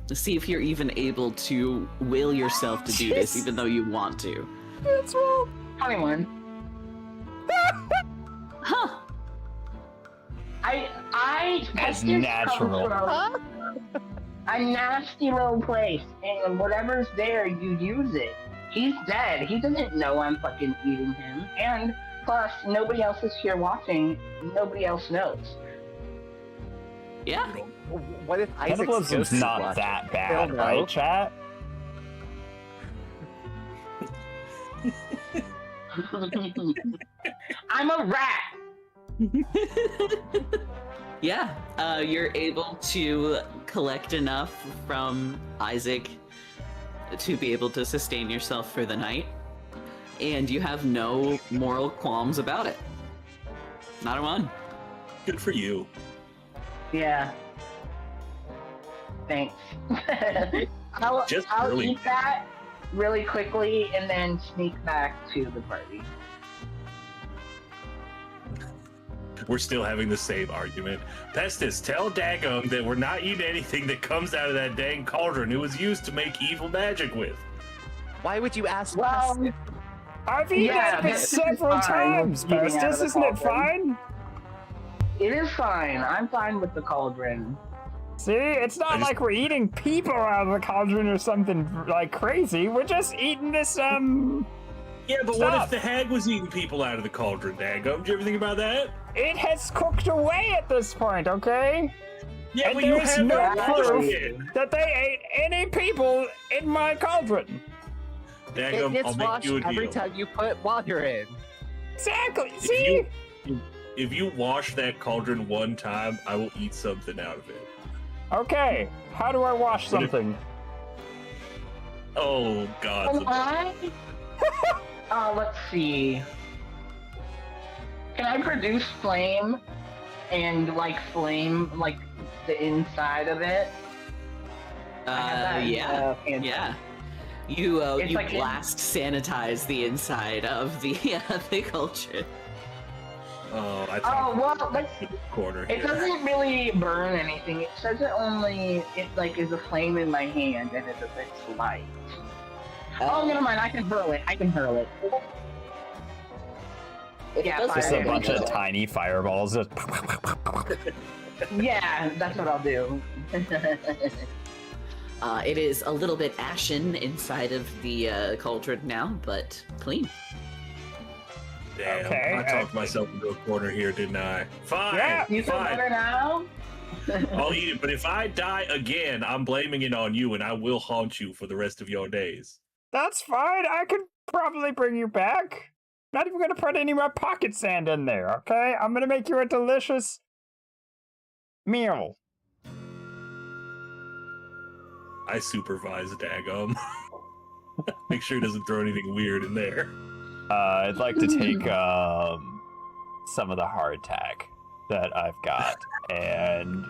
Speaker 2: To see if you're even able to will yourself to do this, even though you want to.
Speaker 1: That's wrong.
Speaker 6: 21.
Speaker 2: Huh.
Speaker 1: That's
Speaker 6: Texas comes
Speaker 1: natural.
Speaker 6: from a nasty little place, and whatever's there, you use it. He's dead. He doesn't know I'm fucking eating him. And plus, nobody else is here watching. Nobody else knows.
Speaker 2: Yeah.
Speaker 4: What if Isaac's
Speaker 1: Cannibalism's
Speaker 4: ghost
Speaker 1: not
Speaker 4: watching?
Speaker 1: that
Speaker 4: They'll
Speaker 1: bad,
Speaker 4: know.
Speaker 1: right, chat?
Speaker 6: I'm a rat.
Speaker 2: Yeah, you're able to collect enough from Isaac to be able to sustain yourself for the night, and you have no moral qualms about it. Not a one.
Speaker 3: Good for you.
Speaker 6: Yeah. Thanks. I'll
Speaker 3: Just
Speaker 6: I'll
Speaker 3: really-
Speaker 6: eat that really quickly and then sneak back to the party.
Speaker 3: We're still having the same argument. Pestis, tell Dagum that we're not eating anything that comes out of that dang cauldron it was used to make evil magic with.
Speaker 4: Why would you ask?
Speaker 6: Well,
Speaker 4: us?
Speaker 1: I've eaten
Speaker 6: Yeah,
Speaker 1: it
Speaker 6: this is
Speaker 1: several
Speaker 6: fine.
Speaker 1: times,
Speaker 6: Eating out of
Speaker 1: Pestis.
Speaker 6: the
Speaker 1: Isn't it
Speaker 6: cauldron.
Speaker 1: fine?
Speaker 6: it is fine. I'm fine with the cauldron.
Speaker 1: See, it's not like we're eating people out of the cauldron or something like crazy. We're just eating this,
Speaker 3: Yeah, but what if
Speaker 1: Stop.
Speaker 3: the hag was eating people out of the cauldron, Dagum? Did you ever think about that?
Speaker 1: It has cooked away at this point, okay?
Speaker 3: Yeah,
Speaker 1: And
Speaker 3: but you
Speaker 1: there's
Speaker 3: have
Speaker 1: no
Speaker 3: that
Speaker 1: proof
Speaker 3: logic.
Speaker 1: that they ate any people in my cauldron.
Speaker 4: It
Speaker 3: Dagum,
Speaker 4: gets
Speaker 3: I'll make
Speaker 4: washed
Speaker 3: you a
Speaker 4: every
Speaker 3: deal.
Speaker 4: time you put water in.
Speaker 1: Exactly. See?
Speaker 3: If you wash that cauldron one time, I will eat something out of it.
Speaker 1: Okay. How do I wash
Speaker 3: What if-
Speaker 1: something?
Speaker 3: Oh, God.
Speaker 6: Can I? Let's see. Can I produce flame and flame the inside of it? I have that in,
Speaker 2: Yeah.
Speaker 6: fantasy.
Speaker 2: Yeah. You
Speaker 6: It's
Speaker 2: you
Speaker 6: like in-
Speaker 2: blast sanitize the inside of the the cauldron.
Speaker 3: Oh, I
Speaker 6: Oh
Speaker 3: thought
Speaker 6: well, let's see.
Speaker 3: corner
Speaker 6: It
Speaker 3: here.
Speaker 6: doesn't really burn anything. It says it is a flame in my hand and it affects light. Oh, never mind. I can hurl it. Yeah,
Speaker 2: does
Speaker 1: Just
Speaker 6: fire
Speaker 1: a bunch
Speaker 6: damage.
Speaker 1: of tiny fireballs. Just
Speaker 6: Yeah, that's what I'll do.
Speaker 2: It is a little bit ashen inside of the cauldron now, but clean.
Speaker 3: Damn,
Speaker 1: Okay,
Speaker 3: I talked myself into a corner here, didn't I? Fine,
Speaker 1: Yeah.
Speaker 6: You feel
Speaker 3: fine.
Speaker 6: better now?
Speaker 3: I'll eat it, but if I die again, I'm blaming it on you, and I will haunt you for the rest of your days.
Speaker 1: That's fine. I can probably bring you back. Not even gonna put any more pocket sand in there, okay? I'm gonna make you a delicious meal.
Speaker 3: I supervise Dagum. Make sure he doesn't throw anything weird in there.
Speaker 1: I'd like to take some of the hardtack that I've got, and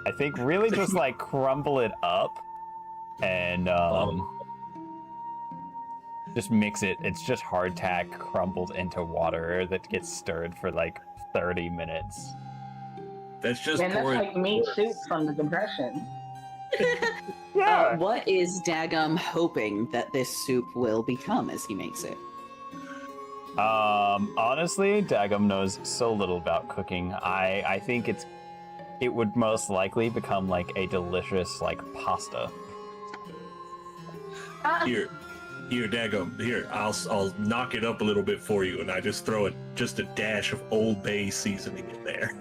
Speaker 1: I think really just crumble it up and just mix it. It's just hardtack crumbled into water that gets stirred for 30 minutes.
Speaker 3: That's just
Speaker 6: And that's
Speaker 3: pouring.
Speaker 6: like meat soup from the depression.
Speaker 1: Yeah.
Speaker 2: What is Dagum hoping that this soup will become as he makes it?
Speaker 1: Honestly, Dagum knows so little about cooking. I think it would most likely become a delicious pasta.
Speaker 3: Here, Dagum. Here, I'll knock it up a little bit for you, and I just throw just a dash of Old Bay seasoning in there.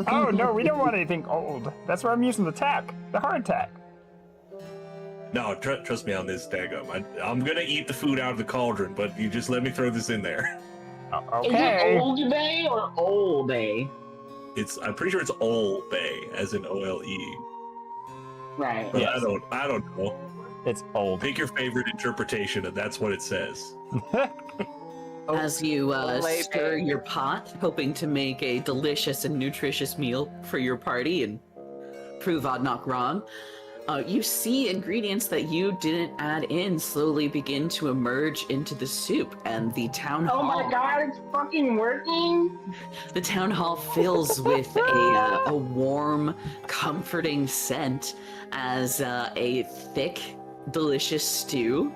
Speaker 1: Oh no, we don't want anything old. That's why I'm using the tack, the hardtack.
Speaker 3: No, trust me on this, Dagum. I'm gonna eat the food out of the cauldron, but you just let me throw this in there.
Speaker 1: Okay.
Speaker 6: Is it Old Bay or Old Bay?
Speaker 3: I'm pretty sure it's Ole Bay, as in OLE.
Speaker 6: Right.
Speaker 3: But
Speaker 1: Yes.
Speaker 3: I don't know.
Speaker 1: It's old.
Speaker 3: Pick your favorite interpretation, and that's what it says.
Speaker 2: As you
Speaker 4: Olay
Speaker 2: stir
Speaker 4: Bay.
Speaker 2: your pot, hoping to make a delicious and nutritious meal for your party and prove Oddnock wrong, you see ingredients that you didn't add in slowly begin to emerge into the soup, and the town
Speaker 6: Oh
Speaker 2: hall.
Speaker 6: my god, it's fucking working!
Speaker 2: The town hall fills with a warm, comforting scent as a thick, delicious stew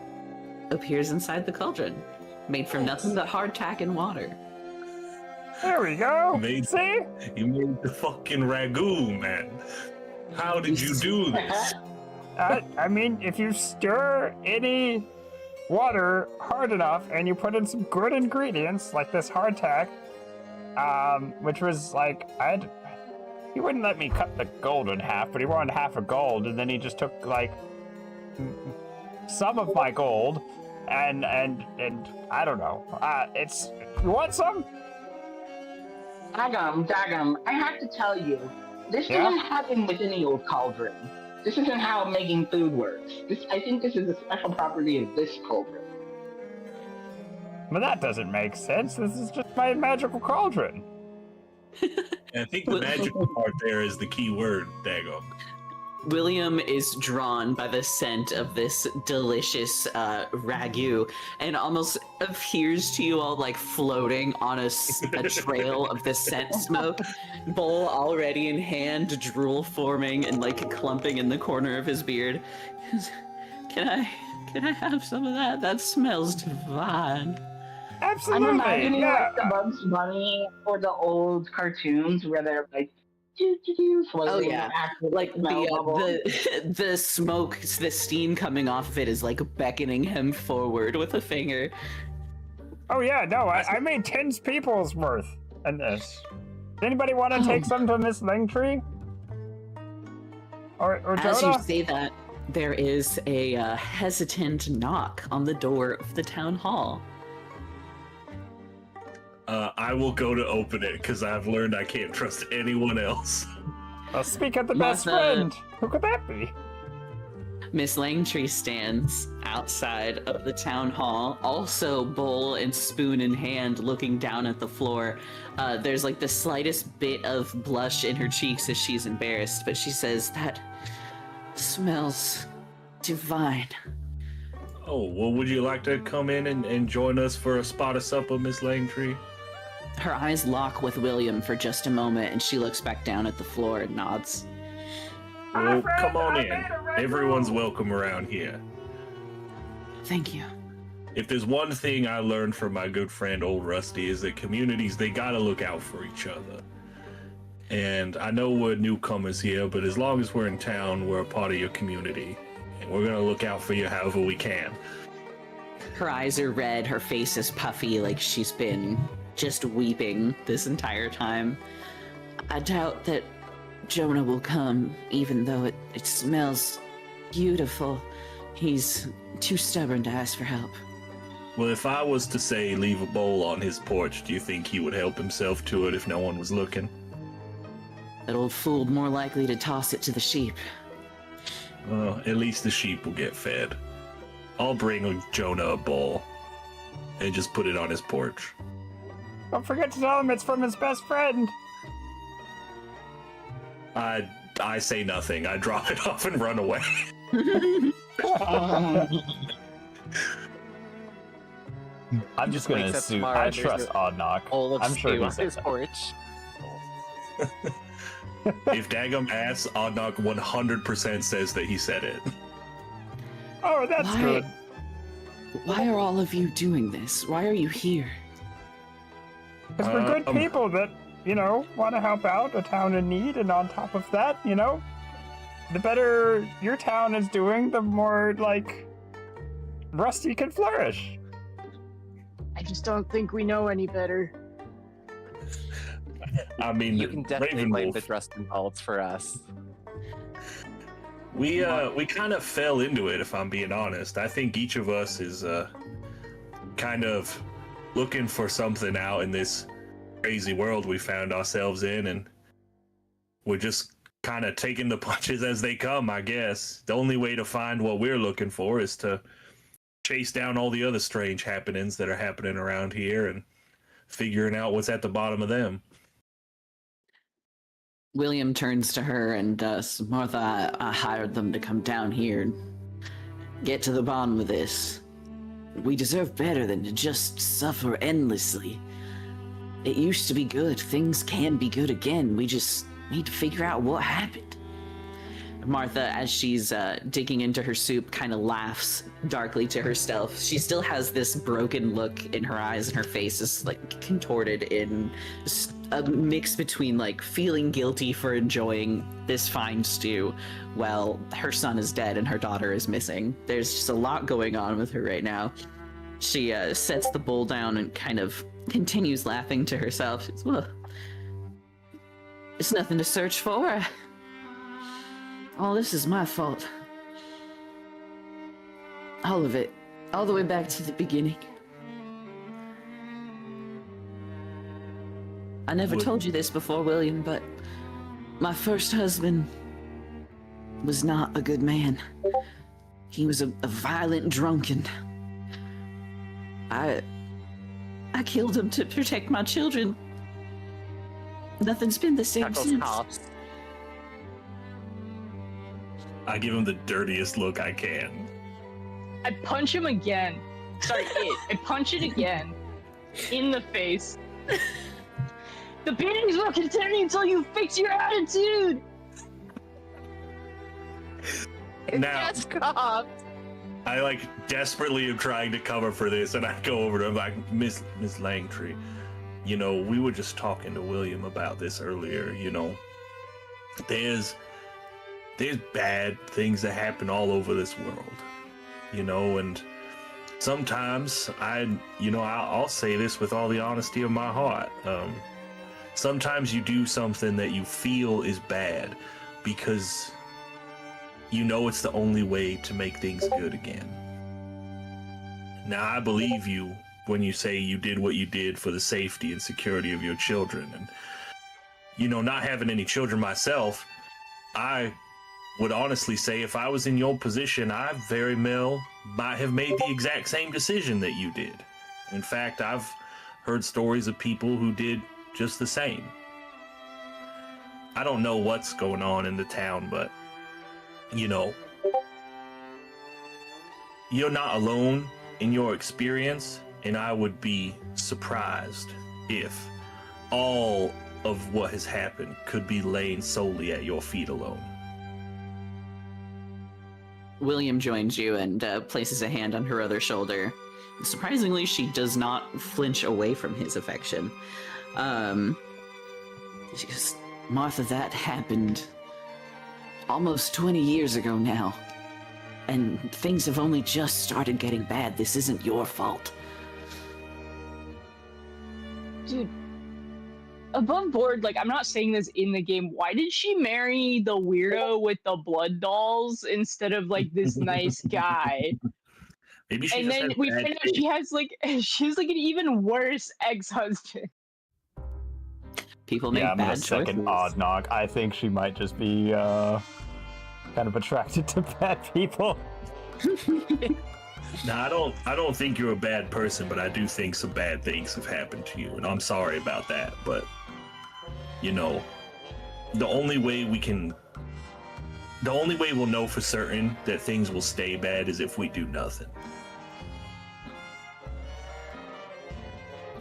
Speaker 2: appears inside the cauldron, made from nothing but hardtack and water.
Speaker 1: There we go.
Speaker 3: Made-
Speaker 1: See?
Speaker 3: You made the fucking ragu, man. How did you do this?
Speaker 1: I mean, if you stir any water hard enough and you put in some good ingredients like this hardtack, which was like, he wouldn't let me cut the gold in half, but he wanted half a gold, and then he just took like some of my gold, and I don't know. You want some?
Speaker 6: Dagum, I have to tell you, this
Speaker 1: Yeah?
Speaker 6: doesn't happen with any old cauldron. This isn't how making food works. I think this is a special property of this cauldron.
Speaker 1: But that doesn't make sense. This is just my magical cauldron.
Speaker 3: And I think the magical part there is the key word, Dago.
Speaker 2: William is drawn by the scent of this delicious ragu and almost appears to you all like floating on a trail of the scent smoke, bowl already in hand, drool forming and like clumping in the corner of his beard. Can I have some of that? That smells divine.
Speaker 1: Absolutely.
Speaker 6: I'm imagining
Speaker 1: yeah.
Speaker 6: like the Bugs Bunny or the old cartoons where they're like,
Speaker 2: Oh yeah, like
Speaker 6: the
Speaker 2: the smoke, the steam coming off of it is like beckoning him forward with a finger.
Speaker 1: Oh yeah, no, I made 10 people's worth in this. Does anybody want to take some to Miss Langtree? Or
Speaker 2: As you
Speaker 1: Jonah?
Speaker 2: say that, there is a hesitant knock on the door of the town hall.
Speaker 3: I will go to open it because I've learned I can't trust anyone else.
Speaker 1: I'll speak of the best
Speaker 2: Martha-
Speaker 1: friend. Who could that be?
Speaker 2: Miss Langtree stands outside of the town hall, also bowl and spoon in hand, looking down at the floor. There's like the slightest bit of blush in her cheeks as she's embarrassed, but she says, "That smells divine."
Speaker 3: Oh, well, would you like to come in and join us for a spot of supper, Miss Langtree?
Speaker 2: Her eyes lock with William for just a moment, and she looks back down at the floor and nods.
Speaker 3: Well,
Speaker 1: friend,
Speaker 3: come on
Speaker 1: I
Speaker 3: in.
Speaker 1: made a red
Speaker 3: Everyone's
Speaker 1: room.
Speaker 3: welcome around here.
Speaker 2: Thank you.
Speaker 3: If there's one thing I learned from my good friend Old Rusty is that communities, they gotta look out for each other. And I know we're newcomers here, but as long as we're in town, we're a part of your community. And we're gonna look out for you however we can.
Speaker 2: Her eyes are red, her face is puffy, like she's been just weeping this entire time. I doubt that Jonah will come, even though it smells beautiful. He's too stubborn to ask for help.
Speaker 3: Well, if I was to say leave a bowl on his porch, do you think he would help himself to it if no one was looking?
Speaker 2: That old fool more likely to toss it to the sheep.
Speaker 3: Well, at least the sheep will get fed. I'll bring Jonah a bowl and just put it on his porch.
Speaker 1: Don't forget to tell him it's from his best friend.
Speaker 3: I say nothing. I drop it off and run away.
Speaker 1: I'm just gonna
Speaker 4: Wakes up
Speaker 1: assume.
Speaker 4: tomorrow
Speaker 1: I
Speaker 4: and there's
Speaker 1: trust Oddnock.
Speaker 4: Bowl of
Speaker 1: I'm sure
Speaker 4: stew
Speaker 1: he
Speaker 4: on
Speaker 1: said
Speaker 4: his
Speaker 1: that.
Speaker 4: porch.
Speaker 3: If Dagum asks, Oddnock 100% says that he said it.
Speaker 1: Oh, that's
Speaker 2: Why?
Speaker 1: good.
Speaker 2: Why are all of you doing this? Why are you here?
Speaker 1: Because we're good people that, want to help out a town in need, and on top of that, the better your town is doing, the more, Rusty can flourish.
Speaker 5: I just don't think we know any better.
Speaker 3: I mean,
Speaker 4: You can definitely blame
Speaker 3: Ravenwolf,
Speaker 4: the trust involved for us.
Speaker 3: we kind of fell into it, if I'm being honest. I think each of us is kind of looking for something out in this crazy world we found ourselves in, and we're just kind of taking the punches as they come, I guess. The only way to find what we're looking for is to chase down all the other strange happenings that are happening around here and figuring out what's at the bottom of them.
Speaker 2: William turns to her and Martha, I hired them to come down here and get to the bottom of this. We deserve better than to just suffer endlessly. It used to be good. Things can be good again. We just need to figure out what happened. Martha, as she's digging into her soup, kind of laughs darkly to herself. She still has this broken look in her eyes, and her face is like contorted in a mix between like feeling guilty for enjoying this fine stew while her son is dead and her daughter is missing. There's just a lot going on with her right now. She sets the bowl down and kind of continues laughing to herself. She's, well, it's nothing to search for. All this is my fault. All of it. All the way back to the beginning. I never told you this before, William, but my first husband was not a good man. He was a violent drunken. I killed him to protect my children. Nothing's been the same since.
Speaker 4: Cops.
Speaker 3: I give him the dirtiest look I can.
Speaker 5: I punch him again. Sorry, I punch it again. In the face. The beatings will continue until you fix your attitude!
Speaker 3: Now,
Speaker 4: Yes, cops.
Speaker 3: I like desperately am trying to cover for this, and I go over to him like, Miss Langtree, you know, we were just talking to William about this earlier, you know. There's bad things that happen all over this world, you know, and sometimes I'll say this with all the honesty of my heart. Sometimes you do something that you feel is bad because you know it's the only way to make things good again. Now, I believe you when you say you did what you did for the safety and security of your children. And, you know, not having any children myself, I would honestly say if I was in your position, I very well might have made the exact same decision that you did. In fact, I've heard stories of people who did just the same. I don't know what's going on in the town, but, you know, you're not alone in your experience, and I would be surprised if all of what has happened could be laying solely at your feet alone.
Speaker 2: William joins you and places a hand on her other shoulder. Surprisingly, she does not flinch away from his affection. She goes, Martha, that happened almost 20 years ago now. And things have only just started getting bad. This isn't your fault.
Speaker 5: Dude, above board, like, I'm not saying this in the game, why did she marry the weirdo with the blood dolls instead of, like, this nice guy?
Speaker 3: Maybe she
Speaker 5: And
Speaker 3: just
Speaker 5: then
Speaker 3: has
Speaker 5: we
Speaker 3: bad
Speaker 5: find out
Speaker 3: taste.
Speaker 5: she has like an even worse ex-husband.
Speaker 2: People make
Speaker 1: Yeah, I'm
Speaker 2: bad
Speaker 1: gonna
Speaker 2: choices.
Speaker 1: second Odd Nog. I think she might just be kind of attracted to bad people.
Speaker 3: Now, I don't think you're a bad person, but I do think some bad things have happened to you, and I'm sorry about that. But, you know, the only way we'll know for certain that things will stay bad is if we do nothing.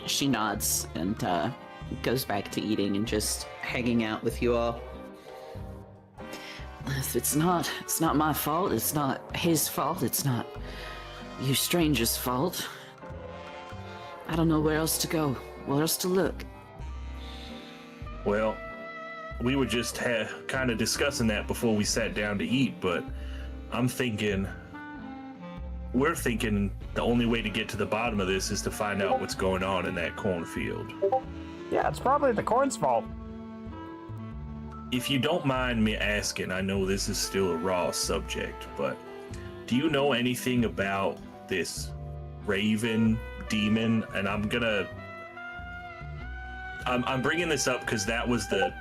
Speaker 2: She nods and goes back to eating and just hanging out with you all. It's not my fault. It's not his fault. It's not you stranger's fault. I don't know where else to go. Where else to look?
Speaker 3: Well, we were just kind of discussing that before we sat down to eat, but we're thinking the only way to get to the bottom of this is to find out what's going on in that cornfield.
Speaker 1: Yeah, it's probably the corn's fault.
Speaker 3: If you don't mind me asking, I know this is still a raw subject, but do you know anything about this raven demon? And I'm bringing this up because that was the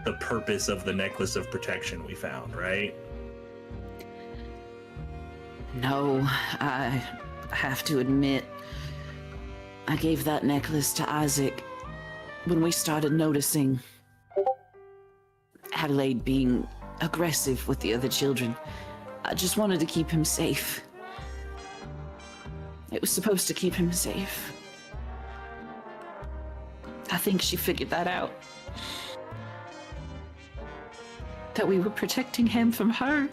Speaker 3: the purpose of the necklace of protection we found, right?
Speaker 2: No, I have to admit, I gave that necklace to Isaac when we started noticing Adelaide being aggressive with the other children. I just wanted to keep him safe. It was supposed to keep him safe. I think she figured that out. That we were protecting him from her.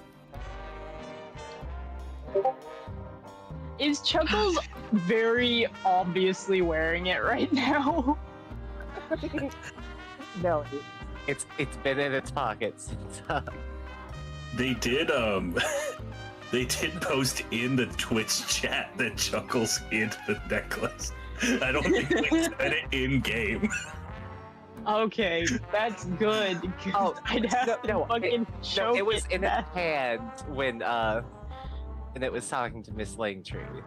Speaker 5: Is Chuckles very obviously wearing it right now?
Speaker 4: No, it's been in its pockets.
Speaker 3: They did they did post in the Twitch chat that Chuckles hid the necklace. I don't think they said it in game.
Speaker 5: Okay, that's good. 'Cause
Speaker 4: Oh,
Speaker 5: I'd have
Speaker 4: no,
Speaker 5: to fucking
Speaker 4: no,
Speaker 5: choke
Speaker 4: it was in its
Speaker 5: that.
Speaker 4: hand when and it was talking to Miss Langtree.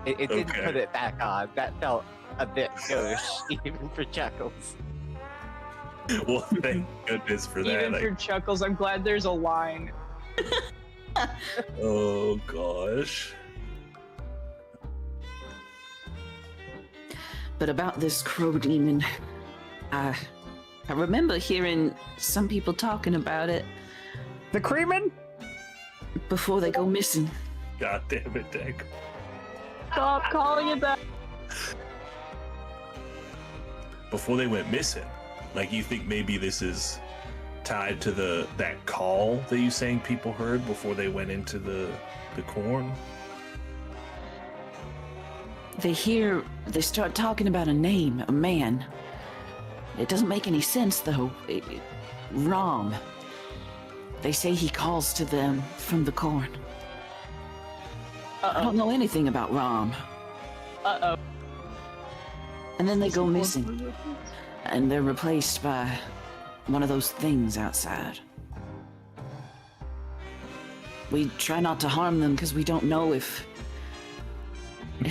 Speaker 4: It didn't
Speaker 3: Okay.
Speaker 4: put it back on. That felt a bit gauche, even for Chuckles.
Speaker 3: Well, thank goodness for that.
Speaker 5: Even for Chuckles, I'm glad there's a line.
Speaker 3: Oh gosh.
Speaker 2: But about this crow demon, I remember hearing some people talking about it
Speaker 1: The Creeman?
Speaker 2: before they go missing.
Speaker 3: God damn it, Dick.
Speaker 5: Stop calling it that.
Speaker 3: Before they went missing, like, you think maybe this is tied to that call that you saying people heard before they went into the corn?
Speaker 2: They start talking about a name, a man. It doesn't make any sense, though. Rom. They say he calls to them from the corn. I don't know anything about Rom.
Speaker 5: Uh-oh.
Speaker 2: And then they go missing, and they're replaced by one of those things outside. We try not to harm them because we don't know if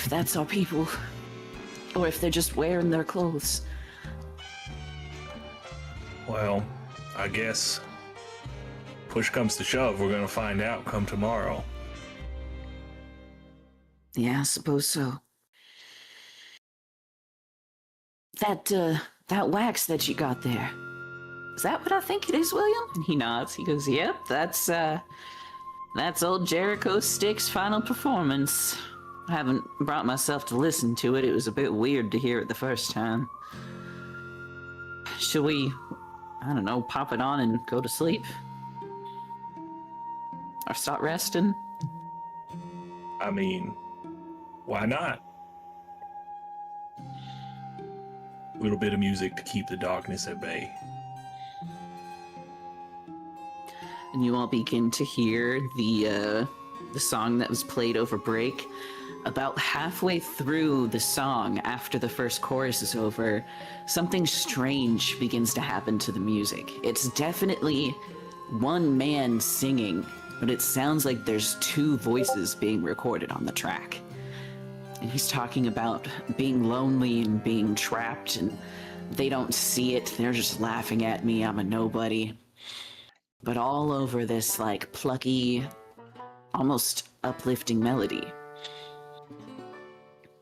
Speaker 2: that's our people, or if they're just wearing their clothes.
Speaker 3: Well, I guess push comes to shove, we're gonna find out come tomorrow.
Speaker 2: Yeah, I suppose so. That wax that you got there, is that what I think it is, William? And he nods. He goes, "Yep, that's old Jericho Stick's final performance. I haven't brought myself to listen to it. It was a bit weird to hear it the first time. Should we, I don't know, pop it on and go to sleep? Or start resting?"
Speaker 3: I mean, why not? A little bit of music to keep the darkness at bay.
Speaker 2: And you all begin to hear the song that was played over break. About halfway through the song, after the first chorus is over, something strange begins to happen to the music. It's definitely one man singing, but it sounds like there's two voices being recorded on the track. And he's talking about being lonely and being trapped, and they don't see it. They're just laughing at me. I'm a nobody. But all over this, like, plucky, almost uplifting melody.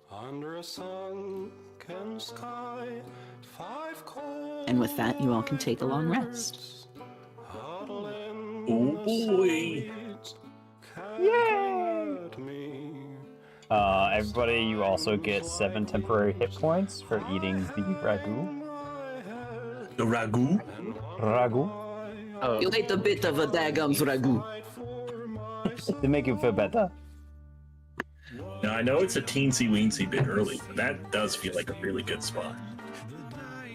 Speaker 7: Under a sunken sky, 5 cold
Speaker 2: And with that, you all can take a long rest.
Speaker 7: huddle in
Speaker 3: Oh boy.
Speaker 7: me.
Speaker 1: Everybody, you also get 7 temporary hit points for eating the ragu.
Speaker 3: The ragu?
Speaker 1: Ragu?
Speaker 4: Oh,
Speaker 2: You ate a bit of a daggum ragu.
Speaker 1: To make you feel better.
Speaker 3: Now, I know it's a teensy weensy bit early, but that does feel like a really good spot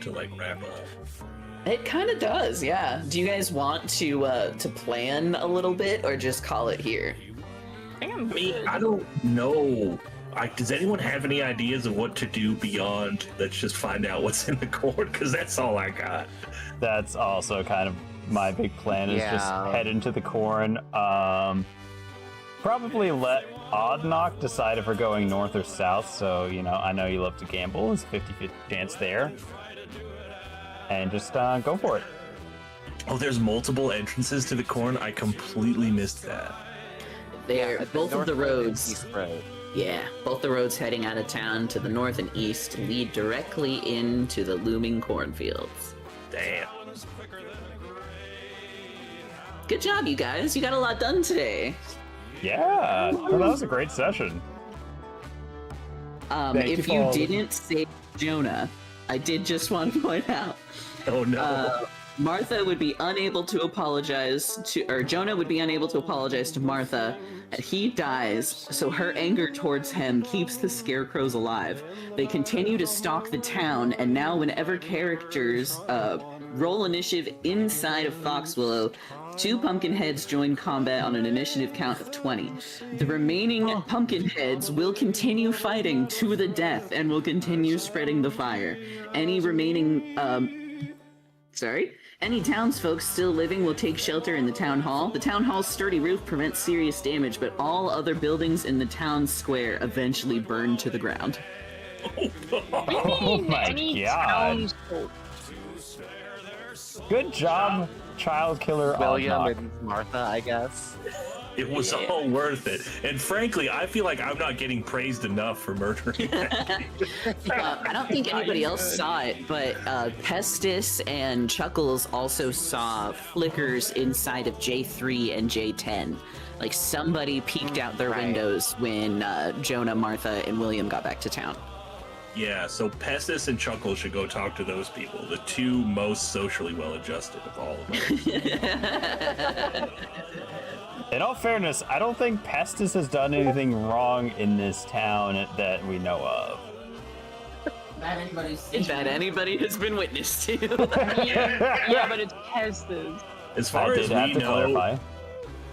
Speaker 3: to, like, wrap up.
Speaker 2: It kind of does, yeah. Do you guys want to plan a little bit, or just call it here?
Speaker 5: I think I'm
Speaker 3: I mean,
Speaker 5: good.
Speaker 3: I don't know. Does anyone have any ideas of what to do beyond let's just find out what's in the cord? Because that's all I got.
Speaker 1: That's also kind of my big plan, is just
Speaker 4: Yeah.
Speaker 1: head into the corn. Probably let Oddknock decide if we're going north or south. So, you know, I know you love to gamble. It's 50-50 chance there. And just go for it.
Speaker 3: Oh, there's multiple entrances to the corn. I completely missed that.
Speaker 2: They're
Speaker 4: At
Speaker 2: both of
Speaker 4: north
Speaker 2: the
Speaker 4: road and
Speaker 2: roads.
Speaker 4: east road.
Speaker 2: Yeah, both the roads heading out of town to the north and east lead directly into the looming cornfields.
Speaker 3: Damn.
Speaker 2: Good job, you guys. You got a lot done today.
Speaker 1: Yeah, well, that was a great session. Thank
Speaker 2: If
Speaker 1: you
Speaker 2: you
Speaker 1: for-
Speaker 2: didn't save Jonah, I did just want to point out
Speaker 3: Oh no.
Speaker 2: Martha would be unable to apologize to, or Jonah would be unable to apologize to Martha, and he dies, so her anger towards him keeps the scarecrows alive. They continue to stalk the town, and now whenever characters roll initiative inside of Foxwillow, 2 pumpkin heads join combat on an initiative count of 20. The remaining pumpkin heads will continue fighting to the death and will continue spreading the fire. Any remaining, any townsfolk still living will take shelter in the town hall. The town hall's sturdy roof prevents serious damage, but all other buildings in the town square eventually burn to the ground.
Speaker 1: Oh my god.
Speaker 5: townsfolk?
Speaker 1: Good job, child killer
Speaker 4: William
Speaker 1: Oddnock.
Speaker 4: and Martha, I guess.
Speaker 3: It was all worth it. And frankly, I feel like I'm not getting praised enough for murdering that.
Speaker 2: I don't think anybody else saw it, but Pestis and Chuckles also saw flickers inside of J3 and J10. Like somebody peeked out their
Speaker 4: Right.
Speaker 2: windows when Jonah, Martha, and William got back to town.
Speaker 3: Yeah, so Pestis and Chuckle should go talk to those people, the 2 most socially well-adjusted of all of us.
Speaker 1: In all fairness, I don't think Pestis has done anything wrong in this town that we know of.
Speaker 2: That anybody has been witness to.
Speaker 5: Yeah, but it's Pestis.
Speaker 3: As
Speaker 1: I
Speaker 3: far as
Speaker 1: did have
Speaker 3: we
Speaker 1: to
Speaker 3: know,
Speaker 1: clarify.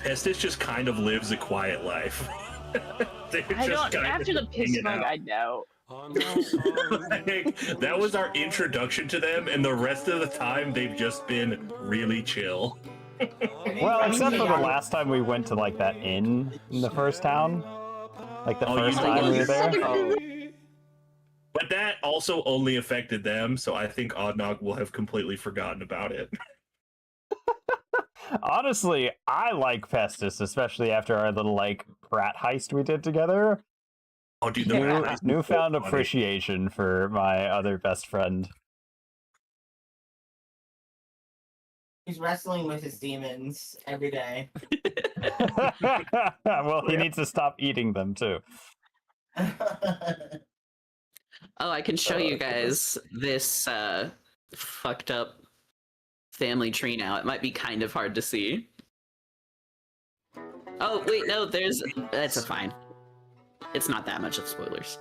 Speaker 3: Pestis just kind of lives a quiet life. They're
Speaker 5: I
Speaker 3: just
Speaker 5: don't.
Speaker 3: kind
Speaker 5: After
Speaker 3: of
Speaker 5: the piss
Speaker 3: hanging
Speaker 5: mug,
Speaker 3: out.
Speaker 5: I doubt.
Speaker 3: Like, that was our introduction to them, and the rest of the time they've just been really chill.
Speaker 1: Well, except for the last time we went to like that inn in the first town. Like the
Speaker 3: Oh,
Speaker 1: first
Speaker 3: you
Speaker 1: time we were there.
Speaker 4: Oh,
Speaker 3: But that also only affected them, so I think Oddnog will have completely forgotten about it.
Speaker 1: Honestly, I like Pestis, especially after our little like rat heist we did together.
Speaker 3: Oh, dude, the rat is
Speaker 1: Newfound
Speaker 3: so funny.
Speaker 1: appreciation for my other best friend.
Speaker 8: He's wrestling with his demons every day.
Speaker 1: Well, he needs to stop eating them too.
Speaker 2: Oh, I can show you guys this fucked up family tree now. It might be kind of hard to see. Oh, wait, no, that's fine. It's not that much of spoilers.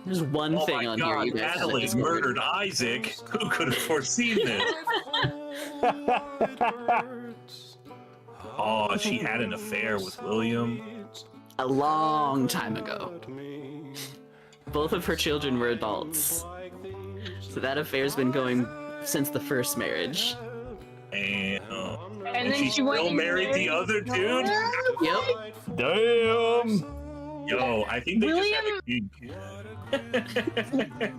Speaker 2: There's one
Speaker 3: Oh
Speaker 2: thing
Speaker 3: my
Speaker 2: on
Speaker 3: god,
Speaker 2: here you guys haven't
Speaker 3: Natalie
Speaker 2: discovered.
Speaker 3: murdered Isaac. Who could have foreseen this? Oh, she had an affair with William.
Speaker 2: A long time ago. Both of her children were adults. So that affair's been going since the first marriage.
Speaker 3: And
Speaker 5: And then
Speaker 3: she
Speaker 5: she went
Speaker 3: still
Speaker 5: and
Speaker 3: married the other dude?
Speaker 2: Yep.
Speaker 1: Damn!
Speaker 3: Yo, I think they
Speaker 5: William-
Speaker 3: just had a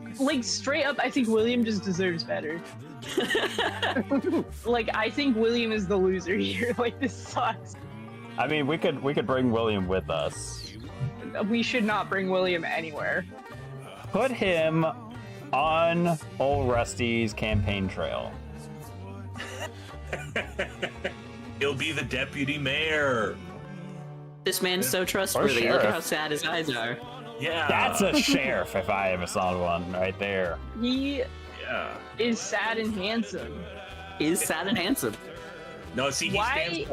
Speaker 3: kid.
Speaker 5: Like straight up, I think William just deserves better. Like I think William is the loser here. Like this sucks.
Speaker 1: I mean, we could bring William with us.
Speaker 5: We should not bring William anywhere.
Speaker 1: Put him on old Rusty's campaign trail.
Speaker 3: He'll be the deputy mayor.
Speaker 2: This man's so trustworthy. Look at
Speaker 1: sheriff.
Speaker 2: how sad his eyes are.
Speaker 3: Yeah.
Speaker 1: That's a sheriff if I ever saw one right there.
Speaker 5: He
Speaker 3: Yeah.
Speaker 5: is sad and handsome.
Speaker 2: He's sad and handsome.
Speaker 3: No, see,
Speaker 5: Why-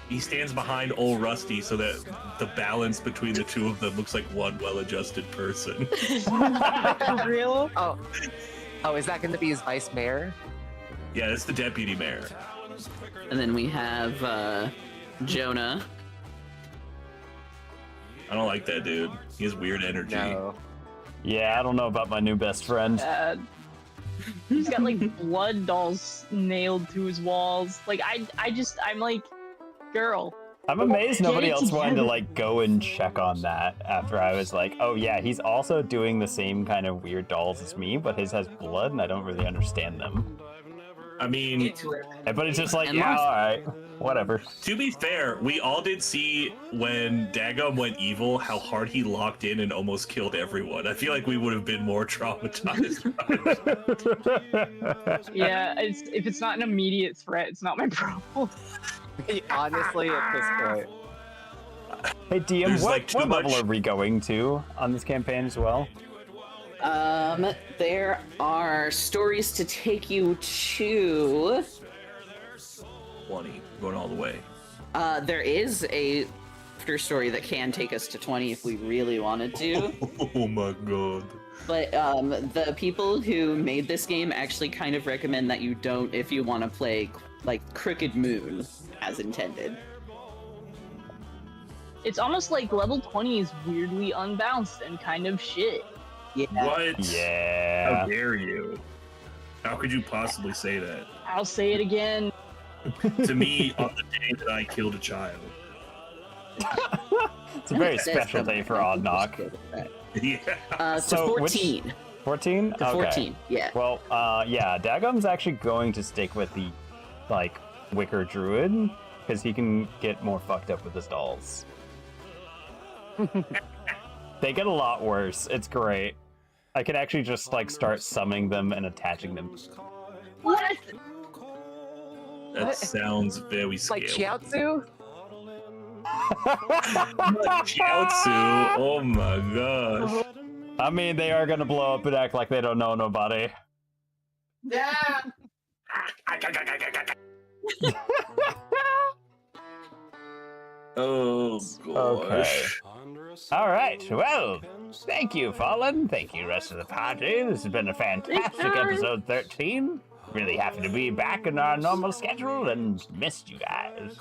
Speaker 3: he stands behind old Rusty so that the balance between the two of them looks like one well-adjusted person.
Speaker 5: For real?
Speaker 4: oh, is that going to be his vice mayor?
Speaker 3: Yeah, it's the deputy mayor.
Speaker 2: And then we have Jonah.
Speaker 3: I don't like that dude. He has weird energy.
Speaker 4: No.
Speaker 1: Yeah, I don't know about my new best friend.
Speaker 5: He's got like blood dolls nailed to his walls. Like I'm like, girl.
Speaker 1: I'm amazed
Speaker 5: Get
Speaker 1: nobody
Speaker 5: it
Speaker 1: else wanted to
Speaker 5: together.
Speaker 1: like go and check on that after I was like, oh yeah, he's also doing the same kind of weird dolls as me, but his has blood and I don't really understand them.
Speaker 3: I mean,
Speaker 1: Everybody's just like,
Speaker 2: And
Speaker 1: yeah,
Speaker 2: Marth-
Speaker 1: all right, whatever.
Speaker 3: to be fair, we all did see when Dagum went evil how hard he locked in and almost killed everyone. I feel like we would have been more traumatized.
Speaker 5: Yeah, if it's not an immediate threat, it's not my problem.
Speaker 4: Honestly, at this point.
Speaker 1: Hey, DM,
Speaker 3: There's,
Speaker 1: what,
Speaker 3: like, too
Speaker 1: what level
Speaker 3: much-
Speaker 1: are we going to on this campaign as well?
Speaker 2: There are stories to take you to.
Speaker 3: 20, going all the way.
Speaker 2: There is a after story that can take us to 20 if we really wanted to.
Speaker 3: Oh my god.
Speaker 2: But the people who made this game actually kind of recommend that you don't if you want to play like Crooked Moon as intended.
Speaker 5: It's almost like level 20 is weirdly unbalanced and kind of shit.
Speaker 2: Yeah.
Speaker 3: What?
Speaker 1: Yeah.
Speaker 3: How dare you? How could you possibly say that?
Speaker 5: I'll say it again.
Speaker 3: To me, on the day that I killed a child.
Speaker 1: It's a very special day for Odd Knock.
Speaker 3: Yeah.
Speaker 2: To
Speaker 1: So, which-
Speaker 2: 14.
Speaker 1: 14?
Speaker 2: To 14, yeah.
Speaker 1: Well, yeah, Dagum's actually going to stick with the, like, Wicker Druid, because he can get more fucked up with his dolls. They get a lot worse. It's great. I can actually just, like, start summoning them and attaching them.
Speaker 5: What?
Speaker 3: That sounds very scary.
Speaker 4: Like Chiaotzu?
Speaker 3: Chiaotzu. Oh my gosh.
Speaker 1: I mean, they are gonna blow up and act like they don't know nobody.
Speaker 8: Yeah.
Speaker 3: Oh gosh.
Speaker 1: All right, well, thank you, Fallen. Thank you, rest of the party. This has been a fantastic episode 13. Really happy to be back in our normal schedule and missed you guys.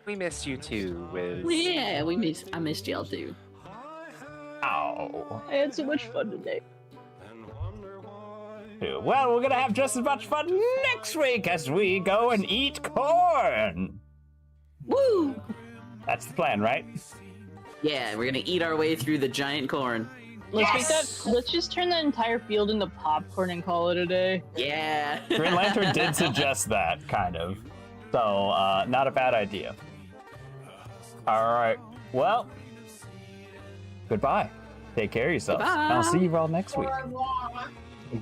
Speaker 4: We missed you too, Wiz.
Speaker 2: Yeah, I missed y'all too.
Speaker 1: Oh.
Speaker 5: I had so much fun today.
Speaker 1: Well, we're gonna have just as much fun next week as we go and eat corn.
Speaker 2: Woo!
Speaker 1: That's the plan, right?
Speaker 2: Yeah, we're gonna eat our way through the giant corn.
Speaker 5: Let's just turn the entire field into popcorn and call it a day.
Speaker 2: Yeah.
Speaker 1: Green Lantern did suggest that, kind of. So, not a bad idea. Alright, well, goodbye. Take care of yourselves.
Speaker 2: Goodbye.
Speaker 1: I'll see you all next week.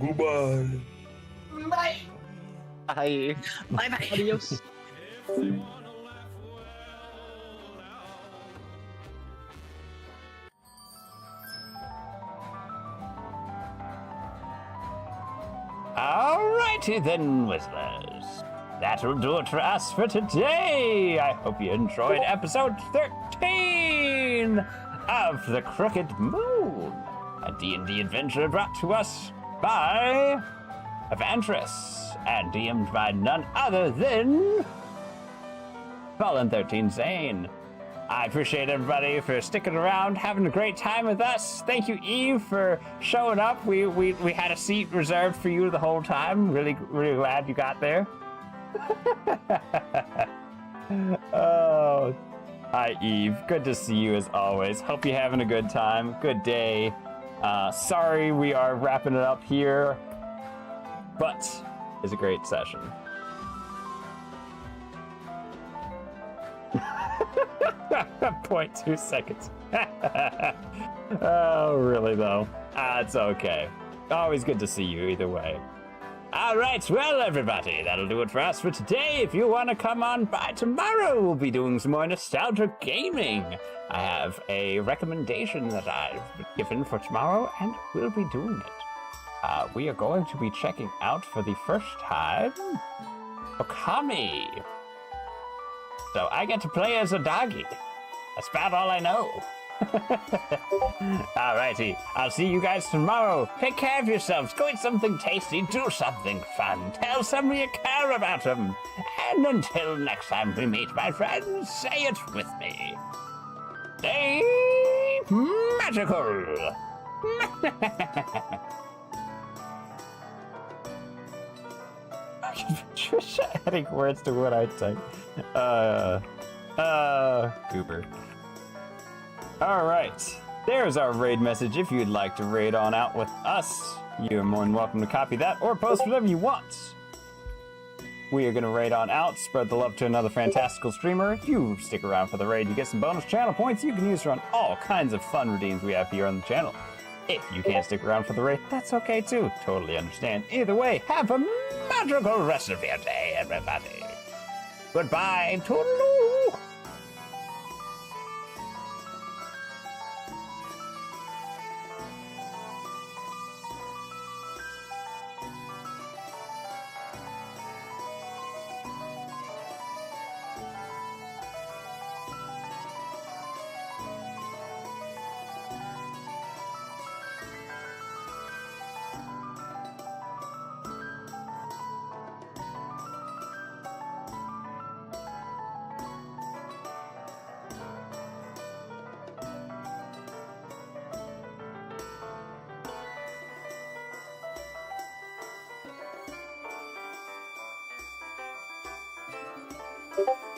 Speaker 3: Goodbye.
Speaker 8: Bye.
Speaker 4: Bye.
Speaker 2: Bye bye.
Speaker 5: Adios.
Speaker 1: Alrighty then, Whistlers. That'll do it for us for today. I hope you enjoyed episode 13 of The Crooked Moon, a D&D adventure brought to us by Avantris and DM'd by none other than Fallen 13 Zane. I appreciate everybody for sticking around, having a great time with us. Thank you, Eve, for showing up. We had a seat reserved for you the whole time. Really glad you got there. Oh, hi, Eve. Good to see you as always. Hope you're having a good time. Good day. Sorry we are wrapping it up here, but it's a great session. 0.2 seconds. Oh, really though? It's okay. Always good to see you either way. All right, well, everybody, that'll do it for us for today. If you want to come on by tomorrow, we'll be doing some more nostalgia gaming. I have a recommendation that I've given for tomorrow, and we'll be doing it. We are going to be checking out for the first time Okami. So I get to play as a doggy. That's about all I know. Alrighty, I'll see you guys tomorrow. Take care of yourselves. Go eat something tasty. Do something fun. Tell somebody you care about them. And until next time we meet, my friends, say it with me. Stay magical. Just adding words to what I say. Goober. All right. There's our raid message. If you'd like to raid on out with us, you're more than welcome to copy that or post whatever you want. We are going to raid on out, spread the love to another fantastical streamer. If you stick around for the raid, you get some bonus channel points you can use to run all kinds of fun redeems we have here on the channel. If you can't stick around for the raid, that's okay too. Totally understand. Either way, have a magical rest of your day, everybody. Goodbye, toodaloo!
Speaker 6: you